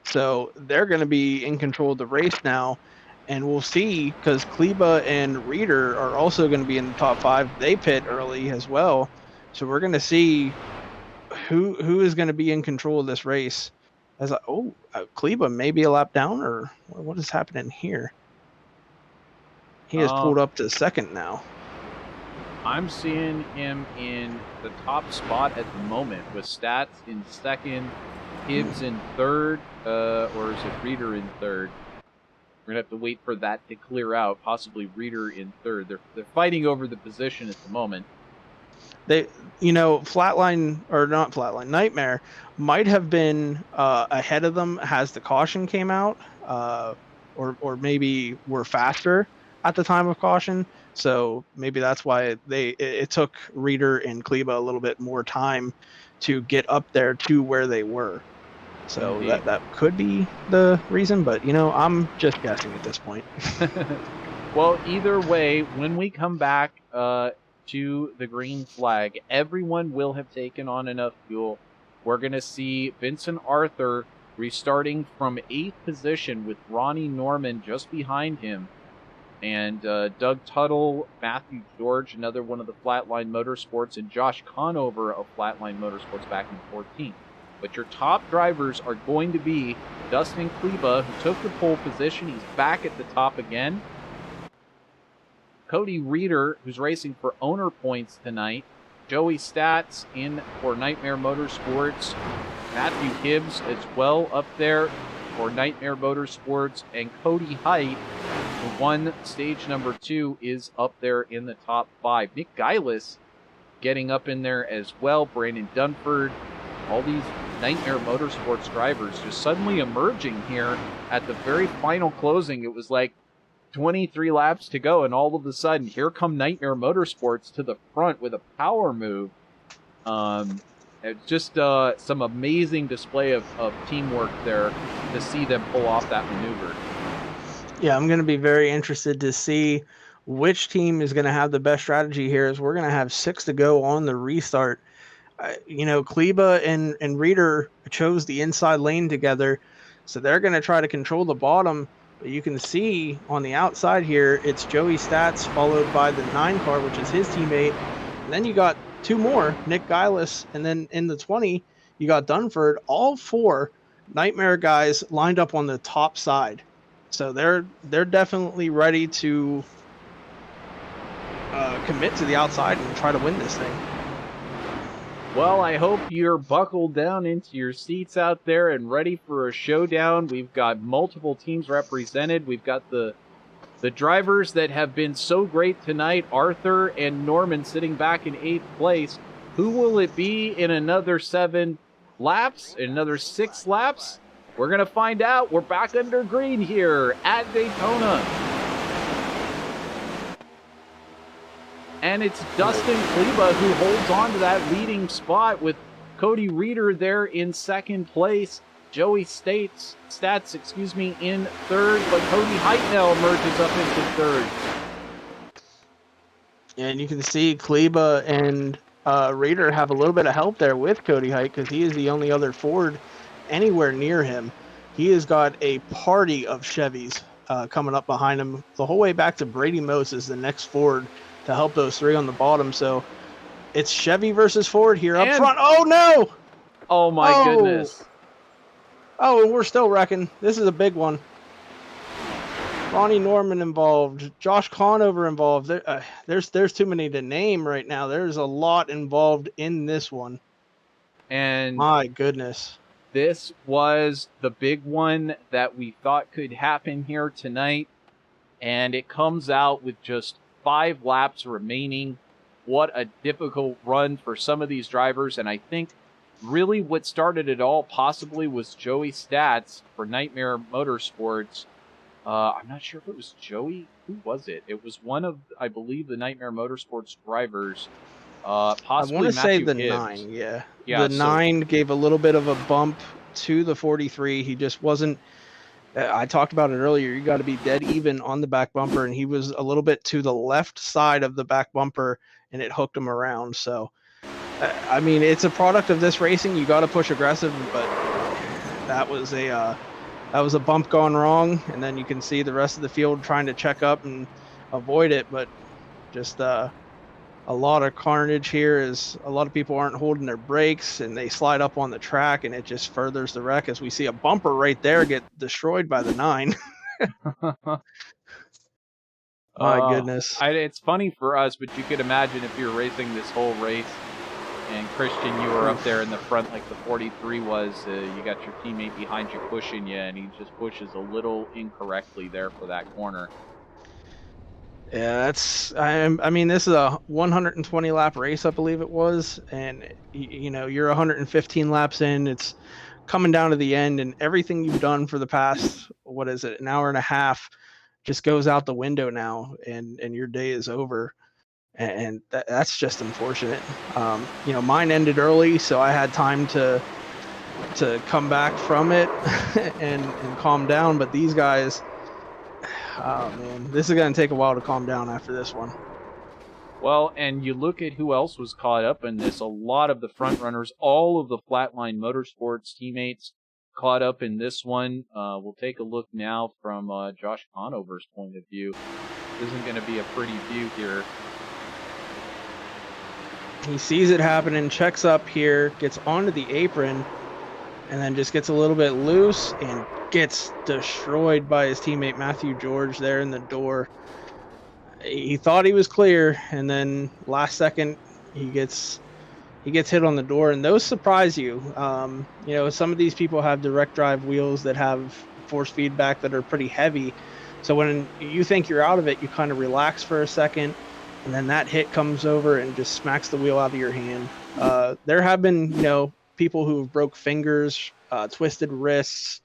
Speaker 2: So they're going to be in control of the race now. And we'll see, because Kleba and Reeder are also going to be in the top 5. They pit early as well. So we're going to see who is going to be in control of this race. Kleba may be a lap down, or what is happening here? He has pulled up to second now.
Speaker 1: I'm seeing him in the top spot at the moment, with Stats in second, Hibbs in third, or is it Reeder in third? We're going to have to wait for that to clear out, possibly Reeder in third. They're fighting over the position at the moment.
Speaker 2: Nightmare might have been ahead of them as the caution came out, or maybe were faster at the time of caution. So maybe that's why it took Reeder and Kleba a little bit more time to get up there to where they were. So that could be the reason, but I'm just guessing at this point.
Speaker 1: Well, either way, when we come back to the green flag, everyone will have taken on enough fuel. We're going to see Vincent Arthur restarting from 8th position with Ronnie Norman just behind him. And Doug Tuttle, Matthew George, another one of the Flatline Motorsports, and Josh Conover of Flatline Motorsports back in 14th. But your top drivers are going to be Dustin Kleba, who took the pole position. He's back at the top again. Cody Reeder, who's racing for owner points tonight. Joey Stats in for Nightmare Motorsports. Matthew Hibbs as well up there for Nightmare Motorsports. And Cody Height, who won stage number 2, is up there in the top 5. Nick Geilis getting up in there as well. Brandon Dunford. All these Nightmare Motorsports drivers just suddenly emerging here at the very final closing. It was like 23 laps to go, and all of a sudden, here come Nightmare Motorsports to the front with a power move. It's just some amazing display of teamwork there to see them pull off that maneuver.
Speaker 2: Yeah, I'm going to be very interested to see which team is going to have the best strategy here, as we're going to have 6 to go on the restart. Kleba and Reeder chose the inside lane together, so they're going to try to control the bottom. But you can see on the outside here, it's Joey Stats followed by the 9 car, which is his teammate. And then you got 2 more, Nick Geilis, and then in the 20, you got Dunford. All 4 Nightmare guys lined up on the top side. So they're definitely ready to commit to the outside and try to win this thing.
Speaker 1: Well, I hope you're buckled down into your seats out there and ready for a showdown. We've got multiple teams represented. We've got the drivers that have been so great tonight, Arthur and Norman, sitting back in 8th place. Who will it be in another 7 laps, in another 6 laps? We're going to find out. We're back under green here at Daytona. And it's Dustin Kleba who holds on to that leading spot with Cody Reeder there in 2nd place. Joey Stats, in 3rd, but Cody Heitnell merges up into 3rd.
Speaker 2: And you can see Kleba and Reeder have a little bit of help there with Cody Height because he is the only other Ford anywhere near him. He has got a party of Chevys coming up behind him the whole way back to Brady Moses, the next Ford, to help those 3 on the bottom. So it's Chevy versus Ford here up front. Oh, no!
Speaker 1: Oh, my goodness.
Speaker 2: Oh, and we're still wrecking. This is a big one. Ronnie Norman involved. Josh Conover involved. There's too many to name right now. There's a lot involved in this one.
Speaker 1: And
Speaker 2: my goodness.
Speaker 1: This was the big one that we thought could happen here tonight. And it comes out with just 5 laps remaining. What a difficult run for some of these drivers. And I think really what started it all possibly was Joey Stats for Nightmare Motorsports. I'm not sure if it was Joey. Who was it? It was one of, I believe, the Nightmare Motorsports drivers. Possibly
Speaker 2: I want to say the
Speaker 1: Hibbs.
Speaker 2: 9, yeah.
Speaker 1: Yeah,
Speaker 2: the 9 gave a little bit of a bump to the 43. He just wasn't, I talked about it earlier, you got to be dead even on the back bumper, and he was a little bit to the left side of the back bumper, and it hooked him around. So, I mean, it's a product of this racing. You got to push aggressive, but that was a bump gone wrong, and then you can see the rest of the field trying to check up and avoid it, but just a lot of carnage here as a lot of people aren't holding their brakes and they slide up on the track, and it just furthers the wreck as we see a bumper right there get destroyed by the 9. My goodness.
Speaker 1: It's funny for us, but you could imagine if you're racing this whole race and Christian, you were up there in the front like the 43 was, you got your teammate behind you pushing you, and he just pushes a little incorrectly there for that corner.
Speaker 2: Yeah, I mean, this is a 120 lap race, I believe it was. And, you know, you're 115 laps in. It's coming down to the end, and everything you've done for the past, what is it, an hour and a half just goes out the window now, and your day is over. And that's just unfortunate. You know, mine ended early, so I had time to come back from it and calm down. But these guys, oh man, this is going to take a while to calm down after this one.
Speaker 1: Well, and you look at who else was caught up in this. A lot of the front runners, all of the Flatline Motorsports teammates caught up in this one. We'll take a look now from Josh Conover's point of view. This isn't going to be a pretty view here.
Speaker 2: He sees it happening, checks up here, gets onto the apron, and then just gets a little bit loose and gets destroyed by his teammate Matthew George there in the door. He thought he was clear, and then last second he gets hit on the door, and those surprise you. You know, some of these people have direct drive wheels that have force feedback that are pretty heavy. So when you think you're out of it, you kind of relax for a second, and then that hit comes over and just smacks the wheel out of your hand. There have been, you know, people who broke fingers, twisted wrists,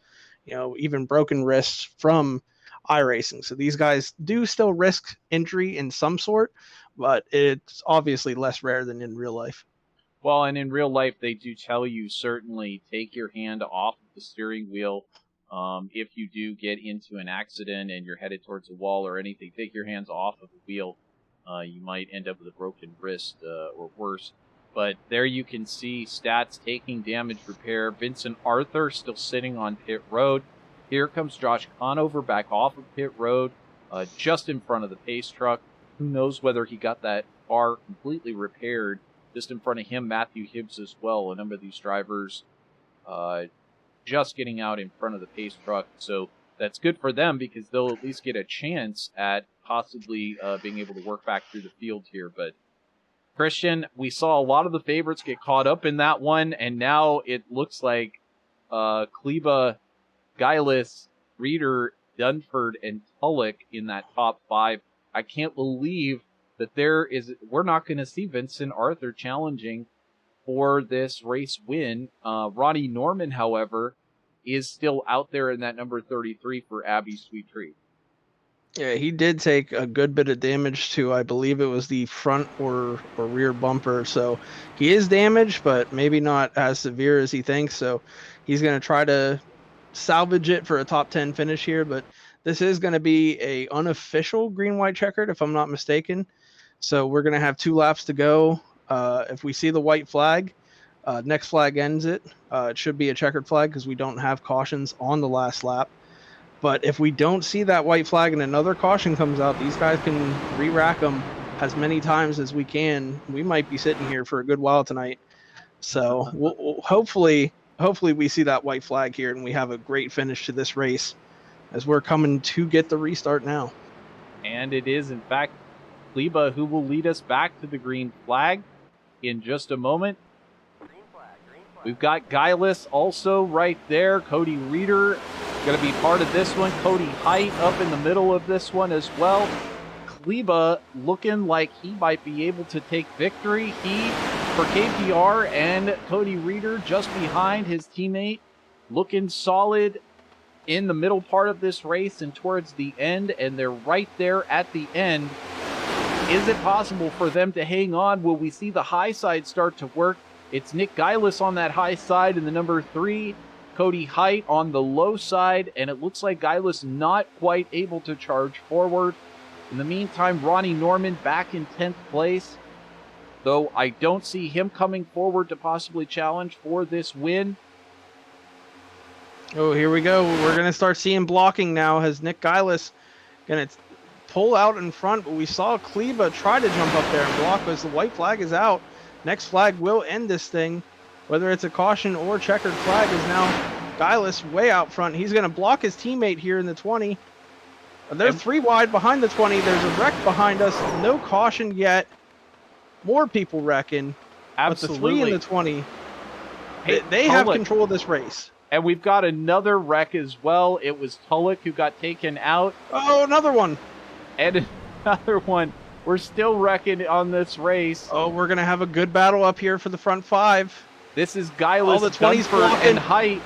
Speaker 2: you know, even broken wrists from iRacing. So these guys do still risk injury in some sort, but it's obviously less rare than in real life.
Speaker 1: Well, and in real life, they do tell you certainly take your hand off of the steering wheel. If you do get into an accident and you're headed towards a wall or anything, take your hands off of the wheel. You might end up with a broken wrist or worse. But there you can see Stats taking damage repair. Vincent Arthur still sitting on pit road. Here comes Josh Conover back off of pit road, just in front of the pace truck. Who knows whether he got that car completely repaired. Just in front of him, Matthew Hibbs as well. A number of these drivers just getting out in front of the pace truck. So that's good for them because they'll at least get a chance at possibly being able to work back through the field here. But Christian, we saw a lot of the favorites get caught up in that one, and now it looks like Kleba, Geilis, Reeder, Dunford, and Tulloch in that top 5. I can't believe that we're not going to see Vincent Arthur challenging for this race win. Ronnie Norman, however, is still out there in that number 33 for Abby Sweet Treat.
Speaker 2: Yeah, he did take a good bit of damage to, I believe it was the front or rear bumper. So he is damaged, but maybe not as severe as he thinks. So he's going to try to salvage it for a top 10 finish here. But this is going to be a unofficial green-white checkered, if I'm not mistaken. So we're going to have 2 laps to go. If we see the white flag, next flag ends it. It should be a checkered flag because we don't have cautions on the last lap. But if we don't see that white flag and another caution comes out, these guys can re-rack them as many times as we can. We might be sitting here for a good while tonight. So we'll hopefully we see that white flag here and we have a great finish to this race as we're coming to get the restart now.
Speaker 1: And it is, in fact, Kleba who will lead us back to the green flag in just a moment. We've got Geilis also right there. Cody Reeder going to be part of this one. Cody Height up in the middle of this one as well. Kleba looking like he might be able to take victory. He for KPR, and Cody Reeder just behind his teammate, looking solid in the middle part of this race and towards the end, and they're right there at the end. Is it possible for them to hang on? Will we see the high side start to work? It's Nick Geilis on that high side in the number 3, Cody Height on the low side, and it looks like Geilis not quite able to charge forward. In the meantime, Ronnie Norman back in 10th place, though I don't see him coming forward to possibly challenge for this win.
Speaker 2: Oh, here we go. We're going to start seeing blocking now as Nick Geilis going to pull out in front, but we saw Kleba try to jump up there and block as the white flag is out. Next flag will end this thing. Whether it's a caution or checkered flag is now Geilis way out front. He's going to block his teammate here in the 20. They're 3 wide behind the 20. There's a wreck behind us. No caution yet. More people wrecking.
Speaker 1: Absolutely.
Speaker 2: But the 3 and the 20,
Speaker 1: Hey,
Speaker 2: they have
Speaker 1: Tulloch.
Speaker 2: control of this race.
Speaker 1: And we've got another wreck as well. It was Tulloch who got taken out.
Speaker 2: Oh, another one.
Speaker 1: And another one. We're still wrecking on this race.
Speaker 2: Oh, we're going to have a good battle up here for the front 5.
Speaker 1: This is Geilis,
Speaker 2: the 20's
Speaker 1: Dunford,
Speaker 2: blocking.
Speaker 1: and Height.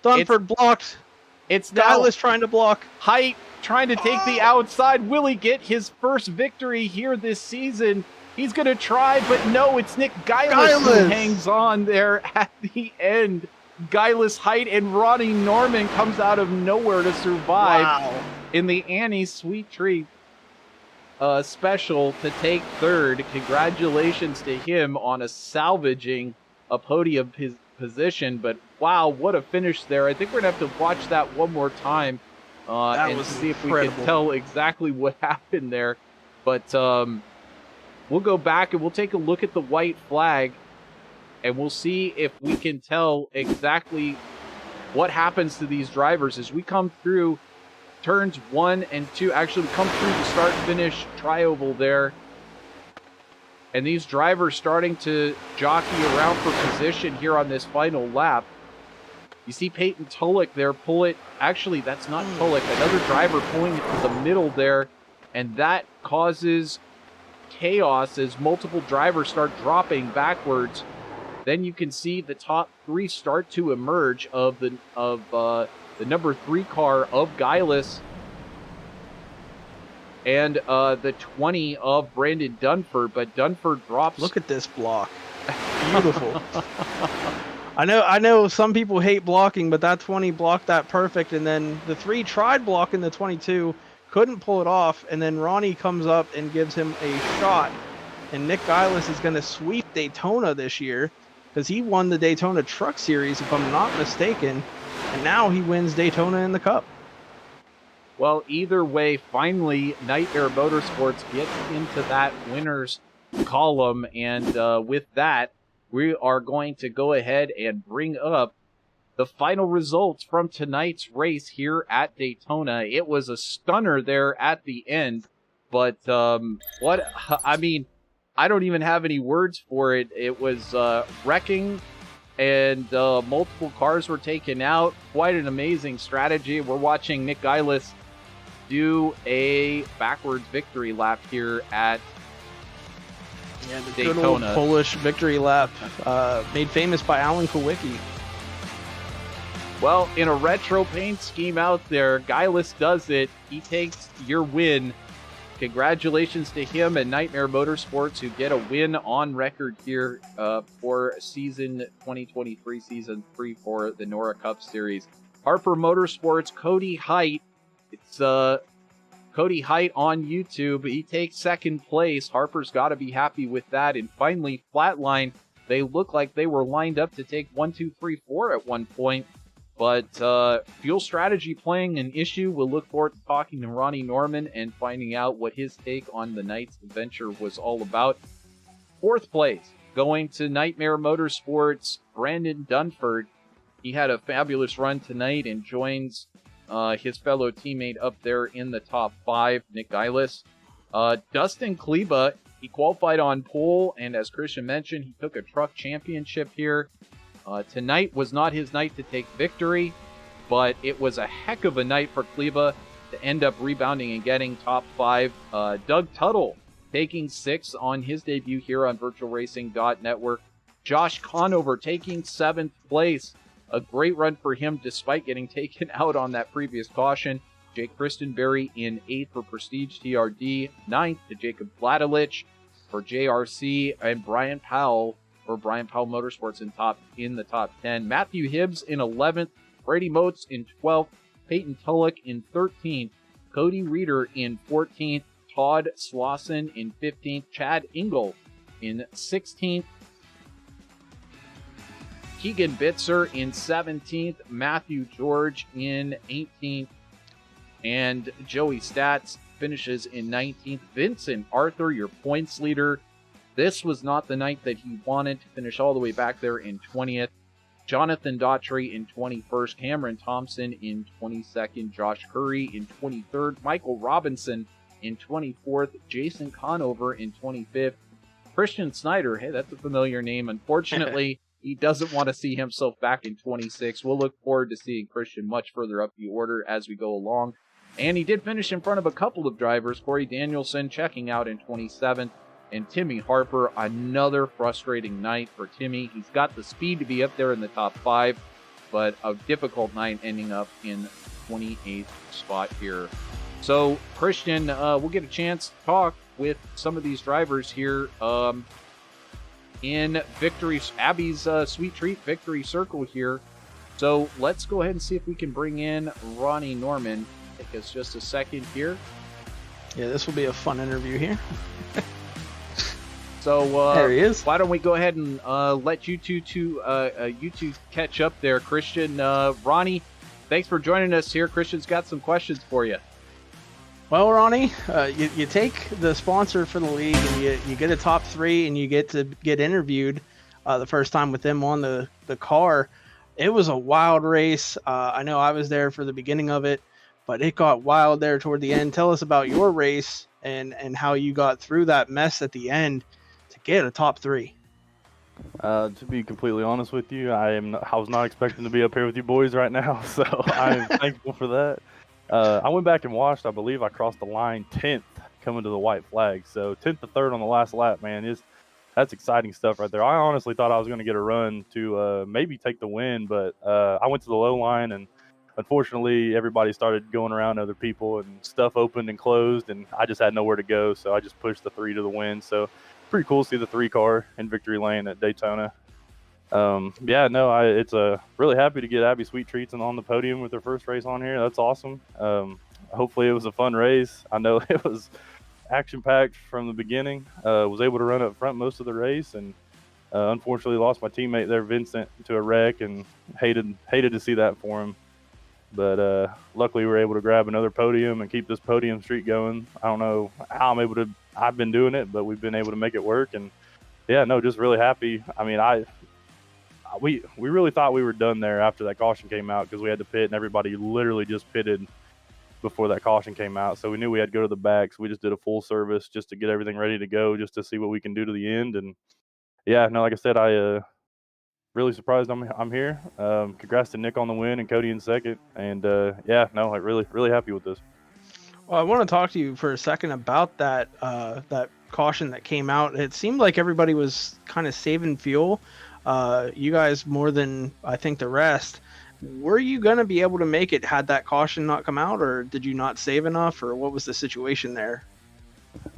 Speaker 2: Dunford blocked.
Speaker 1: It's now
Speaker 2: Geilis trying to block.
Speaker 1: Height trying to take the outside. Will he get his first victory here this season? He's going to try, but no, it's Nick Geilis who hangs on there at the end. Geilis, Height, and Ronnie Norman comes out of nowhere to survive in the Annie Sweet Treat special to take third. Congratulations to him on salvaging a podium position, but wow, what a finish there. I think we're going to have to watch that one more time and see if we can tell exactly what happened there. But we'll go back and we'll take a look at the white flag and we'll see if we can tell exactly what happens to these drivers as we come through turns 1 and 2. Actually, we come through the start-finish tri-oval there. And these drivers starting to jockey around for position here on this final lap. You see Peyton Tulloch there pull it. Actually, that's not Tulloch. Another driver pulling it to the middle there. And that causes chaos as multiple drivers start dropping backwards. Then you can see the top 3 start to emerge of the number 3 car of Geilis and the 20 of Brandon Dunford, but Dunford drops.
Speaker 2: Look at this block. Beautiful. I know some people hate blocking, but that 20 blocked that perfect, and then the 3 tried blocking the 22, couldn't pull it off, and then Ronnie comes up and gives him a shot, and Nick Geilis is going to sweep Daytona this year because he won the Daytona Truck Series, if I'm not mistaken, and now he wins Daytona in the Cup.
Speaker 1: Well, either way, finally, Nightmare Motorsports gets into that winner's column, and with that, we are going to go ahead and bring up the final results from tonight's race here at Daytona. It was a stunner there at the end, but I I don't even have any words for it. It was wrecking, and multiple cars were taken out. Quite an amazing strategy. We're watching Nick Geilis do a backwards victory lap here at
Speaker 2: the
Speaker 1: Daytona.
Speaker 2: Good old Polish victory lap, made famous by Alan Kowicki.
Speaker 1: Well, in a retro paint scheme out there, Geilis does it. He takes your win. Congratulations to him and Nightmare Motorsports, who get a win on record here for season 2023, season 3 for the NORA Cup Series. Harper Motorsports, Cody Height. It's Cody Height on YouTube. He takes second place. Harper's got to be happy with that. And finally, Flatline. They look like they were lined up to take 1, 2, 3, 4 at one point. But fuel strategy playing an issue. We'll look forward to talking to Ronnie Norman and finding out what his take on the night's adventure was all about. Fourth place, going to Nightmare Motorsports, Brandon Dunford. He had a fabulous run tonight and joins his fellow teammate up there in the top 5, Nick Geilis. Dustin Kleba, he qualified on pole, and as Christian mentioned, he took a truck championship here. Tonight was not his night to take victory, but it was a heck of a night for Kleba to end up rebounding and getting top 5. Doug Tuttle taking 6 on his debut here on VirtualRacing.Network. Josh Conover taking 7th place. A great run for him despite getting taken out on that previous caution. Jake Christenberry in 8th for Prestige TRD. 9th to Jacob Vladelich for JRC. And Brian Powell for Brian Powell Motorsports in the top 10. Matthew Hibbs in 11th. Brady Motes in 12th. Peyton Tulloch in 13th. Cody Reeder in 14th. Todd Slauson in 15th. Chad Ingle in 16th. Keegan Bitzer in 17th, Matthew George in 18th, and Joey Stats finishes in 19th. Vincent Arthur, your points leader. This was not the night that he wanted to finish all the way back there in 20th. Jonathan Daughtry in 21st, Cameron Thompson in 22nd, Josh Curry in 23rd, Michael Robinson in 24th, Jason Conover in 25th, Christian Snyder, hey, that's a familiar name. Unfortunately, he doesn't want to see himself back in 26. We'll look forward to seeing Christian much further up the order as we go along. And he did finish in front of a couple of drivers. Corey Danielson checking out in 27th. And Timmy Harper, another frustrating night for Timmy. He's got the speed to be up there in the top 5, but a difficult night ending up in 28th spot here. So, Christian, we'll get a chance to talk with some of these drivers here. In Abby's Sweet Treat Victory Circle here. So let's go ahead and see if we can bring in Ronnie Norman. Take us just a second here.
Speaker 2: Yeah, this will be a fun interview here.
Speaker 1: So
Speaker 2: there he is.
Speaker 1: Why don't we go ahead and let you two catch up there. Christian, Ronnie, thanks for joining us here. Christian's got some questions for you.
Speaker 2: Well, Ronnie, you take the sponsor for the league and you get a top 3 and you get to get interviewed the first time with them on the car. It was a wild race. I know I was there for the beginning of it, but it got wild there toward the end. Tell us about your race and how you got through that mess at the end to get a top 3.
Speaker 4: To be completely honest with you, I was not expecting to be up here with you boys right now, so I'm thankful for that. I went back and watched. I believe I crossed the line 10th coming to the white flag. So 10th to 3rd on the last lap, man, that's exciting stuff right there. I honestly thought I was going to get a run to maybe take the win, but I went to the low line, and unfortunately everybody started going around other people, and stuff opened and closed, and I just had nowhere to go, so I just pushed the 3 to the win. So pretty cool to see the 3 car in victory lane at Daytona. It's really happy to get Abby Sweet Treats and on the podium with her first race on here. That's awesome. Hopefully it was a fun race. I know it was action-packed from the beginning. Was able to run up front most of the race, and unfortunately lost my teammate there, Vincent, to a wreck, and hated to see that for him. But luckily we were able to grab another podium and keep this podium streak going. I don't know how I've been doing it, but we've been able to make it work. And just really happy. I mean, we really thought we were done there after that caution came out, because we had to pit and everybody literally just pitted before that caution came out. So we knew we had to go to the back. So we just did a full service just to get everything ready to go, just to see what we can do to the end. And yeah, no, like I said, I really surprised I'm here. Congrats to Nick on the win and Cody in second. And yeah, no, like really happy with this.
Speaker 2: Well, I want to talk to you for a second about that that caution that came out. It seemed like everybody was kind of saving fuel. You guys more than I think the rest. Were you going to be able to make it had that caution not come out, or did you not save enough, or what was the situation there?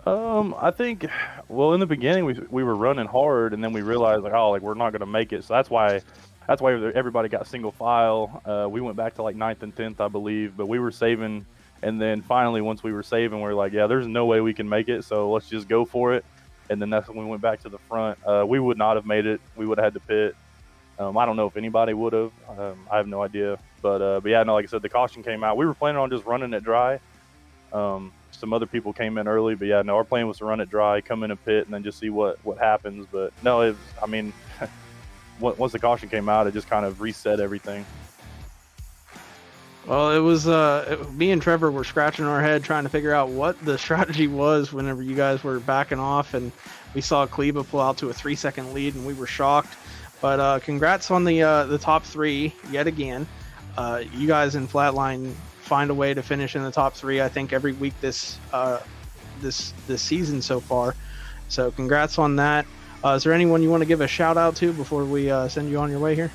Speaker 4: I think, well, in the beginning we were running hard, and then we realized like, oh, like we're not going to make it. So that's why everybody got single file. We went back to like 9th and 10th, I believe, but we were saving. And then finally, once we were saving, we were like, yeah, there's no way we can make it, so let's just go for it. And then that's when we went back to the front. We would not have made it. We would have had to pit. I don't know if anybody would have. I have no idea. But yeah, no, like I said, the caution came out. We were planning on just running it dry. Some other people came in early, but yeah, no, our plan was to run it dry, come in a pit, and then just see what happens. But no, I mean, once the caution came out, it just kind of reset everything.
Speaker 2: Well, it was me and Trevor were scratching our head trying to figure out what the strategy was whenever you guys were backing off, and we saw Kleba pull out to a 3-second lead, and we were shocked. But congrats on the top 3 yet again. You guys in Flatline find a way to finish in the top 3, I think, every week this season so far. So congrats on that. Is there anyone you want to give a shout out to before we send you on your way here?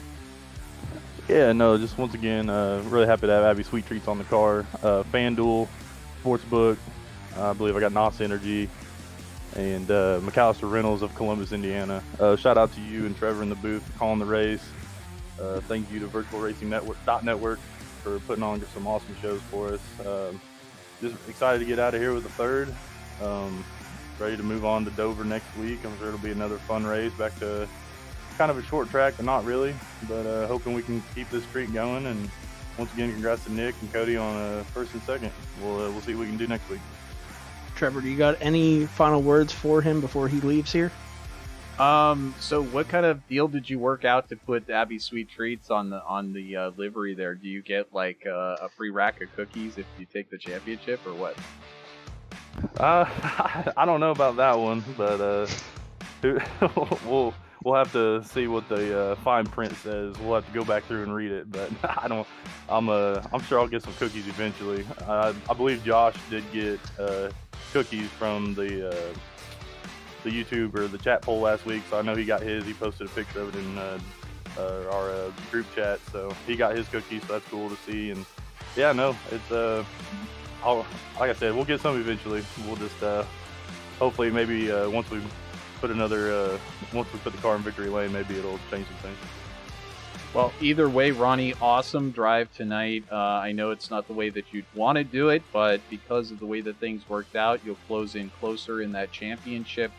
Speaker 4: Yeah, no, just once again, really happy to have Abby Sweet Treats on the car. FanDuel, Sportsbook, I believe I got NOS Energy, and McAllister Reynolds of Columbus, Indiana. Shout out to you and Trevor in the booth for calling the race. Thank you to VirtualRacing.Network for putting on some awesome shows for us. Just excited to get out of here with the third. Ready to move on to Dover next week. I'm sure it'll be another fun race, back to kind of a short track, but not really. But hoping we can keep this streak going. And once again, congrats to Nick and Cody on first and second. We'll see what we can do next week.
Speaker 2: Trevor, do you got any final words for him before he leaves here?
Speaker 1: So what kind of deal did you work out to put Abby Sweet Treats on the livery there? Do you get like a free rack of cookies if you take the championship, or what?
Speaker 4: I don't know about that one, but we'll have to see what the fine print says. We'll have to go back through and read it, but I'm sure I'll get some cookies eventually. I believe Josh did get cookies from the YouTube or the chat poll last week, so I know he got his. He posted a picture of it in our group chat, so he got his cookies, so that's cool to see. And yeah, no, it's like I said, we'll get some eventually. We'll just hopefully maybe once we put the car in victory lane, maybe it'll change some things.
Speaker 1: Well, either way, Ronnie, awesome drive tonight. I know it's not the way that you'd want to do it, but because of the way that things worked out, you'll close in closer in that championship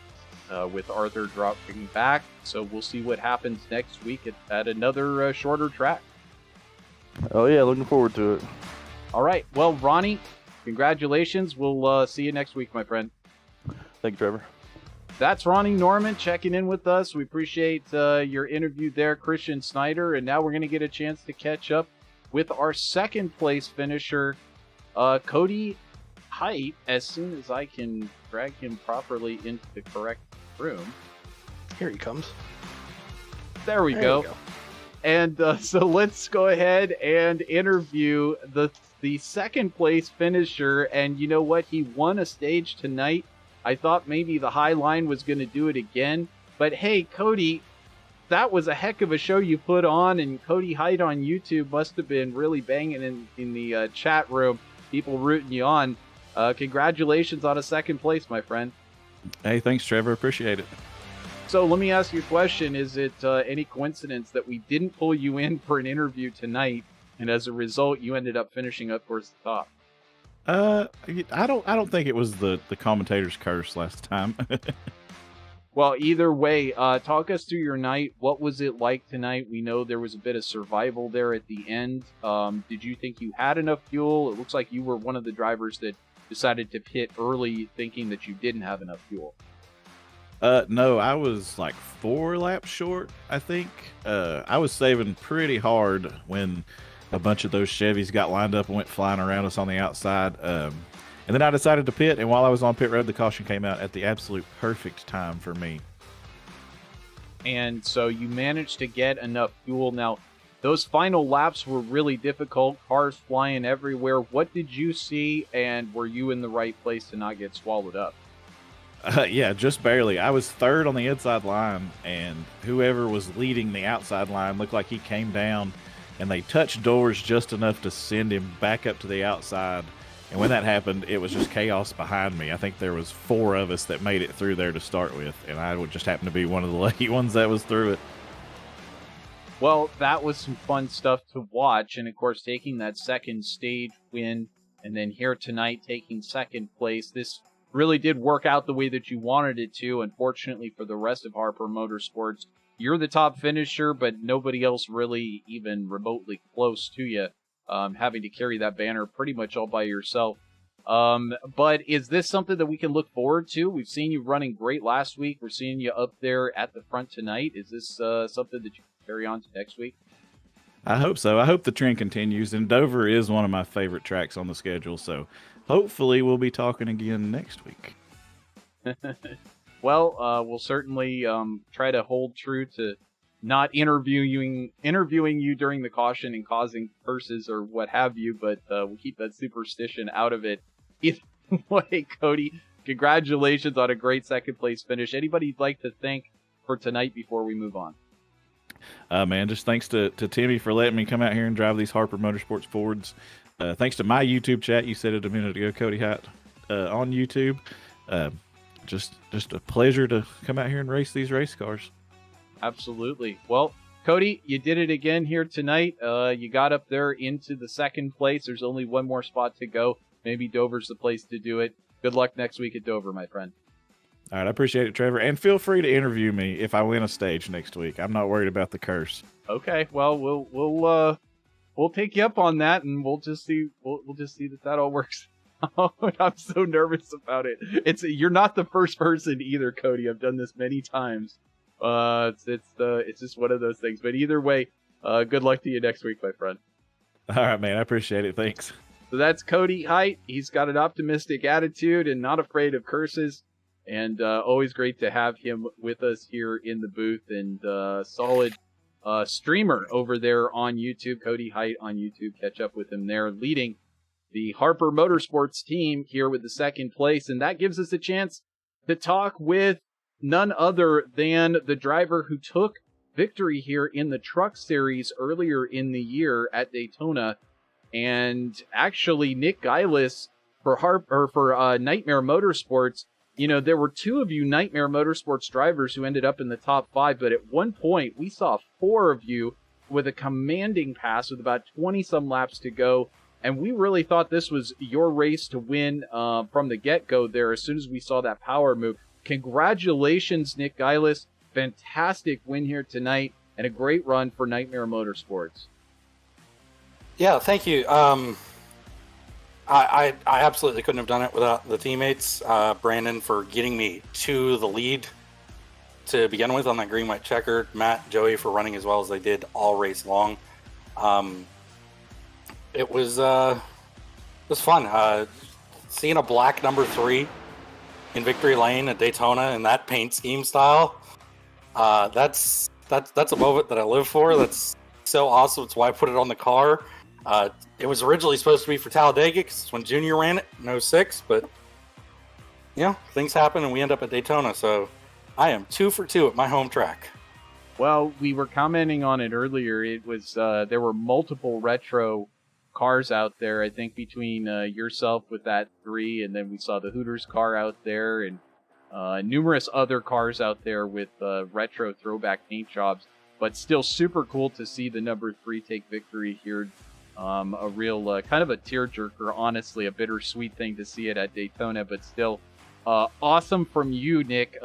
Speaker 1: with Arthur dropping back. So we'll see what happens next week at another shorter track.
Speaker 4: Oh yeah, looking forward to it.
Speaker 1: All right. Well, Ronnie, congratulations. We'll see you next week, my friend.
Speaker 4: Thank you, Trevor.
Speaker 1: That's Ronnie Norman checking in with us. We appreciate your interview there, Christian Snyder. And now we're going to get a chance to catch up with our second place finisher, Cody Height, as soon as I can drag him properly into the correct room.
Speaker 2: Here he comes.
Speaker 1: There we go. And so let's go ahead and interview the second place finisher. And you know what? He won a stage tonight. I thought maybe the High Line was going to do it again. But hey, Cody, that was a heck of a show you put on. And Cody Height on YouTube must have been really banging in the chat room. People rooting you on. Congratulations on a second place, my friend.
Speaker 5: Hey, thanks, Trevor. Appreciate it.
Speaker 1: So let me ask you a question. Is it any coincidence that we didn't pull you in for an interview tonight, and as a result, you ended up finishing up towards the top?
Speaker 5: I don't think it was the commentator's curse last time.
Speaker 1: Well, either way, talk us through your night. What was it like tonight? We know there was a bit of survival there at the end. Did you think you had enough fuel? It looks like you were one of the drivers that decided to pit early thinking that you didn't have enough fuel.
Speaker 5: No, I was like 4 laps short, I think. I was saving pretty hard when a bunch of those Chevys got lined up and went flying around us on the outside. And then I decided to pit, and while I was on pit road, the caution came out at the absolute perfect time for me.
Speaker 1: And so you managed to get enough fuel. Now, those final laps were really difficult, cars flying everywhere. What did you see, and were you in the right place to not get swallowed up?
Speaker 5: Yeah, just barely. I was third on the inside line, and whoever was leading the outside line looked like he came down, and they touched doors just enough to send him back up to the outside. And when that happened, it was just chaos behind me. I think there was 4 of us that made it through there to start with, and I would just happen to be one of the lucky ones that was through it.
Speaker 1: Well, that was some fun stuff to watch, and of course, taking that second stage win, and then here tonight taking second place. This really did work out the way that you wanted it to. Unfortunately for the rest of Harper Motorsports, you're the top finisher, but nobody else really even remotely close to you, having to carry that banner pretty much all by yourself. But is this something that we can look forward to? We've seen you running great last week. We're seeing you up there at the front tonight. Is this something that you can carry on to next week?
Speaker 5: I hope so. I hope the trend continues, and Dover is one of my favorite tracks on the schedule, so hopefully we'll be talking again next week.
Speaker 1: Well, we'll certainly try to hold true to not interviewing you during the caution and causing curses or what have you, but we'll keep that superstition out of it. Either way, Cody, congratulations on a great second place finish. Anybody you'd like to thank for tonight before we move on?
Speaker 5: Man, just thanks to Timmy for letting me come out here and drive these Harper Motorsports Fords. Thanks to my YouTube chat, you said it a minute ago, Cody Hyatt, on YouTube. Just a pleasure to come out here and race these race cars.
Speaker 1: Absolutely. Well, Cody, you did it again here tonight. You got up there into the second place. There's only one more spot to go. Maybe Dover's the place to do it. Good luck next week at Dover, my friend.
Speaker 5: All right, I appreciate it, Trevor. And feel free to interview me if I win a stage next week. I'm not worried about the curse.
Speaker 1: Okay, well, we'll take you up on that, and we'll just see that all works out. I'm so nervous about it. You're not the first person either, Cody. I've done this many times. It's just one of those things. But either way, good luck to you next week, my friend.
Speaker 5: All right, man. I appreciate it. Thanks.
Speaker 1: So that's Cody Hite. He's got an optimistic attitude and not afraid of curses. And always great to have him with us here in the booth, and solid streamer over there on YouTube, Cody Hite on YouTube. Catch up with him there, leading the Harper Motorsports team here with the second place. And that gives us a chance to talk with none other than the driver who took victory here in the Truck Series earlier in the year at Daytona. And actually, Nick Geilis for Nightmare Motorsports. You know, there were 2 of you Nightmare Motorsports drivers who ended up in the top 5, but at one point we saw 4 of you with a commanding pass with about 20-some laps to go, and we really thought this was your race to win from the get-go there as soon as we saw that power move. Congratulations, Nick Geilis. Fantastic win here tonight, and a great run for Nightmare Motorsports.
Speaker 6: Yeah, thank you. I absolutely couldn't have done it without the teammates. Brandon for getting me to the lead to begin with on that green white checker. Matt, Joey for running as well as they did all race long. It was fun. Seeing a black number 3 in Victory Lane at Daytona in that paint scheme style. That's a moment that I live for. That's so awesome. It's why I put it on the car. It was originally supposed to be for Talladega because when Junior ran it in 06, but things happen and we end up at Daytona. So I am 2 for 2 at my home track.
Speaker 1: Well, we were commenting on it earlier. It was there were multiple retro cars out there. I think between yourself with that 3, and then we saw the Hooters car out there, and numerous other cars out there with retro throwback paint jobs. But still super cool to see the number 3 take victory here. A real kind of a tearjerker, honestly, a bittersweet thing to see it at Daytona, but still awesome from you, Nick.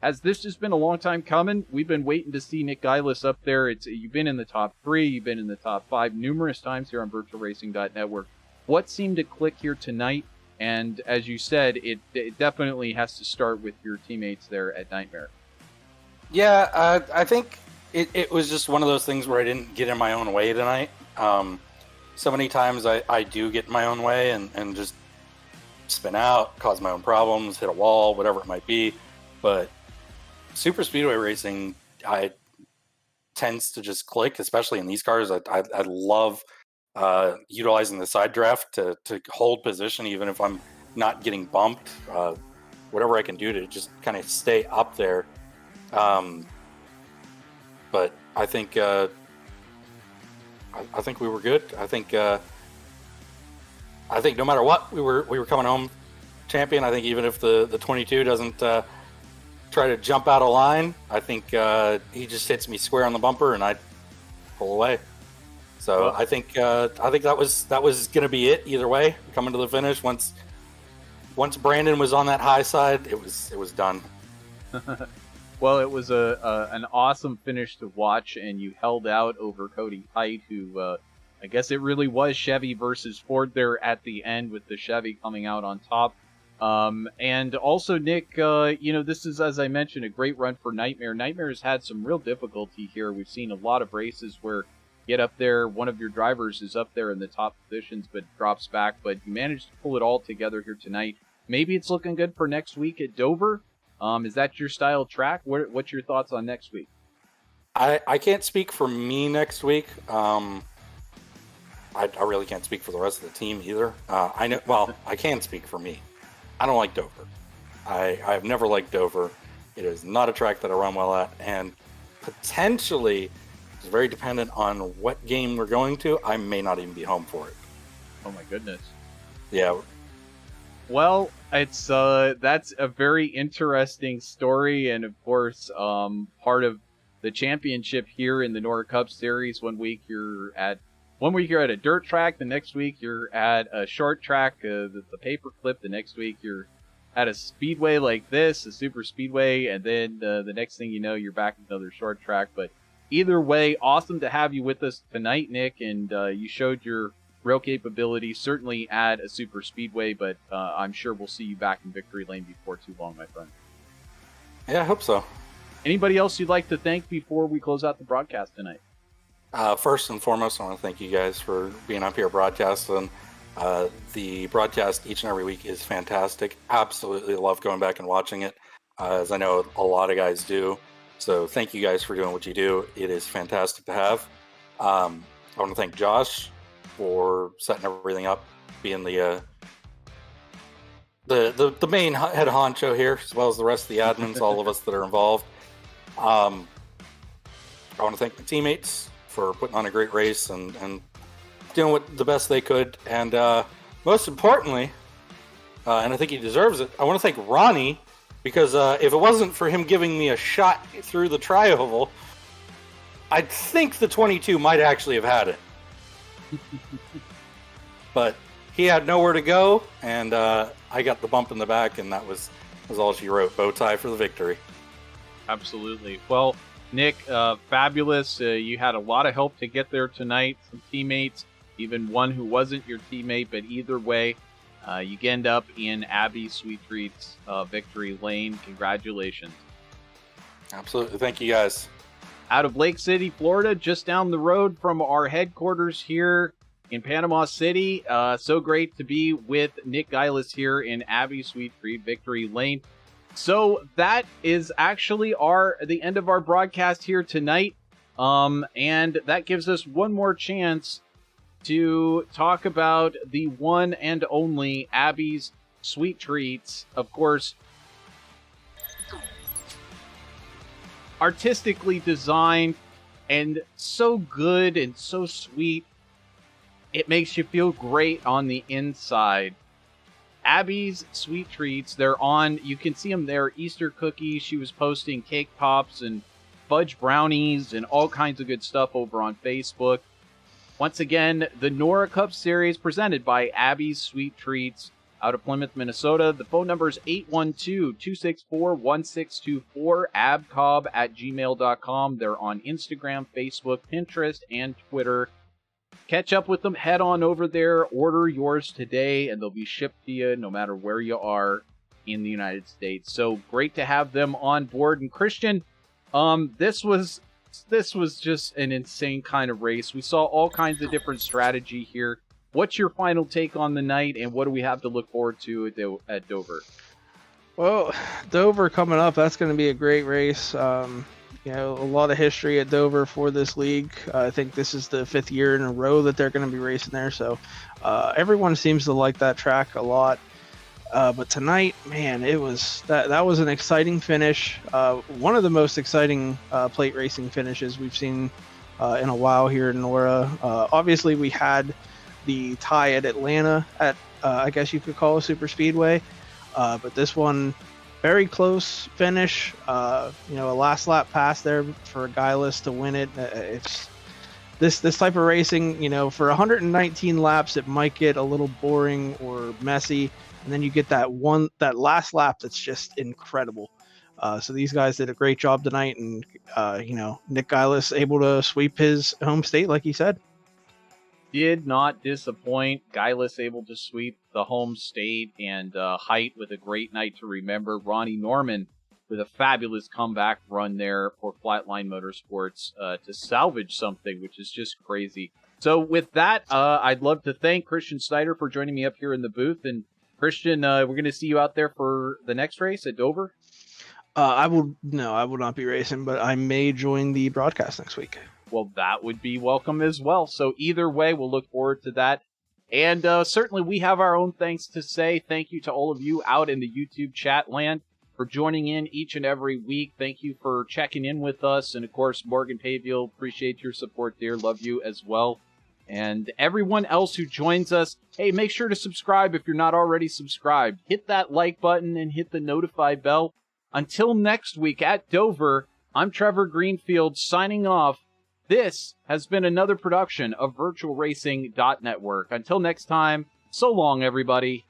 Speaker 1: Has this just been a long time coming? We've been waiting to see Nick Geilis up there. You've been in the top 3, you've been in the top 5 numerous times here on VirtualRacing.Network. What seemed to click here tonight? And as you said, it definitely has to start with your teammates there at Nightmare.
Speaker 6: Yeah, I think it was just one of those things where I didn't get in my own way tonight. so many times I do get in my own way and just spin out, cause my own problems, hit a wall, whatever it might be. But super speedway racing, I tends to just click, especially in these cars. I love utilizing the side draft to hold position, even if I'm not getting bumped. Whatever I can do to just kind of stay up there. But I think I think we were good. I think no matter what, we were coming home champion. I think even if the 22 doesn't try to jump out of line, I think he just hits me square on the bumper and I pull away. So
Speaker 1: Well,
Speaker 6: I think that was going to be it either way. Coming to the finish, once Brandon was on that high side, it was done.
Speaker 1: Well, it was an awesome finish to watch, and you held out over Cody Height, who I guess it really was Chevy versus Ford there at the end, with the Chevy coming out on top. And also, Nick, this is, as I mentioned, a great run for Nightmare. Nightmare has had some real difficulty here. We've seen a lot of races where get up there, one of your drivers is up there in the top positions but drops back, but you managed to pull it all together here tonight. Maybe it's looking good for next week at Dover. Is that your style track? What's your thoughts on next week?
Speaker 6: I can't speak for me next week. I really can't speak for the rest of the team either. I know. Well, I can speak for me. I don't like Dover. I've never liked Dover. It is not a track that I run well at, and potentially it's very dependent on what game we're going to. I may not even be home for it.
Speaker 1: Oh my goodness.
Speaker 6: Yeah.
Speaker 1: Well, it's that's a very interesting story, and of course, part of the championship here in the NORA Cup Series. One week you're at a dirt track, the next week you're at a short track, the paperclip. The next week you're at a speedway like this, a super speedway, and then the next thing you know, you're back at another short track. But either way, awesome to have you with us tonight, Nick, and you showed your real capability, certainly at a super speedway, but I'm sure we'll see you back in victory lane before too long, my friend.
Speaker 6: Yeah, I hope so.
Speaker 1: Anybody else you'd like to thank before we close out the broadcast tonight?
Speaker 6: First and foremost, I want to thank you guys for being up here broadcasting. The broadcast each and every week is fantastic. Absolutely love going back and watching it, as I know a lot of guys do. So thank you guys for doing what you do. It is fantastic to have. I want to thank Josh for setting everything up, being the main head honcho here, as well as the rest of the admins, all of us that are involved. I want to thank my teammates for putting on a great race and doing the best they could. And most importantly, and I think he deserves it, I want to thank Ronnie, because if it wasn't for him giving me a shot through the tri-oval, I think the 22 might actually have had it. But he had nowhere to go, and I got the bump in the back, and that was all she wrote. Bow tie for the victory.
Speaker 1: Absolutely. Well, Nick, fabulous. You had a lot of help to get there tonight. Some teammates, even one who wasn't your teammate, but either way, you end up in Abby Sweet Treats victory lane. Congratulations.
Speaker 6: Absolutely. Thank you, guys.
Speaker 1: Out of Lake City, Florida, just down the road from our headquarters here in Panama City. So great to be with Nick Geilis here in Abby Sweet Treat victory lane. So that is actually the end of our broadcast here tonight. And that gives us one more chance to talk about the one and only Abby's Sweet Treats. Of course, artistically designed and so good and so sweet. It makes you feel great on the inside. Abby's Sweet Treats, you can see them there, Easter cookies. She was posting cake pops and fudge brownies and all kinds of good stuff over on Facebook. Once again, the NORA Cup Series presented by Abby's Sweet Treats out of Plymouth, Minnesota. The phone number is 812-264-1624, abcobb@gmail.com. They're on Instagram, Facebook, Pinterest, and Twitter. Catch up with them, head on over there, order yours today, and they'll be shipped to you no matter where you are in the United States. So great to have them on board. And Christian, this was this was just an insane kind of race. We saw all kinds of different strategy here. What's your final take on the night, and what do we have to look forward to at Dover?
Speaker 2: Well, Dover coming up, that's going to be a great race. You know, a lot of history at Dover for this league. I think this is the 5th year in a row that they're going to be racing there. So everyone seems to like that track a lot. But tonight, man, it was that was an exciting finish. One of the most exciting plate racing finishes we've seen in a while here in NORA. Obviously, we had the tie at Atlanta at, I guess you could call a super speedway. But this one, very close finish. You know, a last lap pass there for Guileless to win it. It's this type of racing, you know, for 119 laps, it might get a little boring or messy. And then you get that last lap that's just incredible. So these guys did a great job tonight. And, you know, Nick Guileless able to sweep his home state, like he said.
Speaker 1: Did not disappoint. Guileless able to sweep the home state, and Height with a great night to remember. Ronnie Norman with a fabulous comeback run there for Flatline Motorsports to salvage something, which is just crazy. So with that, I'd love to thank Christian Snyder for joining me up here in the booth. And Christian, we're going to see you out there for the next race at Dover?
Speaker 2: I will not be racing, but I may join the broadcast next week.
Speaker 1: Well, that would be welcome as well. So either way, we'll look forward to that. And certainly we have our own thanks to say. Thank you to all of you out in the YouTube chat land for joining in each and every week. Thank you for checking in with us. And of course, Morgan Payville, appreciate your support, dear. Love you as well. And everyone else who joins us, hey, make sure to subscribe if you're not already subscribed. Hit that like button and hit the notify bell. Until next week at Dover, I'm Trevor Greenfield signing off. This has been another production of VirtualRacing.Network. Until next time, so long, everybody.